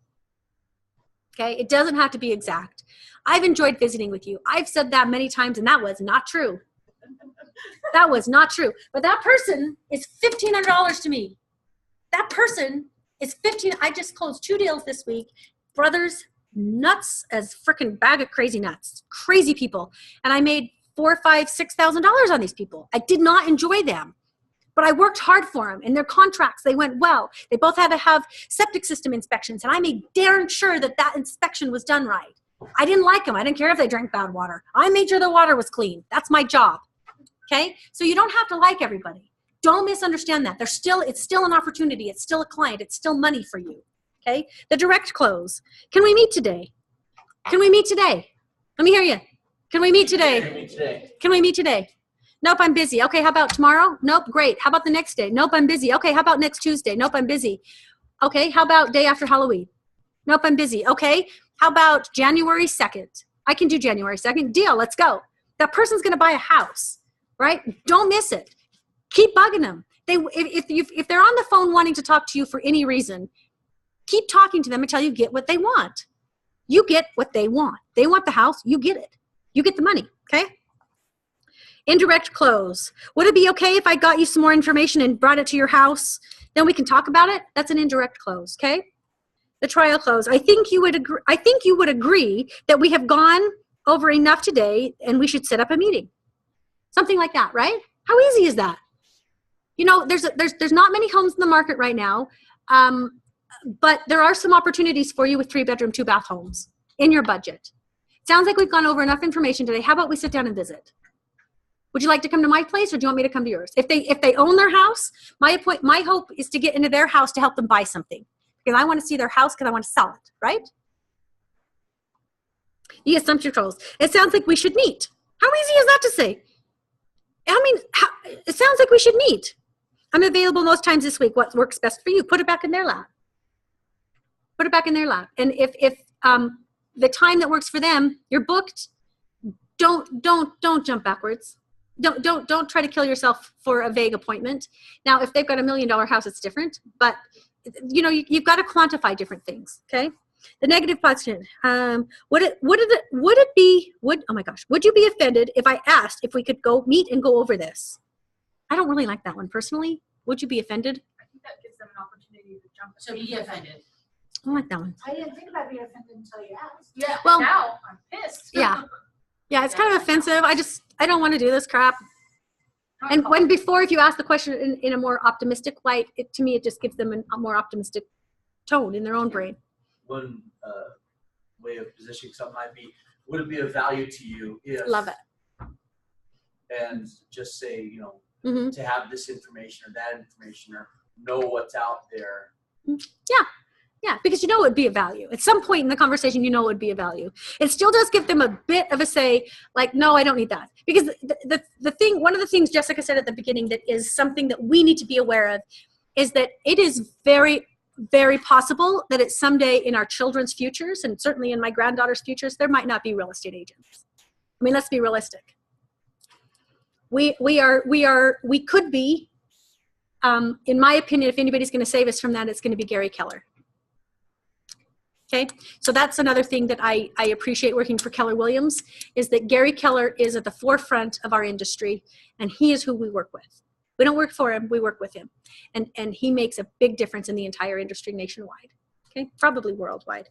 Okay? It doesn't have to be exact. I've enjoyed visiting with you. I've said that many times, and that was not true. That was not true. But that person is $1,500 to me. That person is I just closed 2 deals this week. Brothers, nuts as freaking bag of crazy nuts. Crazy people. And I made $4,000, $5,000, $6,000 on these people. I did not enjoy them. But I worked hard for them. And their contracts, they went well. They both had to have septic system inspections. And I made darn sure that inspection was done right. I didn't like them. I didn't care if they drank bad water. I made sure the water was clean. That's my job. Okay? So you don't have to like everybody. Don't misunderstand that. It's still an opportunity. It's still a client. It's still money for you. Okay? The direct close. Can we meet today? Can we meet today? Let me hear you. Can we meet today? Can we meet today? Nope, I'm busy. Okay, how about tomorrow? Nope, great. How about the next day? Nope, I'm busy. Okay, how about next Tuesday? Nope, I'm busy. Okay, how about day after Halloween? Nope, I'm busy. Okay, how about January 2nd? I can do January 2nd. Deal, let's go. That person's going to buy a house, right? Don't miss it. Keep bugging them. If they're on the phone wanting to talk to you for any reason, keep talking to them until you get what they want. You get what they want. They want the house, you get it. You get the money, okay? Indirect close. Would it be okay if I got you some more information and brought it to your house? Then we can talk about it. That's an indirect close, okay? The trial close. I think you would agree that we have gone over enough today and we should set up a meeting. Something like that, right? How easy is that? You know, there's not many homes in the market right now, but there are some opportunities for you with 3-bedroom, 2-bath homes in your budget. Sounds like we've gone over enough information today. How about we sit down and visit? Would you like to come to my place, or do you want me to come to yours? If they own their house, my hope is to get into their house to help them buy something, because I want to see their house because I want to sell it, right? The assumption controls. It sounds like we should meet. How easy is that to say? I mean, it sounds like we should meet. I'm available most times this week. What works best for you? Put it back in their lap. Put it back in their lap. And if the time that works for them, you're booked, don't jump backwards. Don't try to kill yourself for a vague appointment. Now, if they've got $1 million house, it's different. But you know, you've got to quantify different things. Okay. The negative question. Would you be offended if I asked if we could go meet and go over this? I don't really like that one personally. Would you be offended? I think that gives them an opportunity to jump. So be offended. I don't like that one. I didn't think about being offended until you asked. Yeah. Well, Now I'm pissed. Yeah. Yeah, it's kind of offensive. I don't want to do this crap. And if you ask the question in a more optimistic light, to me, it just gives them a more optimistic tone in their own brain. One way of positioning something might be, would it be of value to you if... Love it. And just say, you know, Mm-hmm. to have this information or that information or know what's out there. Yeah, because you know it would be of value. At some point in the conversation, you know it would be of value. It still does give them a bit of a say, like, no, I don't need that. Because one of the things Jessica said at the beginning that is something that we need to be aware of is that it is very, very possible that it's someday in our children's futures, and certainly in my granddaughter's futures, there might not be real estate agents. I mean, let's be realistic. We could be, in my opinion, if anybody's going to save us from that, it's going to be Gary Keller. Okay, so that's another thing that I appreciate working for Keller Williams, is that Gary Keller is at the forefront of our industry, and he is who we work with. We don't work for him, we work with him. And he makes a big difference in the entire industry nationwide. Okay, probably worldwide.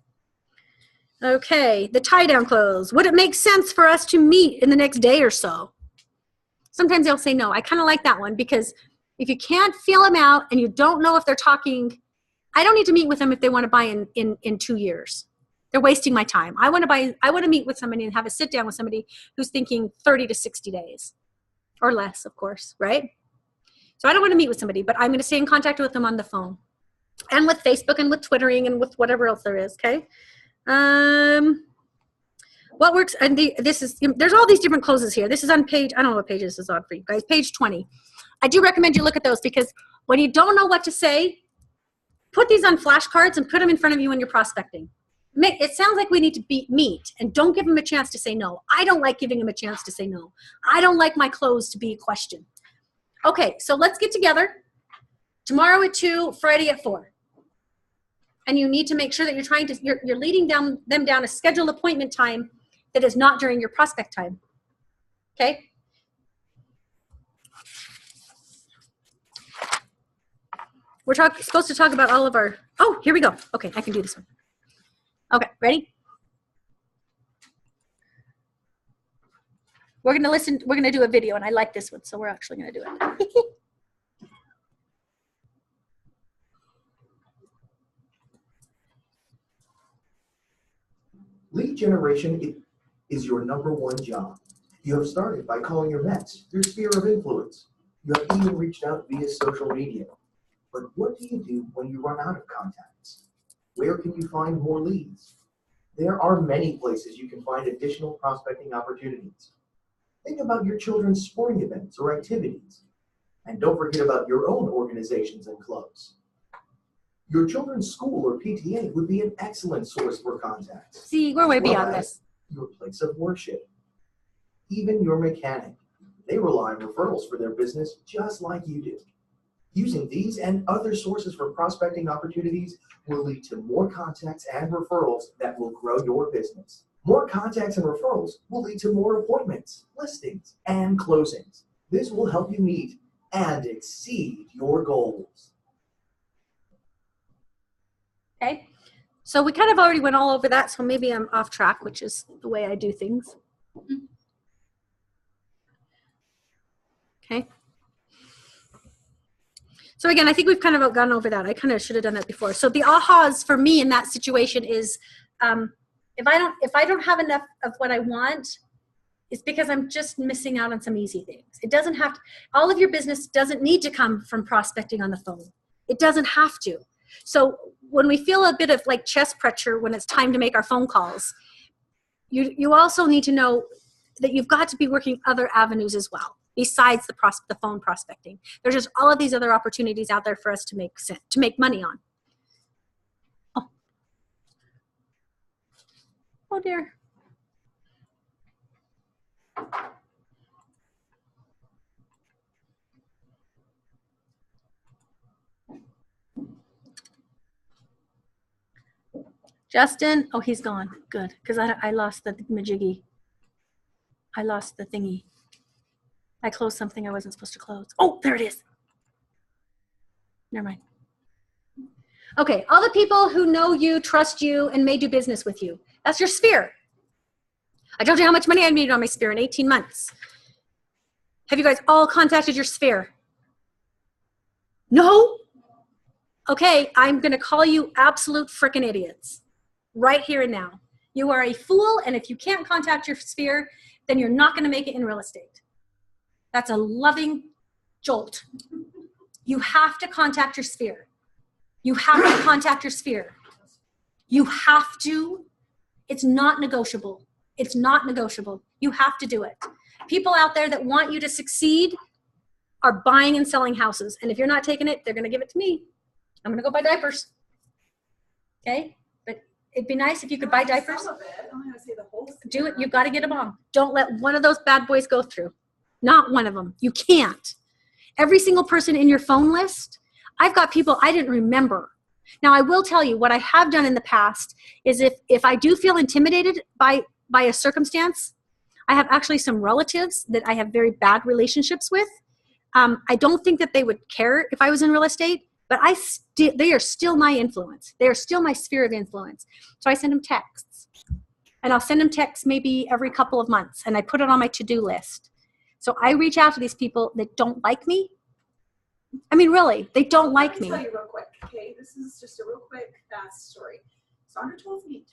Okay, the tie-down clothes. Would it make sense for us to meet in the next day or so? Sometimes they'll say no. I kind of like that one, because if you can't feel them out and you don't know if they're talking, I don't need to meet with them if they want to buy in 2 years. They're wasting my time. I want to meet with somebody and have a sit down with somebody who's thinking 30 to 60 days or less, of course, right? So I don't want to meet with somebody, but I'm going to stay in contact with them on the phone and with Facebook and with Twittering and with whatever else there is. Okay. What works? And there's all these different closes here. This is on page, I don't know what page this is on for you guys, page 20. I do recommend you look at those, because when you don't know what to say, put these on flashcards and put them in front of you when you're prospecting. It sounds like we need to meet, and don't give them a chance to say no. I don't like giving them a chance to say no. I don't like my close to be a question. Okay, so let's get together tomorrow at 2, Friday at 4. And you need to make sure that you're leading them down a scheduled appointment time that is not during your prospect time. Okay? We're supposed to talk about all of our, oh, here we go. Okay, I can do this one. Okay, ready? We're gonna do a video, and I like this one, so we're actually gonna do it. Lead generation is your #1 job. You have started by calling your Mets, your sphere of influence. You have even reached out via social media. But what do you do when you run out of contacts? Where can you find more leads? There are many places you can find additional prospecting opportunities. Think about your children's sporting events or activities. And don't forget about your own organizations and clubs. Your children's school or PTA would be an excellent source for contacts. See, we're way beyond this. Your place of worship. Even your mechanic. They rely on referrals for their business just like you do. Using these and other sources for prospecting opportunities will lead to more contacts and referrals that will grow your business. More contacts and referrals will lead to more appointments, listings, and closings. This will help you meet and exceed your goals. Okay, so we kind of already went all over that, so maybe I'm off track, which is the way I do things. Okay. So again, I think we've kind of gone over that. I kind of should have done that before. So the ahas for me in that situation is, if I don't have enough of what I want, it's because I'm just missing out on some easy things. It doesn't have to, all of your business doesn't need to come from prospecting on the phone. It doesn't have to. So when we feel a bit of like chest pressure when it's time to make our phone calls, you also need to know that you've got to be working other avenues as well, besides the phone prospecting. There's just all of these other opportunities out there for us to make money on. Oh dear. Justin, oh, he's gone. Good, because I lost the majiggy. I lost the thingy. I closed something I wasn't supposed to close. Oh, there it is. Never mind. Okay, all the people who know you, trust you, and may do business with you. That's your sphere. I told you how much money I made on my sphere in 18 months. Have you guys all contacted your sphere? No? Okay, I'm going to call you absolute frickin' idiots. Right here and now. You are a fool, and if you can't contact your sphere, then you're not going to make it in real estate. That's a loving jolt. You have to contact your sphere. You have to contact your sphere. You have to. It's not negotiable. It's not negotiable. You have to do it. People out there that want you to succeed, are buying and selling houses. And if you're not taking it, they're going to give it to me. I'm going to go buy diapers. Okay? But it'd be nice if you could buy diapers. Some of it. I'm gonna say the whole. Do it. You've got to get them on. Don't let one of those bad boys go through. Not one of them. You can't. Every single person in your phone list, I've got people I didn't remember. Now, I will tell you what I have done in the past is if I do feel intimidated by a circumstance, I have actually some relatives that I have very bad relationships with. I don't think that they would care if I was in real estate, but they are still my influence. They are still my sphere of influence. So I send them texts. And I'll send them texts maybe every couple of months, and I put it on my to-do list. So I reach out to these people that don't like me. I mean, really, they don't like me. Let me tell you real quick, okay? This is just a real quick, fast story. Sandra tells me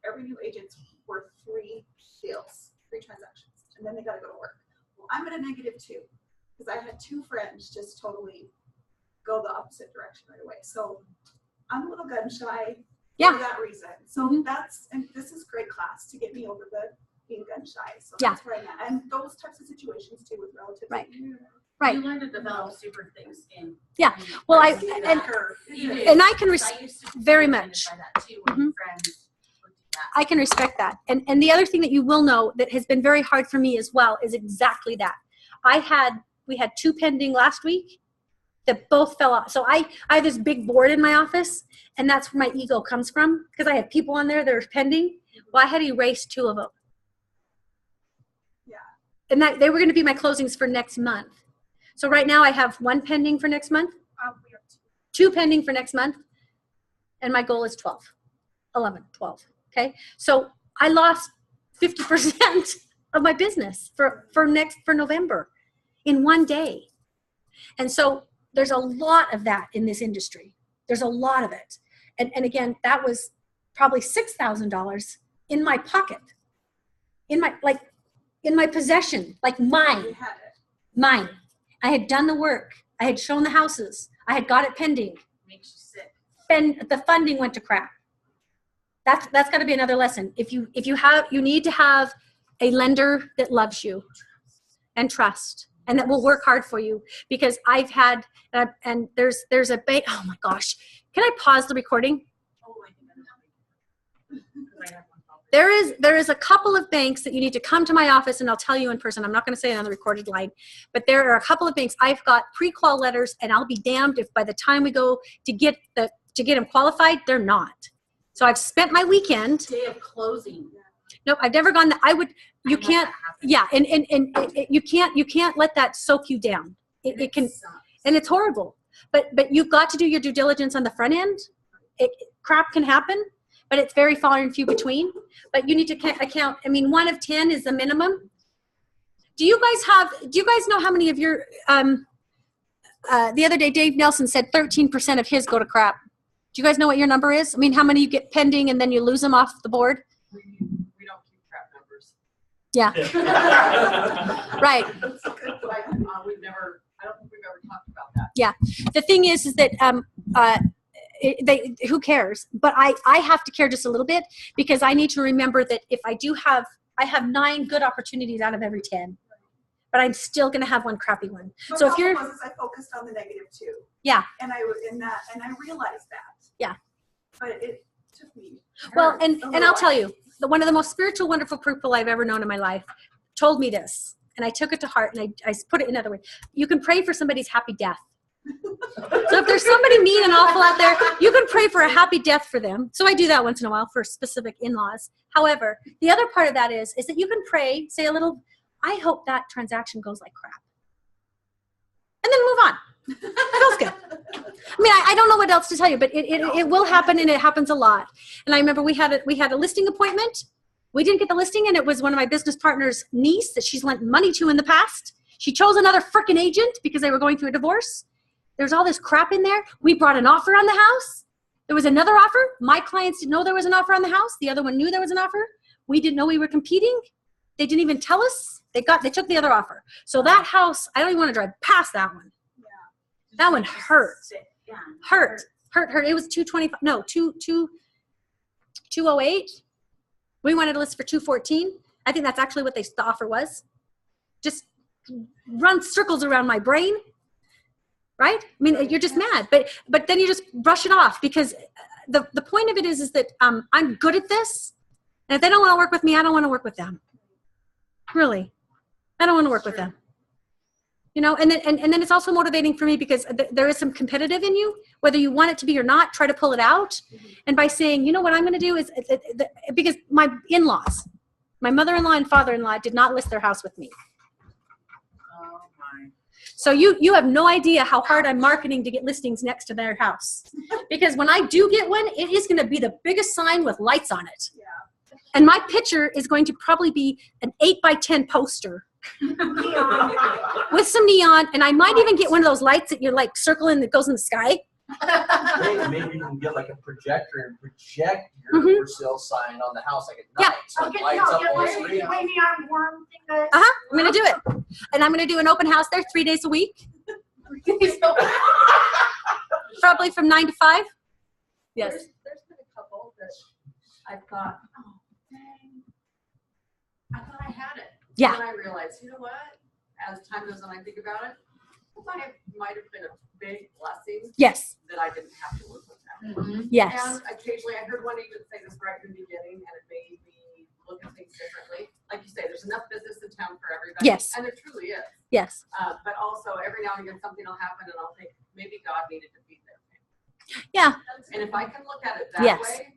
every new agent's worth 3 deals, 3 transactions, and then they got to go to work. Well, I'm at a -2 because I had 2 friends just totally go the opposite direction right away. So I'm a little gun shy for that reason. So and this is great class to get me over the being gun shy. So that's where I'm at. And those types of situations too with relatives. Right. Right. You learn to develop super thick skin. Yeah. Well, I can very much. I can respect that. And the other thing that you will know that has been very hard for me as well is exactly that. We had 2 pending last week that both fell off. So I have this big board in my office, and that's where my ego comes from because I have people on there that are pending. Well, I had to erase 2 of them. Yeah. And that they were going to be my closings for next month. So right now I have 1 pending for next month, We have 2 pending for next month, and my goal is 12, 11, 12. Okay. So I lost 50% of my business for November in 1 day. And so there's a lot of that in this industry. There's a lot of it. And again, that was probably $6,000 in my pocket, in my possession, like mine. I had done the work. I had shown the houses. I had got it pending. Makes you sick. And the funding went to crap. That's got to be another lesson. You need to have a lender that loves you and trust and that will work hard for you, because I've had and there's a bank. Oh my gosh, can I pause the recording? There is a couple of banks that you need to come to my office, and I'll tell you in person. I'm not going to say it on the recorded line, but there are a couple of banks. I've got pre-qual letters, and I'll be damned if by the time we go to get them qualified, they're not. So I've spent my weekend. Day of closing. Nope, I've never gone. You can't. Yeah, and you can't let that soak you down. It can, and it's horrible. But you've got to do your due diligence on the front end. Crap can happen, but it's very far and few between. But you need to account. I mean, 1 of 10 is the minimum. Do you guys know how many of your? The other day, Dave Nelson said 13% of his go to crap. Do you guys know what your number is? I mean, how many you get pending and then you lose them off the board? We don't keep crap numbers. Yeah. Right. That's a good point. I don't think we've ever talked about that. Yeah. The thing is that who cares? But I have to care just a little bit, because I need to remember that if I have 9 good opportunities out of every 10, but I'm still going to have 1 crappy one. But so if you're, I focused on the -2. Yeah. And I realized that. Yeah. But it took me. Well, and I'll tell you, one of the most spiritual, wonderful people I've ever known in my life told me this, and I took it to heart, and I put it another way. You can pray for somebody's happy death. So if there's somebody mean and awful out there, you can pray for a happy death for them. So I do that once in a while for specific in-laws. However, the other part of that is that you can pray, say a little, I hope that transaction goes like crap. And then move on. It feels good. I mean, I don't know what else to tell you, but it will happen, and it happens a lot. And I remember we had a listing appointment. We didn't get the listing, and it was one of my business partner's niece that she's lent money to in the past. She chose another frickin' agent because they were going through a divorce. There's all this crap in there. We brought an offer on the house. There was another offer. My clients didn't know there was an offer on the house. The other one knew there was an offer. We didn't know we were competing. They didn't even tell us. They took the other offer. So that house, I don't even want to drive past that one. That one hurt. Yeah. Hurt. It was 225. No, 208. We wanted to list for 214. I think that's actually what the offer was. Just run circles around my brain, right? I mean, you're just mad, but then you just brush it off, because the point of it is that I'm good at this, and if they don't want to work with me, I don't want to work with them. Really, I don't want to work with them. You know, and then it's also motivating for me, because there is some competitive in you, whether you want it to be or not. Try to pull it out, and by saying, you know what I'm going to do is, because my in-laws, my mother-in-law and father-in-law, did not list their house with me. Oh my. So you have no idea how hard I'm marketing to get listings next to their house, because when I do get one, it is going to be the biggest sign with lights on it. Yeah. And my picture is going to probably be an 8x10 poster with some neon, and I might even get one of those lights that you're like circling that goes in the sky. Maybe you can get like a projector and project your for sale sign on the house like at night. So it lights up all the street. I'm going to do it. And I'm going to do an open house there 3 days a week. Probably from 9 to 5. Yes. There's been a couple that I thought, oh, dang, I thought I had it. Yeah. And I realized, you know what? As time goes on, I think about it. Might have been a big blessing. Yes. That I didn't have to work with them. Yes. And occasionally, I heard one even say this right in the beginning, and it made me look at things differently. Like you say, there's enough business in town for everybody. Yes. And there truly is. Yes. But also, every now and again, something will happen, and I'll think maybe God needed to be there. Yeah. And if I can look at it that Yes. way,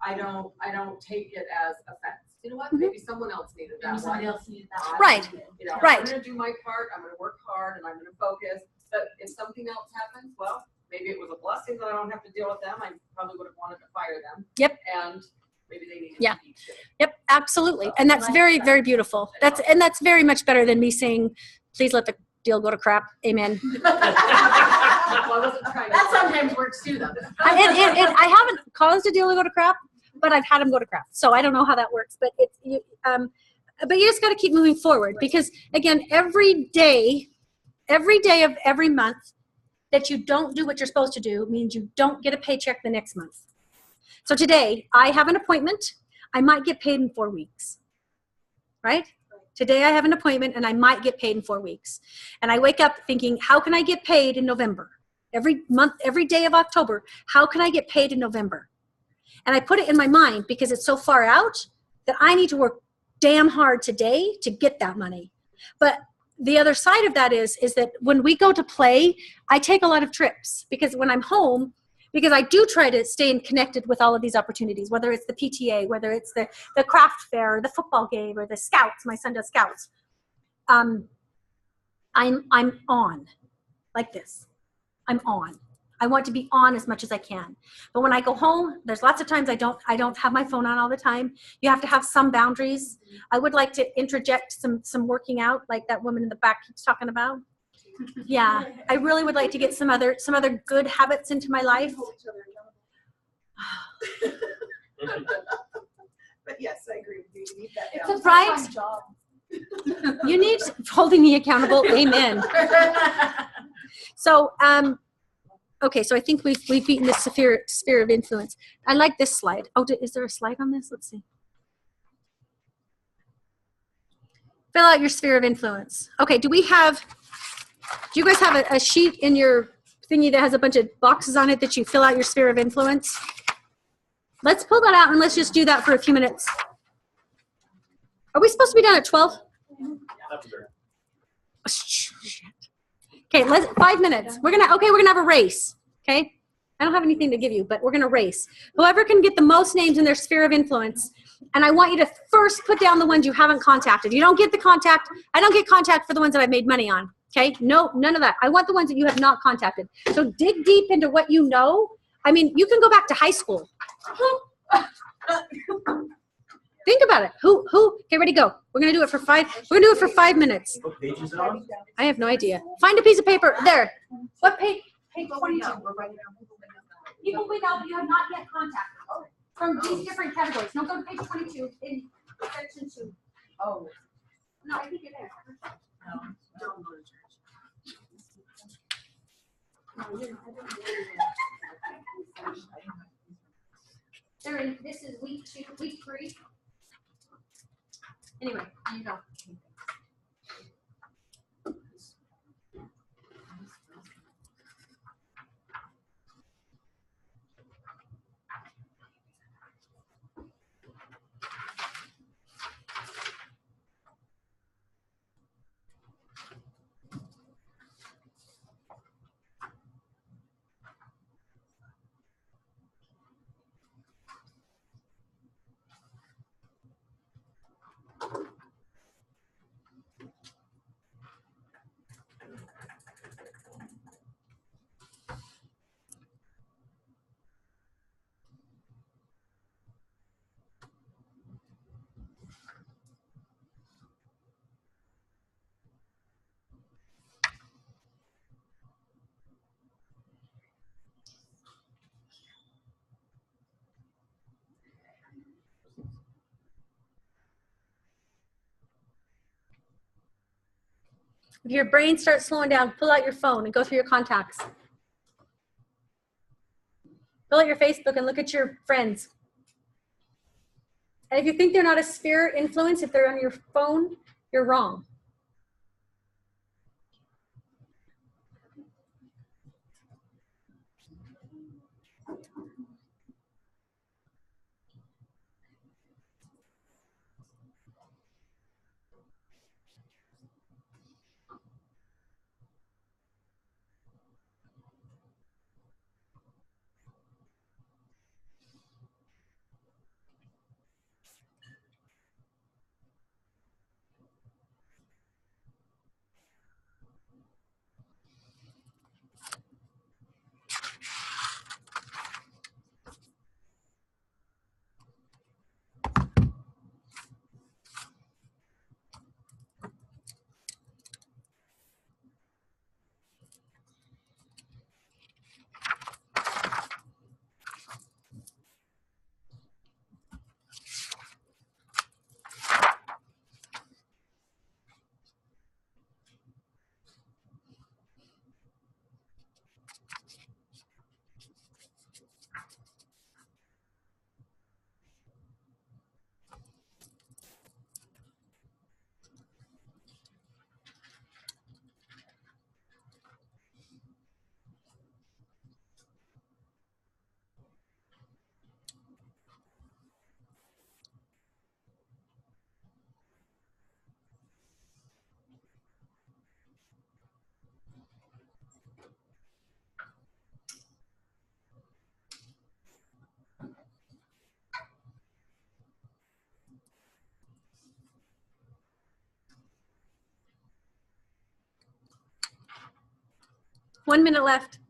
I don't take it as offense. You know what? Maybe someone else needed that. Somebody else needed that. Right. You know, Right. I'm going to do my part. I'm going to work hard, and I'm going to focus. But if something else happens, well, maybe it was a blessing that I don't have to deal with them. I probably would have wanted to fire them. Yep. And maybe they needed Yeah. to be too. Yep, absolutely. And that's very, very beautiful. That's very much better than me saying, please let the deal go to crap. Amen. Well, I wasn't trying to. That sometimes works too, though. I haven't caused a deal to go to crap, but I've had them go to crap. So I don't know how that works, but but you just got to keep moving forward, because again, every day of every month that you don't do what you're supposed to do means you don't get a paycheck the next month. So today I have an appointment. I might get paid in 4 weeks, right? Today I have an appointment and I might get paid in 4 weeks. And I wake up thinking, how can I get paid in November? Every month, every day of October, how can I get paid in November? And I put it in my mind, because it's so far out, that I need to work damn hard today to get that money. But the other side of that is that when we go to play, I take a lot of trips, because when I'm home, because I do try to stay connected with all of these opportunities, whether it's the PTA, whether it's the craft fair, or the football game, or the scouts. My son does scouts. I'm on like this. I'm on. I want to be on as much as I can. But when I go home, there's lots of times I don't have my phone on all the time. You have to have some boundaries. I would like to interject some working out, like that woman in the back keeps talking about. Yeah, I really would like to get some other good habits into my life. But yes, I agree with you. You need that It's balance. a right job. You need holding me accountable. Amen. So, okay, so I think we've beaten the sphere of influence. I like this slide. Oh, is there a slide on this? Let's see. Fill out your sphere of influence. Okay, do you guys have a sheet in your thingy that has a bunch of boxes on it that you fill out your sphere of influence? Let's pull that out and let's just do that for a few minutes. Are we supposed to be done at 12? Okay, 5 minutes. We're gonna have a race. Okay, I don't have anything to give you, but we're gonna race. Whoever can get the most names in their sphere of influence, and I want you to first put down the ones you haven't contacted. You don't get the contact. I don't get contact for the ones that I've made money on. Okay, no, none of that. I want the ones that you have not contacted. So dig deep into what you know. I mean, you can go back to high school. Think about it. Who? Okay, ready, go. We're gonna do it for 5 minutes. What page is it on? I have no idea. Find a piece of paper. There. What page? Page 22. People we know you have not yet contacted from these different categories. No, go to page 22 in section 2. Oh. No, I think you're there. No, don't go to church. They're in, this is week 3. Anyway, here you go. If your brain starts slowing down, pull out your phone and go through your contacts. Pull out your Facebook and look at your friends. And if you think they're not a sphere influence, if they're on your phone, you're wrong. One minute left.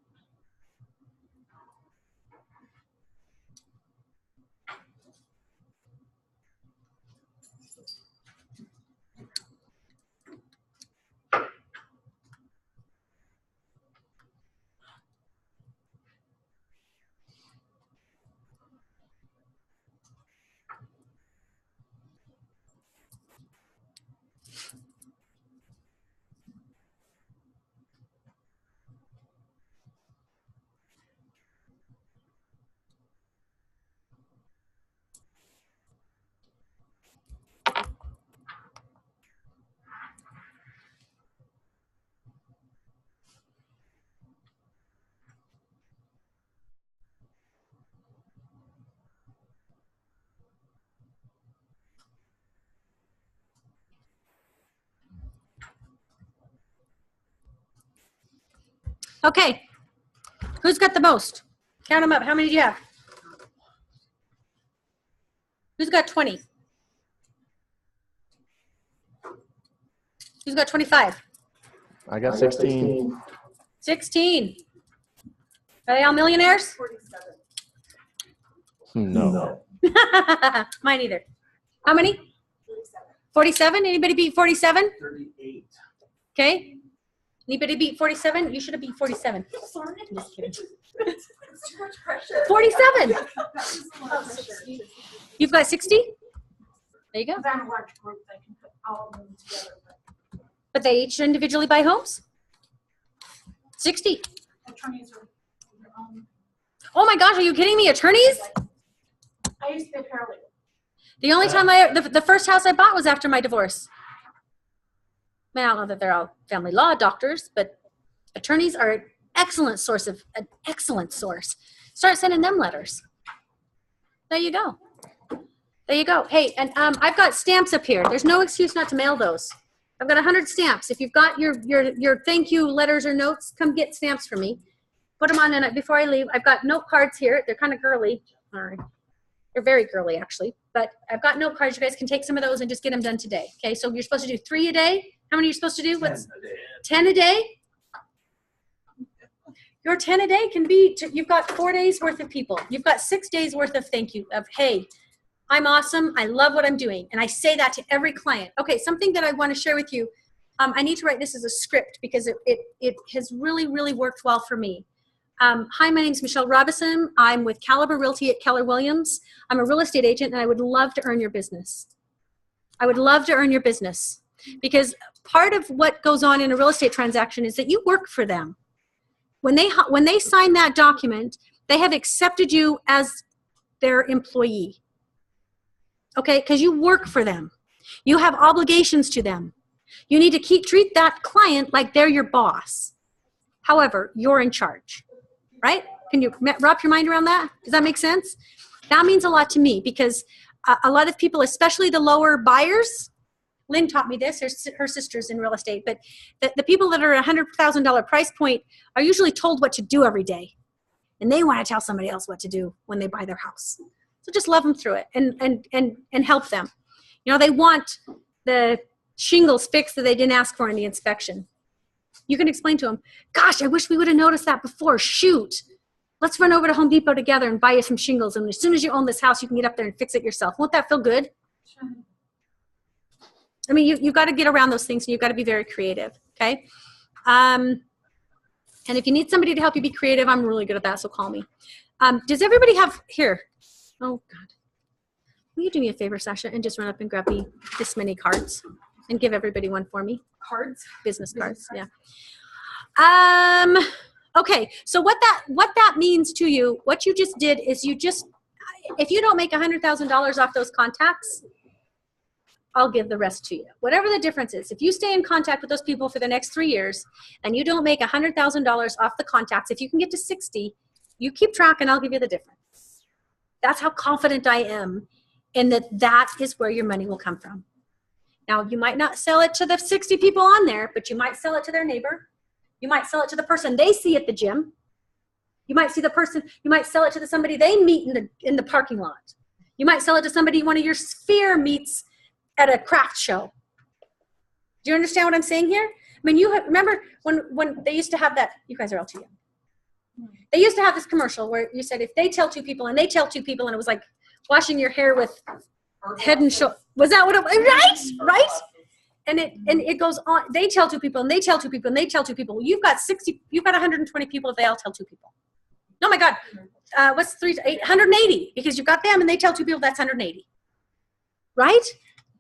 Okay. Who's got the most? Count them up. How many do you have? Who's got 20? Who's got 25? I got 16. 16. Are they all millionaires? 47. No. Mine either. How many? 47. 47? Anybody beat 47? 38. Okay. Anybody beat 47? You should have beat 47. Sorry. Just kidding. It's too much pressure. 47. That was a lot of pressure. You've got 60? There you go. Because I'm a large group, I can put all of them together. But they each individually buy homes? 60. Attorneys are, Oh my gosh, are you kidding me? Attorneys? I used to be a paralegal. The only time the first house I bought was after my divorce. I mean, I don't know that they're all family law doctors, but attorneys are an excellent source. Start sending them letters. There you go. There you go. Hey, and I've got stamps up here. There's no excuse not to mail those. I've got 100 stamps. If you've got your thank you letters or notes, come get stamps for me. Put them on in it before I leave. I've got note cards here. They're kind of girly. All right. They're very girly, actually. But I've got note cards. You guys can take some of those and just get them done today. Okay, so you're supposed to do 3 a day. How many are you supposed to do? 10 a day. 10 a day? Your 10 a day can be, you've got 4 days worth of people. You've got 6 days worth of thank you, of hey, I'm awesome. I love what I'm doing. And I say that to every client. Okay, something that I want to share with you. I need to write this as a script because it has really, really worked well for me. Hi, my name is Michele Robison. I'm with Caliber Realty at Keller Williams. I'm a real estate agent and I would love to earn your business. I would love to earn your business because part of what goes on in a real estate transaction is that you work for them. When they sign that document, they have accepted you as their employee. Okay, because you work for them. You have obligations to them. You need to treat that client like they're your boss. However, you're in charge, right? Can you wrap your mind around that? Does that make sense? That means a lot to me because a lot of people, especially the lower buyers, Lynn taught me this, her sister's in real estate, but the people that are at $100,000 price point are usually told what to do every day. And they want to tell somebody else what to do when they buy their house. So just love them through it and help them. You know, they want the shingles fixed that they didn't ask for in the inspection. You can explain to them, gosh, I wish we would have noticed that before. Shoot. Let's run over to Home Depot together and buy you some shingles. And as soon as you own this house, you can get up there and fix it yourself. Won't that feel good? Sure. I mean, you've got to get around those things and you've got to be very creative, okay? And if you need somebody to help you be creative, I'm really good at that, so call me. Does everybody have, here, oh God. Will you do me a favor, Sasha, and just run up and grab me this many cards and give everybody one for me? Cards? Business cards, yeah. Okay, so what that means to you, what you just did is if you don't make $100,000 off those contacts, I'll give the rest to you. Whatever the difference is, if you stay in contact with those people for the next 3 years and you don't make $100,000 off the contacts, if you can get to 60, you keep track and I'll give you the difference. That's how confident I am in that is where your money will come from. Now, you might not sell it to the 60 people on there, but you might sell it to their neighbor. You might sell it to the person they see at the gym. You might sell it to somebody they meet in the parking lot. You might sell it to somebody one of your sphere meets at a craft show. Do you understand what I'm saying here? I mean, remember when they used to have that, you guys are all too young. They used to have this commercial where you said if they tell 2 people and they tell 2 people and it was like washing your hair with Head and Shoulders. Was that what it was? Right? And it goes on. They tell 2 people and they tell 2 people and they tell 2 people. You've got 120 people if they all tell 2 people. Oh my God. What's 180 because you've got them and they tell 2 people, that's 180. Right?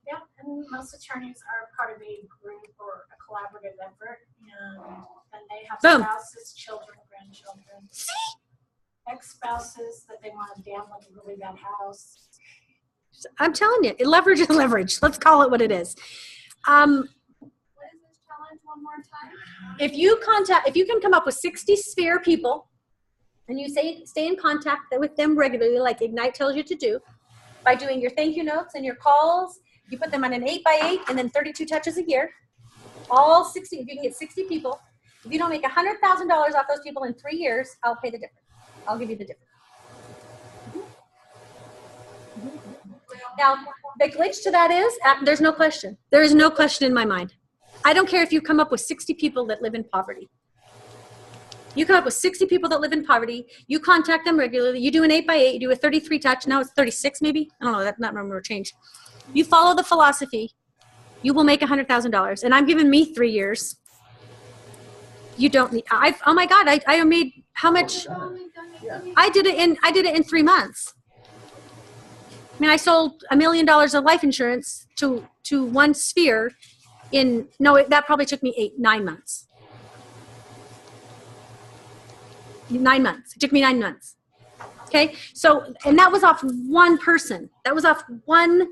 Yeah, and most attorneys are part of a group or a collaborative effort, and they have spouses, children, grandchildren, ex-spouses that they want to damn like a really bad house. I'm telling you, leverage is leverage. Let's call it what it is. What is this challenge one more time? If you can come up with 60 sphere people, and you stay in contact with them regularly, like Ignite tells you to do, by doing your thank you notes and your calls. You put them on an 8x8 and then 32 touches a year. All 60, if you can get 60 people. If you don't make $100,000 off those people in 3 years, I'll pay the difference. I'll give you the difference. Now, the glitch to that is, there's no question. There is no question in my mind. I don't care if you come up with 60 people that live in poverty. You come up with 60 people that live in poverty. You contact them regularly. You do an 8x8. You do a 33 touch. Now it's 36 maybe. I don't know. That number changed. You follow the philosophy. You will make $100,000. And I'm giving me 3 years. You don't need. Oh my God! I made how much? I did it in 3 months. I mean, I sold $1 million of life insurance to one sphere that probably took me 9 months. 9 months. It took me 9 months. Okay. So, and that was off one person. That was off one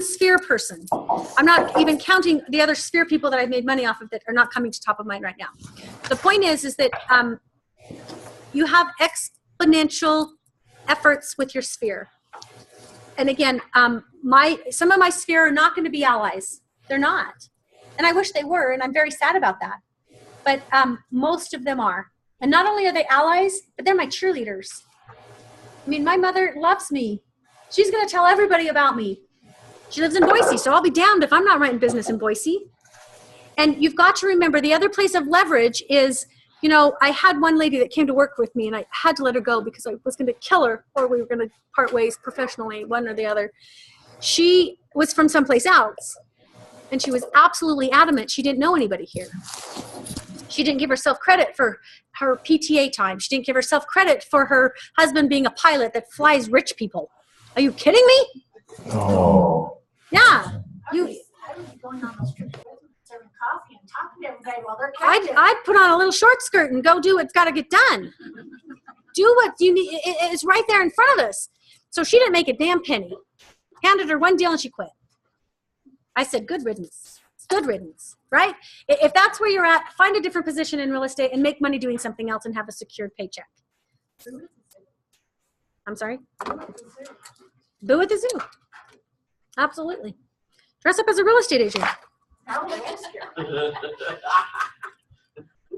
sphere person. I'm not even counting the other sphere people that I've made money off of that are not coming to top of mind right now. The point is that you have exponential efforts with your sphere. And again, some of my sphere are not going to be allies. They're not. And I wish they were, and I'm very sad about that. But most of them are. And not only are they allies, but they're my cheerleaders. I mean, my mother loves me. She's going to tell everybody about me. She lives in Boise, so I'll be damned if I'm not writing business in Boise. And you've got to remember the other place of leverage is, I had one lady that came to work with me and I had to let her go because I was going to kill her or we were going to part ways professionally, one or the other. She was from someplace else and she was absolutely adamant she didn't know anybody here. She didn't give herself credit for her PTA time. She didn't give herself credit for her husband being a pilot that flies rich people. Are you kidding me? Oh. Yeah. I was going on those trips with coffee and talking to everybody while they're I'd put on a little short skirt and go do what's got to get done. Do what you need. It's right there in front of us. So she didn't make a damn penny. Handed her one deal and she quit. I said, good riddance. Good riddance, right? If that's where you're at, find a different position in real estate and make money doing something else and have a secured paycheck. I'm sorry? Boo at the zoo. Absolutely. Dress up as a real estate agent.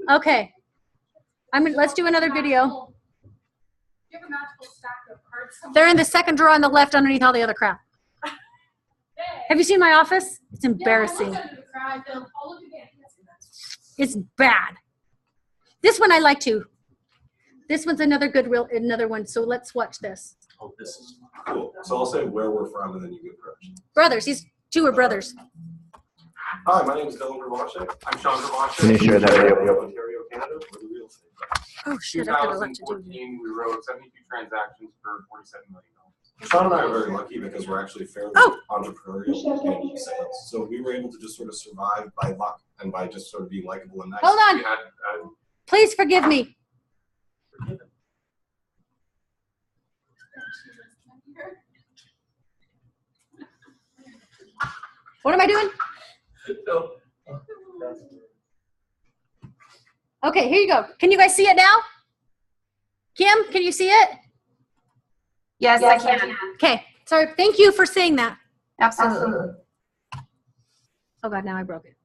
Okay. Let's do another video. You have a magical stack of cards somewhere. They're in the second drawer on the left underneath all the other crap. Have you seen my office? It's embarrassing. It's bad. This one I like too. This one's another one. So let's watch this. Oh, this is cool. So I'll say where we're from and then you get corrections. Brothers. These two are brothers. Hi, my name is Dylan Gravache. I'm Sean Gravache. Can you share that video? Ontario, Canada. We're the real estate guys. Oh shit, I've got a lot to do. 2014, we wrote 72 transactions for $47 million. Sean and I are very lucky because we're actually fairly entrepreneurial in sales. So we were able to just sort of survive by luck and by just sort of being likable and nice. Hold on. Please forgive me. What am I doing? Okay, here you go. Can you guys see it now? Kim, can you see it? Yes, I can. Okay, sorry. Thank you for saying that. Absolutely. Oh God, now I broke it.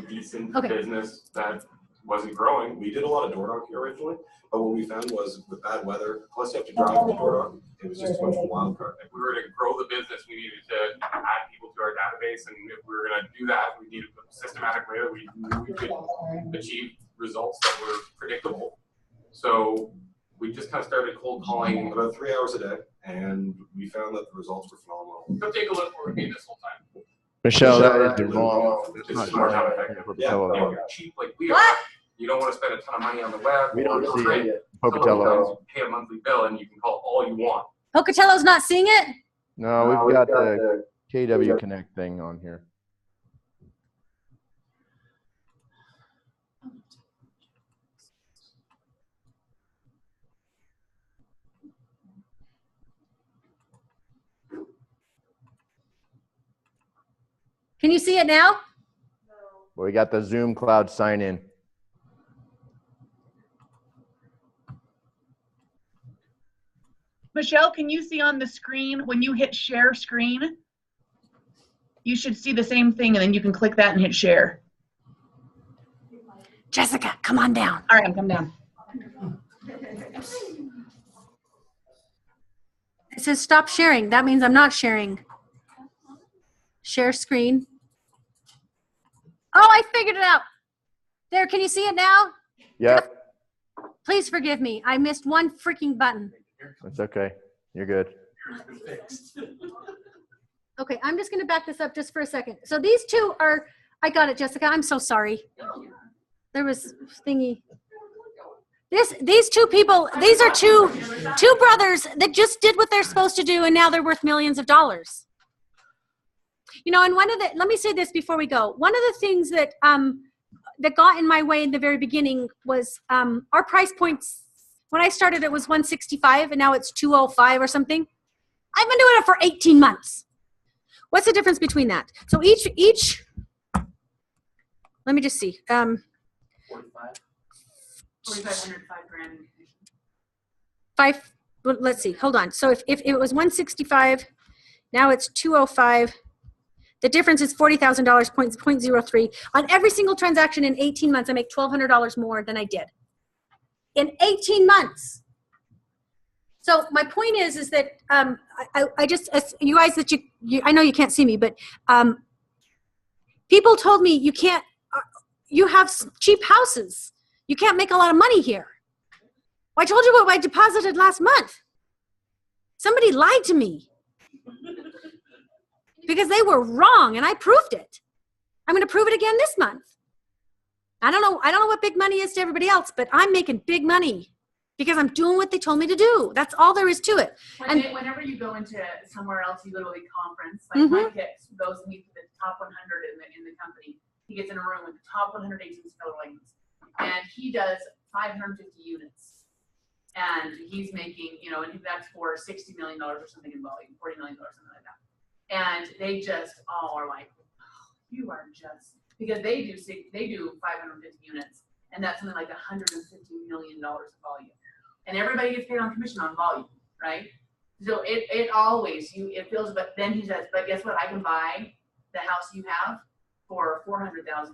Decent Okay. business that wasn't growing. We did a lot of door knocking originally, but what we found was with bad weather, plus you have to drive the door knock, it was just too much of a wild card. If we were to grow the business, we needed to add people to our database, and if we were going to do that, we needed a systematic way that we knew we could achieve results that were predictable. So we just kind of started cold calling about 3 hours a day, and we found that the results were phenomenal. So take a look where we've been this whole time. Michelle, that is the wrong. This is more time effective. Pocatello. If you're cheap like we are, you don't want to spend a ton of money on the web. We don't or see print. it. So a lot of Pocatello. times you pay a monthly bill and you can call all you want. Pocatello's not seeing it? No, we've got the KW Connect thing on here. Can you see it now? Well, we got the Zoom Cloud sign in. Michelle, can you see on the screen when you hit share screen? You should see the same thing, and then you can click that and hit share. Jessica, come on down. All right, I'm coming down. It says stop sharing. That means I'm not sharing. Share screen. Oh, I figured it out. There, can you see it now? Yep. Please forgive me. I missed one freaking button. It's okay. You're good. Okay, I'm just going to back this up just for a second. So these two are, I got it, Jessica. I'm so sorry. There was thingy. These two people, these are two brothers that just did what they're supposed to do, and now they're worth millions of dollars. You know, and let me say this before we go. One of the things that that got in my way in the very beginning was our price points. When I started, it was $165, and now it's $205 or something. I've been doing it for 18 months. What's the difference between that? So each. Let me just see. 4,500, $5,000. Five. Well, let's see. Hold on. So if it was 165, now it's 205. The difference is $40,000, 0.03. On every single transaction in 18 months, I make $1,200 more than I did. In 18 months. So my point is that I just, as you guys that you, I know you can't see me, but people told me you can't, you have cheap houses. You can't make a lot of money here. Well, I told you what I deposited last month. Somebody lied to me. Because they were wrong, and I proved it. I'm going to prove it again this month. I don't know what big money is to everybody else, but I'm making big money because I'm doing what they told me to do. That's all there is to it. Whenever you go into somewhere else, you go to a conference, like my kid goes and meets the top 100 in the company. He gets in a room with the top 100 agents of Keller Williams, and he does 550 units. And he's making, you know, and that's for $60 million or something in volume, $40 million, something like that. And they just all are like, oh, you are just, because they do 550 units, and that's something like $150 million of volume. And everybody gets paid on commission on volume, right? So it always, it feels, but then he says, but guess what? I can buy the house you have for $400,000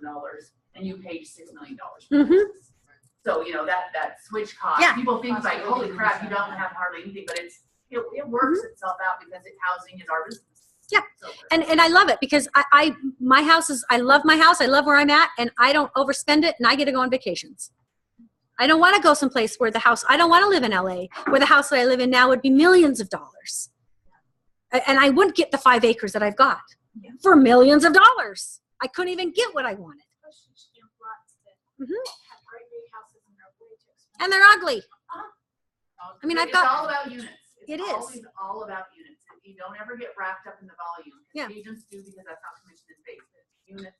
and you paid $6 million. Mm-hmm. So, you know, that switch cost, Yeah. people think like, holy crap, you don't have hardly anything, but it works itself out because housing is our business. Yeah, and I love it because my house is, I love my house, I love where I'm at, and I don't overspend it, and I get to go on vacations. I don't want to go someplace where I don't want to live in LA, where the house that I live in now would be millions of dollars. And I wouldn't get the 5 acres that I've got for millions of dollars. I couldn't even get what I wanted. Mm-hmm. And they're ugly. I mean, it's all about units. It is. Always all about units. You don't ever get wrapped up in the volume. Yeah. Agents do because that's how commission is based. It's units.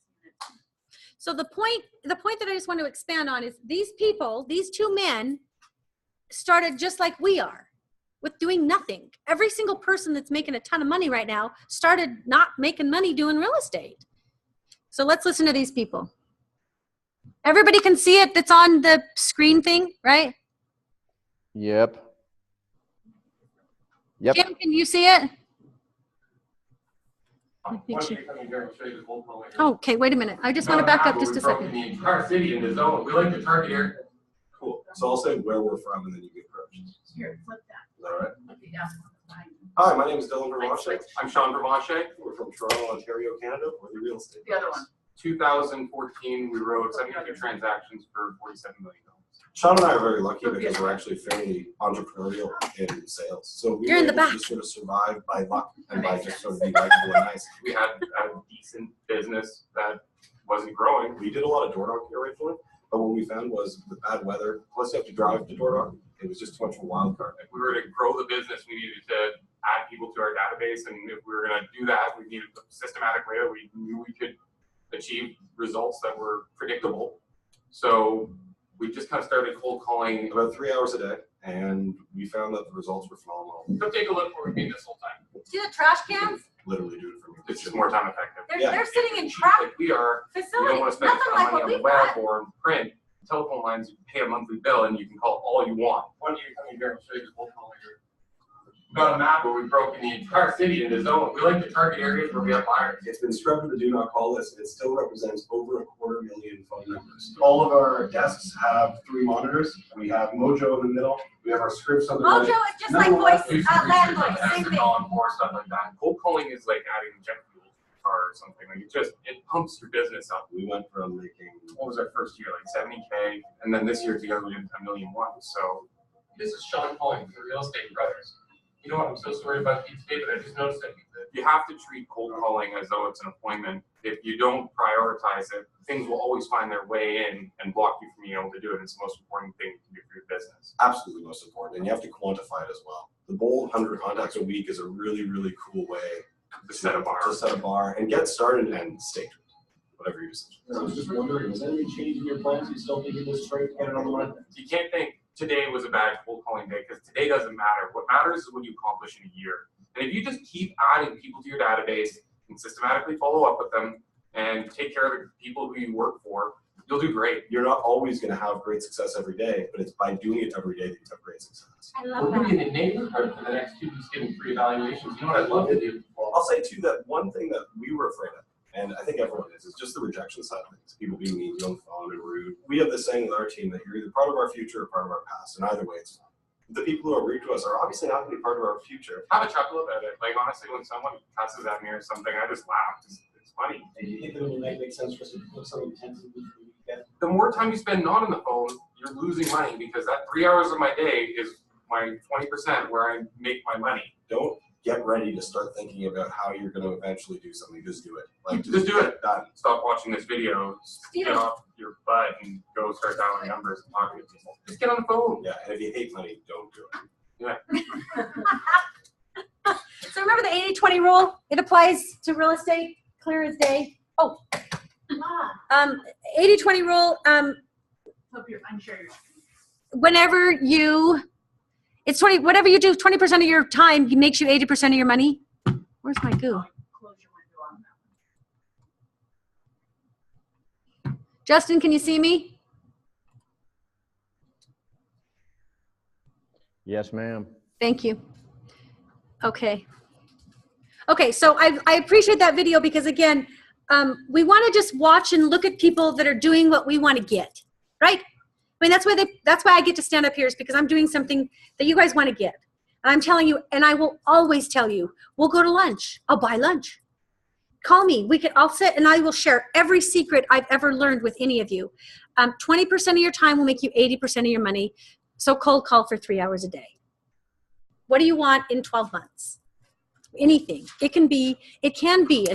So the point that I just want to expand on is these people, these 2 men, started just like we are, with doing nothing. Every single person that's making a ton of money right now started not making money doing real estate. So let's listen to these people. Everybody can see it. It's on the screen thing, right? Yep. Jim, can you see it? Okay, wait a minute. I just want to back up just a second. The entire city in the zone. We like to target area. Cool. So I'll say where we're from, and then you get approached. Here, flip that. All right. Yeah. Hi, my name is Dylan Vermonche. I'm Sean Vermonche. We're from Toronto, Ontario, Canada. We're the real estate. The other one. 2014, we wrote 72 transactions for $47 million. Sean and I are very lucky because we're actually fairly entrepreneurial in sales. So we were able to just sort of survive by luck and by just sort of being likable and nice. We had a decent business that wasn't growing. We did a lot of door knocking originally, but what we found was with bad weather, plus you have to drive to door knock, it was just too much of a wild card. If we were to grow the business, we needed to add people to our database, and if we were going to do that, we needed a systematic way that we knew we could achieve results that were predictable. So we just kind of started cold calling about 3 hours a day, and we found that the results were phenomenal. So take a look where we've been this whole time. See the trash cans? Literally do it for me. It's just more time effective. They're sitting in trash Like we are, facilities. we don't want to spend Nothing a ton like of what money on we've the web got. or in print. Telephone lines, you pay a monthly bill and you can call all you want. One day you're coming here, I'll show you the cold calling here. We've got a map where we've broken the entire city into zones. We like to target areas where we have buyers. It's been scrubbed to the do not call list, and it still represents over 250,000 phone numbers. All of our desks have 3 monitors. We have Mojo in the middle. We have our scripts on the right. Mojo is just like voice, land voice, Like same thing. calling for stuff like that. Cold calling is like adding jet fuel to a car or something. Like it pumps your business up. We went from making, what was our first year, like 70K, and then this year together we did $1.1 million. So this is Sean calling for Real Estate Brothers. You know what, I'm so sorry about these today, but I just noticed that you have to treat cold calling as though it's an appointment. If you don't prioritize it, things will always find their way in and block you from being able to do it. It's the most important thing you can do for your business. Absolutely most important, and you have to quantify it as well. The goal 100 contacts a week is a really, really cool way to set a bar. To set a bar and get started and stay to it, whatever your decision. I was just wondering, was there any change in your plans? You still thinking this straight, get it on the run? You can't think today was a bad cold calling day because today doesn't matter. What matters is what you accomplish in a year. And if you just keep adding people to your database and systematically follow up with them and take care of the people who you work for, you'll do great. You're not always going to have great success every day, but it's by doing it every day that you have great success. I love We're that. going to be in the neighborhood for the next 2 weeks giving free evaluations. You know what I'd love to do? I'll say too that one thing that we were afraid of, and I think everyone is just the rejection side of things. People being mean, on the phone, and rude. We have this saying with our team that you're either part of our future or part of our past, and either way it's fine. The people who are rude to us are obviously not going to be part of our future. Have a chuckle about it. Like honestly, when someone cusses at me or something, I just laugh. It's funny. Do you think that it would make sense for us to put some intensity into the weekend? The more time you spend not on the phone, you're losing money because that 3 hours of my day is my 20% where I make my money. Don't get ready to start thinking about how you're going to eventually do something. Just do it. Like Just do it. Done. Stop watching this video. Get off your butt and go start dialing numbers and talking to people. Just get on the phone. Yeah, and if you hate money, don't do it. Yeah. So remember the 80-20 rule? It applies to real estate, clear as day. Oh, 80-20 rule. Hope you're unsure. Whenever you, it's 20, whatever you do, 20% of your time makes you 80% of your money. Where's my goo? Justin, can you see me? Yes, ma'am. Thank you. Okay. Okay, so I appreciate that video because again, we want to just watch and look at people that are doing what we want to get, right? I mean, that's why I get to stand up here is because I'm doing something that you guys want to get. And I'm telling you, and I will always tell you, we'll go to lunch. I'll buy lunch. Call me. I'll sit and I will share every secret I've ever learned with any of you. 20% of your time will make you 80% of your money. So cold call for 3 hours a day. What do you want in 12 months? Anything. It can be an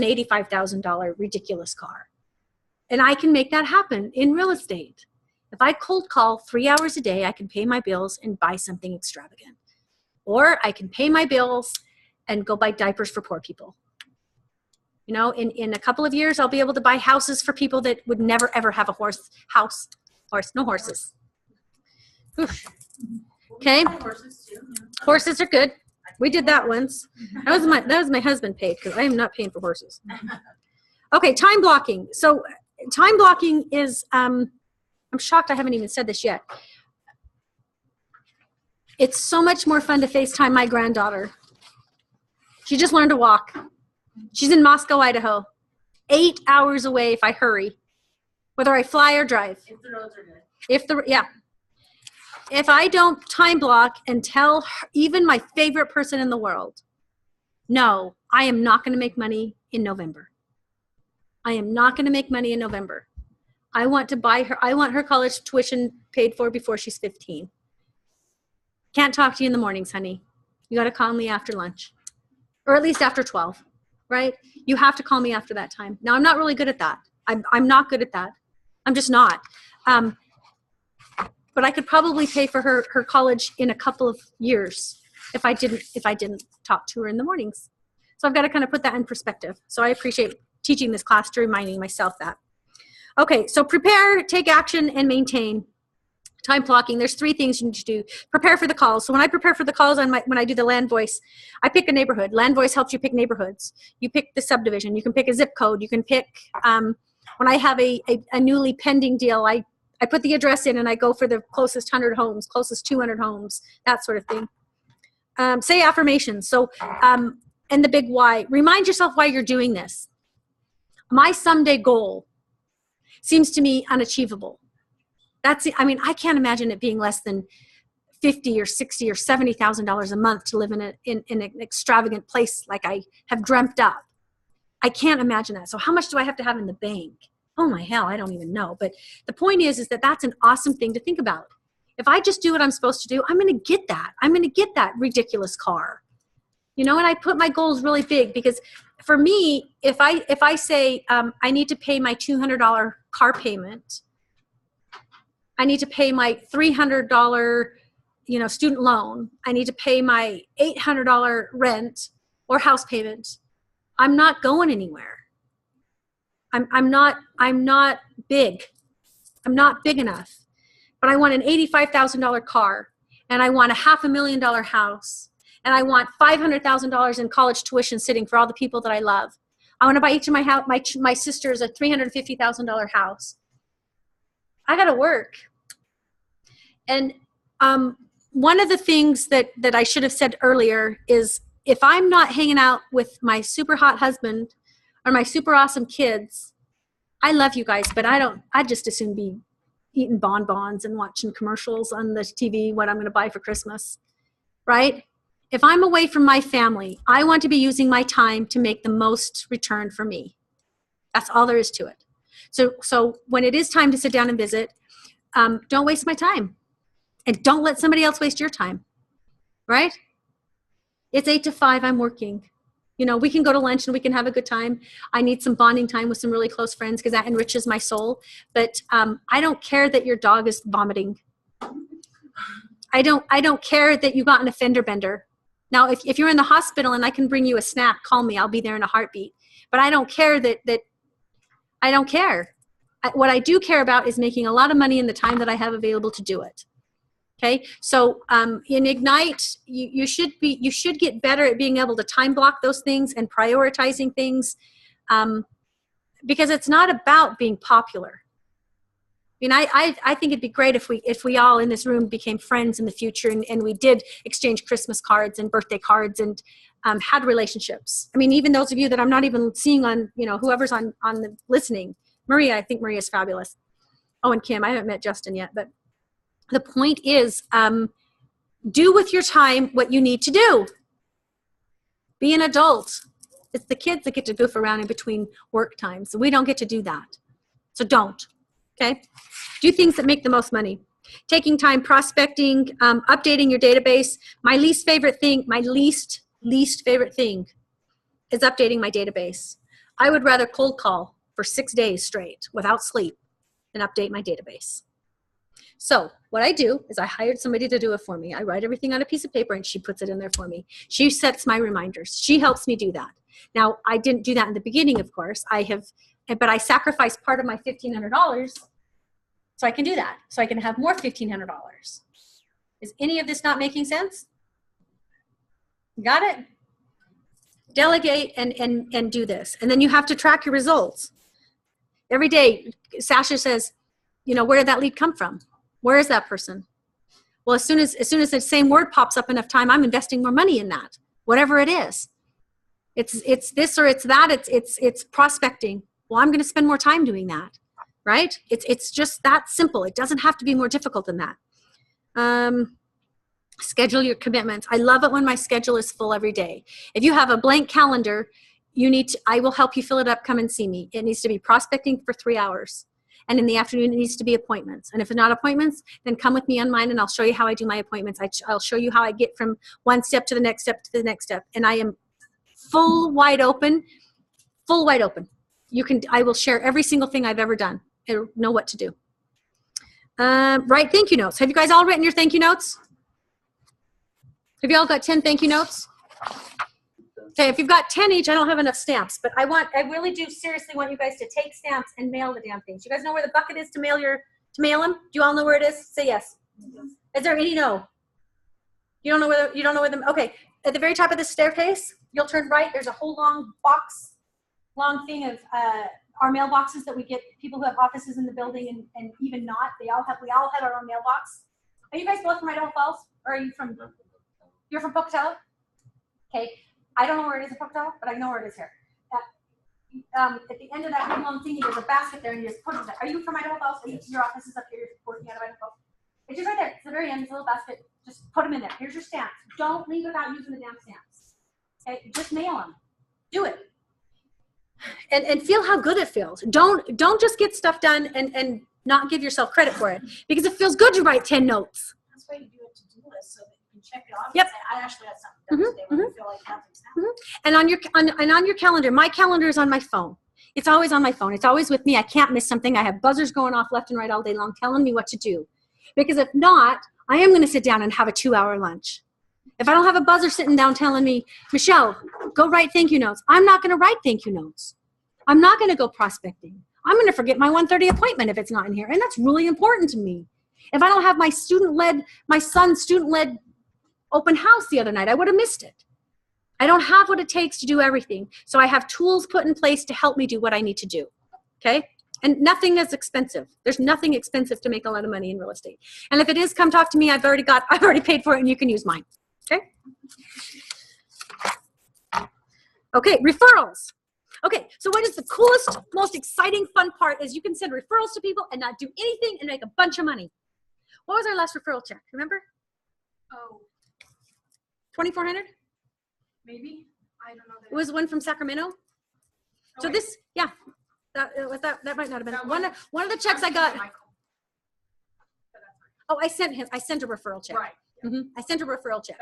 $85,000 ridiculous car. And I can make that happen in real estate. If I cold call 3 hours a day, I can pay my bills and buy something extravagant. Or I can pay my bills and go buy diapers for poor people. You know, in a couple of years, I'll be able to buy houses for people that would never, ever have a no horses. Oof. Okay. Horses are good. We did that once. That was my husband paid because I am not paying for horses. Okay, time blocking. So time blocking is, I'm shocked I haven't even said this yet. It's so much more fun to FaceTime my granddaughter. She just learned to walk. She's in Moscow, Idaho. 8 hours away if I hurry, whether I fly or drive. If the roads are good. If I don't time block and tell her, even my favorite person in the world, no, I am not going to make money in November. I am not going to make money in November. I want her college tuition paid for before she's 15. Can't talk to you in the mornings, honey. You got to call me after lunch, or at least after 12, right? You have to call me after that time. Now, I'm not really good at that. I'm not good at that. I'm just not. But I could probably pay for her college in a couple of years if I didn't talk to her in the mornings. So I've got to kind of put that in perspective. So I appreciate teaching this class to reminding myself that. Okay, so prepare, take action, and maintain. Time blocking, there's 3 things you need to do. Prepare for the calls. So when I prepare for the calls, when I do the land voice, I pick a neighborhood. Land voice helps you pick neighborhoods. You pick the subdivision. You can pick a zip code. You can pick, when I have a newly pending deal, I put the address in and I go for the closest 100 homes, closest 200 homes, that sort of thing. Say affirmations. So, and the big why. Remind yourself why you're doing this. My someday goal seems to me unachievable. I can't imagine it being less than $50,000 or $60,000 or $70,000 a month to live in an extravagant place like I have dreamt up. I can't imagine that. So how much do I have to have in the bank? Oh my hell, I don't even know. But the point is that that's an awesome thing to think about. If I just do what I'm supposed to do, I'm going to get that. I'm going to get that ridiculous car. You know, and I put my goals really big because for me, if I say I need to pay my $200 car payment, I need to pay my $300, student loan, I need to pay my $800 rent or house payment, I'm not going anywhere. I'm not big. I'm not big enough. But I want an $85,000 car, and I want a $500,000 house, and I want $500,000 in college tuition sitting for all the people that I love. I want to buy each of my sisters a $350,000 house. I got to work. And one of the things that I should have said earlier is if I'm not hanging out with my super hot husband or my super awesome kids, I love you guys, but I'd just as soon be eating bonbons and watching commercials on the TV, what I'm going to buy for Christmas, right? If I'm away from my family, I want to be using my time to make the most return for me. That's all there is to it. So when it is time to sit down and visit, don't waste my time. And don't let somebody else waste your time, right? It's 8 to 5, I'm working. We can go to lunch and we can have a good time. I need some bonding time with some really close friends because that enriches my soul. But I don't care that your dog is vomiting. I don't care that you got an fender bender. Now, if you're in the hospital and I can bring you a snack, call me. I'll be there in a heartbeat. But I don't care I don't care. What I do care about is making a lot of money in the time that I have available to do it. Okay, so in Ignite, you should get better at being able to time block those things and prioritizing things, because it's not about being popular. I mean, I think it'd be great if we all in this room became friends in the future, and we did exchange Christmas cards and birthday cards and had relationships. I mean, even those of you that I'm not even seeing on, whoever's on the listening. Maria, I think Maria's fabulous. Oh, and Kim, I haven't met Justin yet, but the point is, do with your time what you need to do. Be an adult. It's the kids that get to goof around in between work times. We don't get to do that. So don't. Okay? Do things that make the most money. Taking time prospecting, updating your database. My least favorite thing is updating my database. I would rather cold call for 6 days straight without sleep than update my database. So what I do is I hired somebody to do it for me. I write everything on a piece of paper and she puts it in there for me. She sets my reminders. She helps me do that. Now, I didn't do that in the beginning, of course. But I sacrificed part of my $1,500 so I can do that. So I can have more $1,500. Is any of this not making sense? Got it? Delegate and do this. And then you have to track your results. Every day, Sasha says, where did that lead come from? Where is that person? Well, as soon as the same word pops up enough time, I'm investing more money in that, whatever it is. It's this or it's that. It's prospecting. Well, I'm going to spend more time doing that, right? It's just that simple. It doesn't have to be more difficult than that. Schedule your commitments. I love it when my schedule is full every day. If you have a blank calendar, I will help you fill it up. Come and see me. It needs to be prospecting for 3 hours. And in the afternoon, it needs to be appointments. And if it's not appointments, then come with me on mine and I'll show you how I do my appointments. I'll show you how I get from one step to the next step to the next step. And I am full wide open. I will share every single thing I've ever done. I know what to do. Write thank you notes. Have you guys all written your thank you notes? Have you all got 10 thank you notes? Okay, if you've got 10 each, I don't have enough stamps, but I really do seriously want you guys to take stamps and mail the damn things. You guys know where the bucket is to mail them? Do you all know where it is? Say yes. Is there any no? You don't know where them? Okay, at the very top of the staircase, you'll turn right. There's a whole long thing of our mailboxes that we get people who have offices in the building and even not. We all had our own mailbox. Are you guys both from Idaho Falls, or are you from? You're from Pocatello? Okay. I don't know where it is in Pocatello, but I know where it is here. At the end of that big long thingy, there's a basket there, and you just put it there. Are you from Idaho Falls? Your office is up here. You're working out of Idaho Falls. It's just right there. It's the very end. It's a little basket. Just put them in there. Here's your stamps. Don't leave without using the damn stamps. Okay? Just mail them. Do it. And feel how good it feels. Don't just get stuff done and not give yourself credit for it, because it feels good to write 10 notes. That's why you do a to-do list, so that you can check it off. Yep. And say, I actually got something done today when you feel like nothing's happening. And on your calendar, my calendar is on my phone. It's always on my phone. It's always with me. I can't miss something. I have buzzers going off left and right all day long telling me what to do. Because if not, I am going to sit down and have a 2-hour lunch. If I don't have a buzzer sitting down telling me, Michelle, go write thank you notes, I'm not going to write thank you notes. I'm not going to go prospecting. I'm going to forget my 1:30 appointment if it's not in here. And that's really important to me. If I don't have my son's student-led open house the other night, I would have missed it. I don't have what it takes to do everything. So I have tools put in place to help me do what I need to do. Okay? And nothing is expensive. There's nothing expensive to make a lot of money in real estate. And if it is, come talk to me. I've already paid for it and you can use mine. Okay? Okay, referrals. Okay, so what is the coolest, most exciting, fun part is you can send referrals to people and not do anything and make a bunch of money. What was our last referral check? Remember? Oh. 2,400? Maybe. I don't know. It was one from Sacramento. So this, yeah, that might not have been one of the checks I got. Oh, I sent a referral check. Right. I sent a referral check.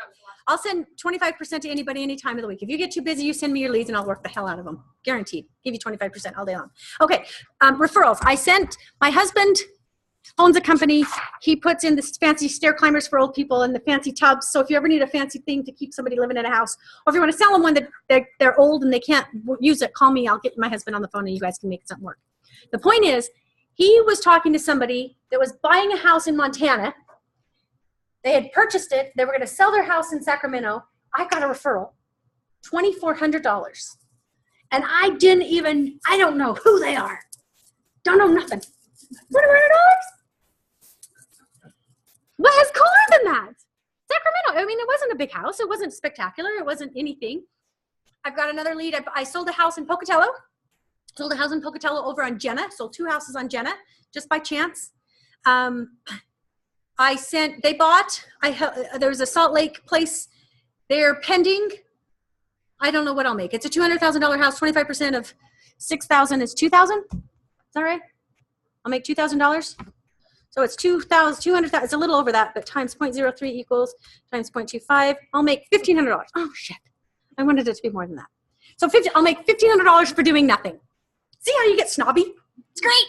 I'll send 25% to anybody any time of the week. If you get too busy, you send me your leads and I'll work the hell out of them. Guaranteed. Give you 25% all day long. Okay, referrals. My husband owns a company. He puts in this fancy stair climbers for old people and the fancy tubs. So if you ever need a fancy thing to keep somebody living in a house, or if you want to sell them one that they're old and they can't use it, call me. I'll get my husband on the phone and you guys can make something work. The point is, He was talking to somebody that was buying a house in Montana. They had purchased it. They were going to sell their house in Sacramento. I got a referral, $2,400. And I don't know who they are. Don't know nothing. $2,400? What has cooler than that? Sacramento. I mean, it wasn't a big house. It wasn't spectacular. It wasn't anything. I've got another lead. I sold a house in Pocatello. Sold a house in Pocatello over on Jenna. Sold 2 houses on Jenna just by chance. There was a Salt Lake place. They're pending. I don't know what I'll make. It's a $200,000 house. 25% of 6,000 is 2,000. Is that right? I'll make $2,000. So it's 200,000. It's a little over that, but times 0.03 equals times 0.25. I'll make $1,500. Oh shit! I wanted it to be more than that. So I'll make $1,500 for doing nothing. See how you get snobby? It's great.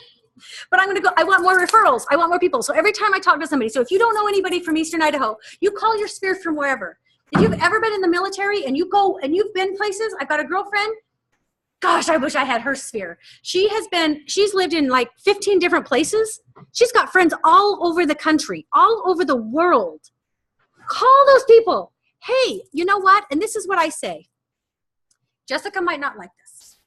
But I'm going to go. I want more referrals. I want more people. So every time I talk to somebody, so if you don't know anybody from Eastern Idaho, you call your sphere from wherever. If you've ever been in the military and you go and you've been places, I've got a girlfriend. Gosh, I wish I had her sphere. She's lived in like 15 different places. She's got friends all over the country, all over the world. Call those people. Hey, you know what? And this is what I say. Jessica might not like this.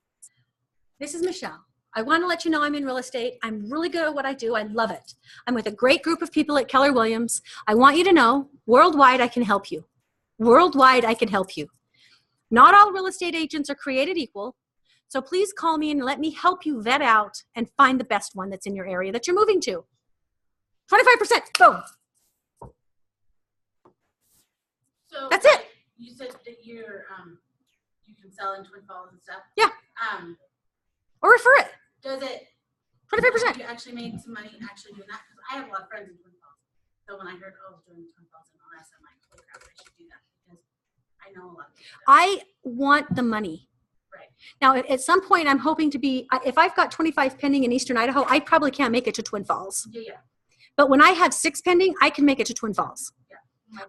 This is Michele. I want to let you know I'm in real estate. I'm really good at what I do. I love it. I'm with a great group of people at Keller Williams. I want you to know, worldwide, I can help you. Worldwide, I can help you. Not all real estate agents are created equal. So please call me and let me help you vet out and find the best one that's in your area that you're moving to. 25%, boom. So that's it. You said that you can sell in Twin Falls and stuff. Yeah. Or refer it. Does it? 25%. You actually made some money actually doing that because I have a lot of friends in Twin Falls. So when I heard I was doing Twin Falls and all that, I'm like, holy crap, I should do that because I know a lot of people. I want the money. Right. Now, at some point, I'm hoping to be, if I've got 25 pending in Eastern Idaho, I probably can't make it to Twin Falls. Yeah. But when I have 6 pending, I can make it to Twin Falls. Yeah.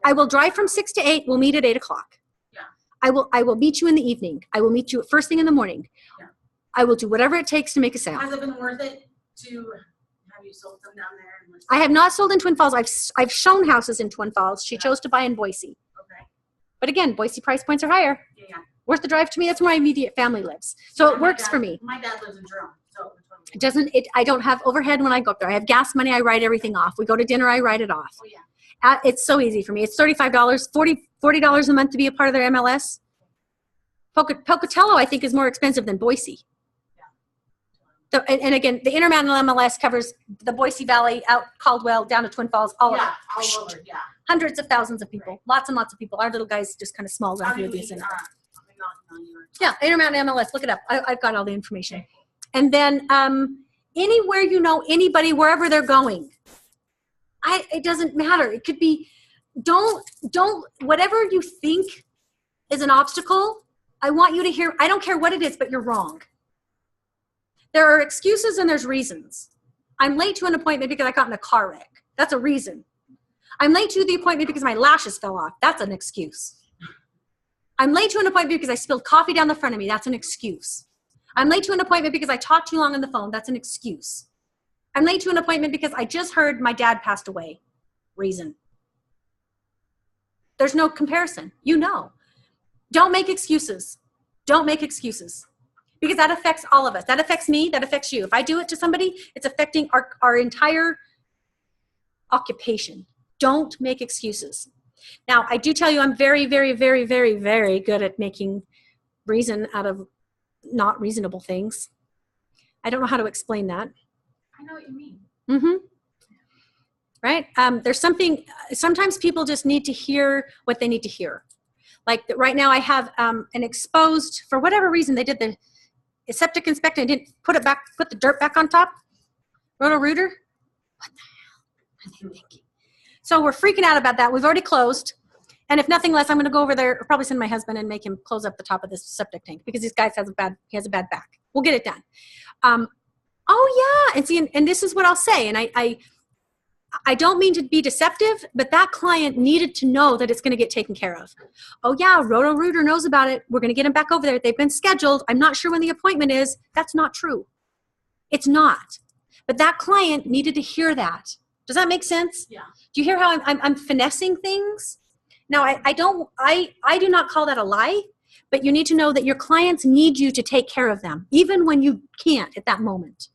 I will drive from 6 to 8. We'll meet at 8 o'clock. Yeah. I will meet you in the evening. I will meet you first thing in the morning. Yeah. I will do whatever it takes to make a sale. Has it been worth it to have you sold them down there? And I have not sold in Twin Falls. I've shown houses in Twin Falls. She chose to buy in Boise. Okay. But again, Boise price points are higher. Yeah. Worth the drive to me. That's where my immediate family lives. So it works for me. My dad lives in Jerome. So It doesn't, I don't have overhead when I go up there. I have gas money. I write everything off. We go to dinner. I write it off. Oh, yeah. It's so easy for me. It's $35, $40 a month to be a part of their MLS. Pocatello, I think, is more expensive than Boise. So, and again, the Intermountain MLS covers the Boise Valley, out Caldwell, down to Twin Falls, all over. Yeah. Hundreds of thousands of people, lots and lots of people. Our little guy's just kind of small around here. Yeah, Intermountain MLS, look it up. I've got all the information. And then anywhere you know anybody, wherever they're going, it doesn't matter. It could be, whatever you think is an obstacle, I want you to hear, I don't care what it is, but you're wrong. There are excuses and there's reasons. I'm late to an appointment because I got in a car wreck. That's a reason. I'm late to the appointment because my lashes fell off. That's an excuse. I'm late to an appointment because I spilled coffee down the front of me. That's an excuse. I'm late to an appointment because I talked too long on the phone. That's an excuse. I'm late to an appointment because I just heard my dad passed away. Reason. There's no comparison. You know. Don't make excuses. Don't make excuses. Because that affects all of us. That affects me. That affects you. If I do it to somebody, it's affecting our entire occupation. Don't make excuses. Now, I do tell you I'm very, very, very, very, very good at making reason out of not reasonable things. I don't know how to explain that. I know what you mean. Mm-hmm. Right? There's something, sometimes people just need to hear what they need to hear. Like right now I have an exposed, for whatever reason, they did the septic inspection and didn't put the dirt back on top. Roto-Rooter? What the hell are they thinking? So we're freaking out about that. We've already closed. And if nothing less, I'm going to go over there, or probably send my husband and make him close up the top of this septic tank because this guy has a bad back. We'll get it done. Oh yeah. And see, and this is what I'll say. And I don't mean to be deceptive, but that client needed to know that it's going to get taken care of. Oh yeah, Roto-Rooter knows about it. We're going to get him back over there. They've been scheduled. I'm not sure when the appointment is. That's not true. It's not. But that client needed to hear that. Does that make sense? Yeah. Do you hear how I'm finessing things? Now, I do not call that a lie, but you need to know that your clients need you to take care of them, even when you can't at that moment.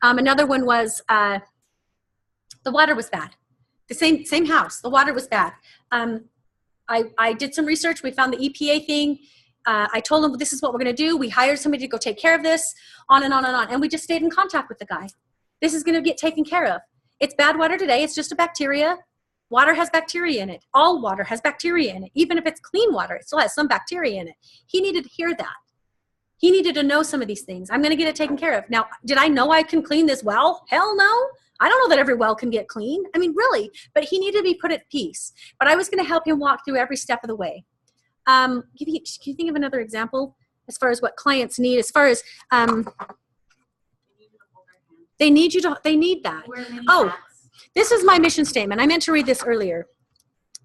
Another one was the water was bad. The same house, the water was bad. I did some research. We found the EPA thing. I told them this is what we're going to do. We hired somebody to go take care of this, on and on and on. And we just stayed in contact with the guy. This is going to get taken care of. It's bad water today. It's just a bacteria. Water has bacteria in it. All water has bacteria in it. Even if it's clean water, it still has some bacteria in it. He needed to hear that. He needed to know some of these things. I'm going to get it taken care of. Now, did I know I can clean this well? Hell no. I don't know that every well can get clean. I mean, really. But he needed to be put at peace. But I was going to help him walk through every step of the way. Can you think of another example as far as what clients need? As far as they need that. Oh, this is my mission statement. I meant to read this earlier.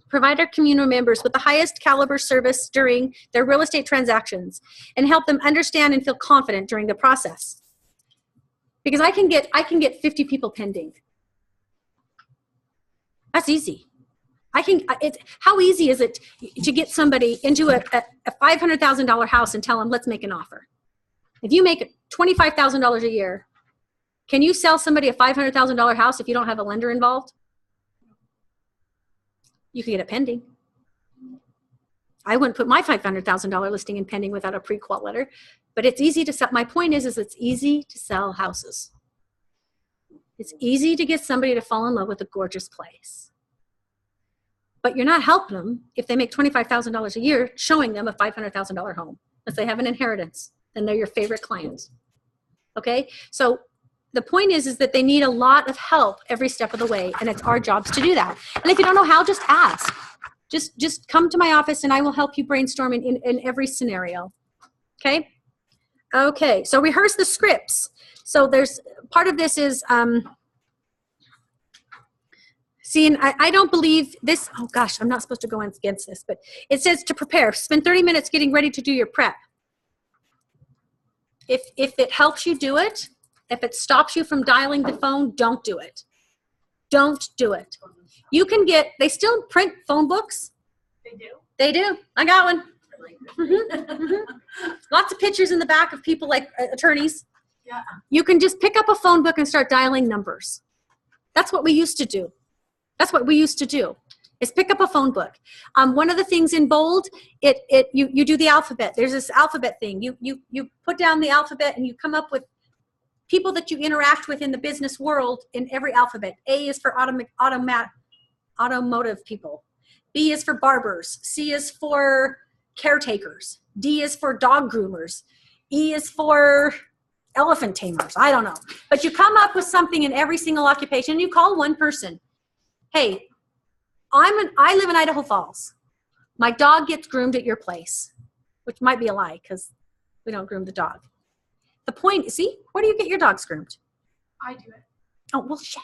Provide our community members with the highest caliber service during their real estate transactions and help them understand and feel confident during the process. Because I can get 50 people pending. That's easy. How easy is it to get somebody into a $500,000 house and tell them, let's make an offer? If you make $25,000 a year, can you sell somebody a $500,000 house if you don't have a lender involved? You can get it pending. I wouldn't put my $500,000 listing in pending without a pre-qual letter, but it's easy to sell. My point is it's easy to sell houses. It's easy to get somebody to fall in love with a gorgeous place. But you're not helping them if they make $25,000 a year showing them a $500,000 home. If they have an inheritance, then they're your favorite clients. Okay? So the point is that they need a lot of help every step of the way, and it's our jobs to do that. And if you don't know how, just ask. Just come to my office and I will help you brainstorm in every scenario. Okay? Okay, so rehearse the scripts. So there's part of this is see, and I don't believe this. Oh gosh, I'm not supposed to go against this, but it says to prepare. Spend 30 minutes getting ready to do your prep. If it helps you do it, if it stops you from dialing the phone, don't do it. Don't do it. You can get, they still print phone books. They do? They do. I got one. Lots of pictures in the back of people like attorneys. Yeah. You can just pick up a phone book and start dialing numbers. That's what we used to do. That's what we used to do, is pick up a phone book. One of the things in bold, you do the alphabet. There's this alphabet thing. You put down the alphabet and you come up with people that you interact with in the business world in every alphabet. A is for automotive people. B is for barbers. C is for caretakers. D is for dog groomers. E is for elephant tamers. I don't know. But you come up with something in every single occupation and you call one person. Hey, I live in Idaho Falls. My dog gets groomed at your place, which might be a lie because we don't groom the dog. The point, see, where do you get your dogs groomed? I do it. Oh, well, shit.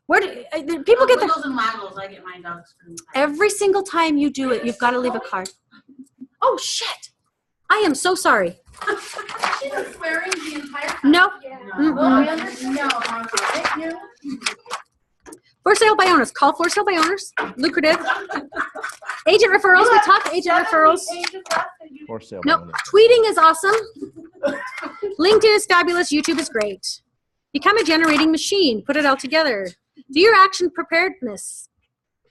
Where do people get Wiggles and waggles, I get my dogs groomed. Every single time you do it, you've got to leave a card. Oh, shit. I am so sorry. She was swearing the entire time. No. No. For sale by owners. Call for sale by owners. Lucrative. Agent referrals. We talked agent referrals. For sale. Nope. Tweeting is awesome. LinkedIn is fabulous. YouTube is great. Become a generating machine. Put it all together. Do your action preparedness.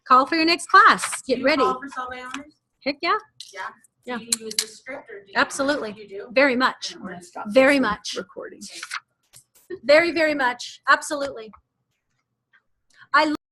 Call for your next class. Get ready. Call for sale by owners? Heck yeah. Yeah. Yeah. Do you use the script or do you? Absolutely. You do? Very much. Very much. Recording. Very, very much. Absolutely.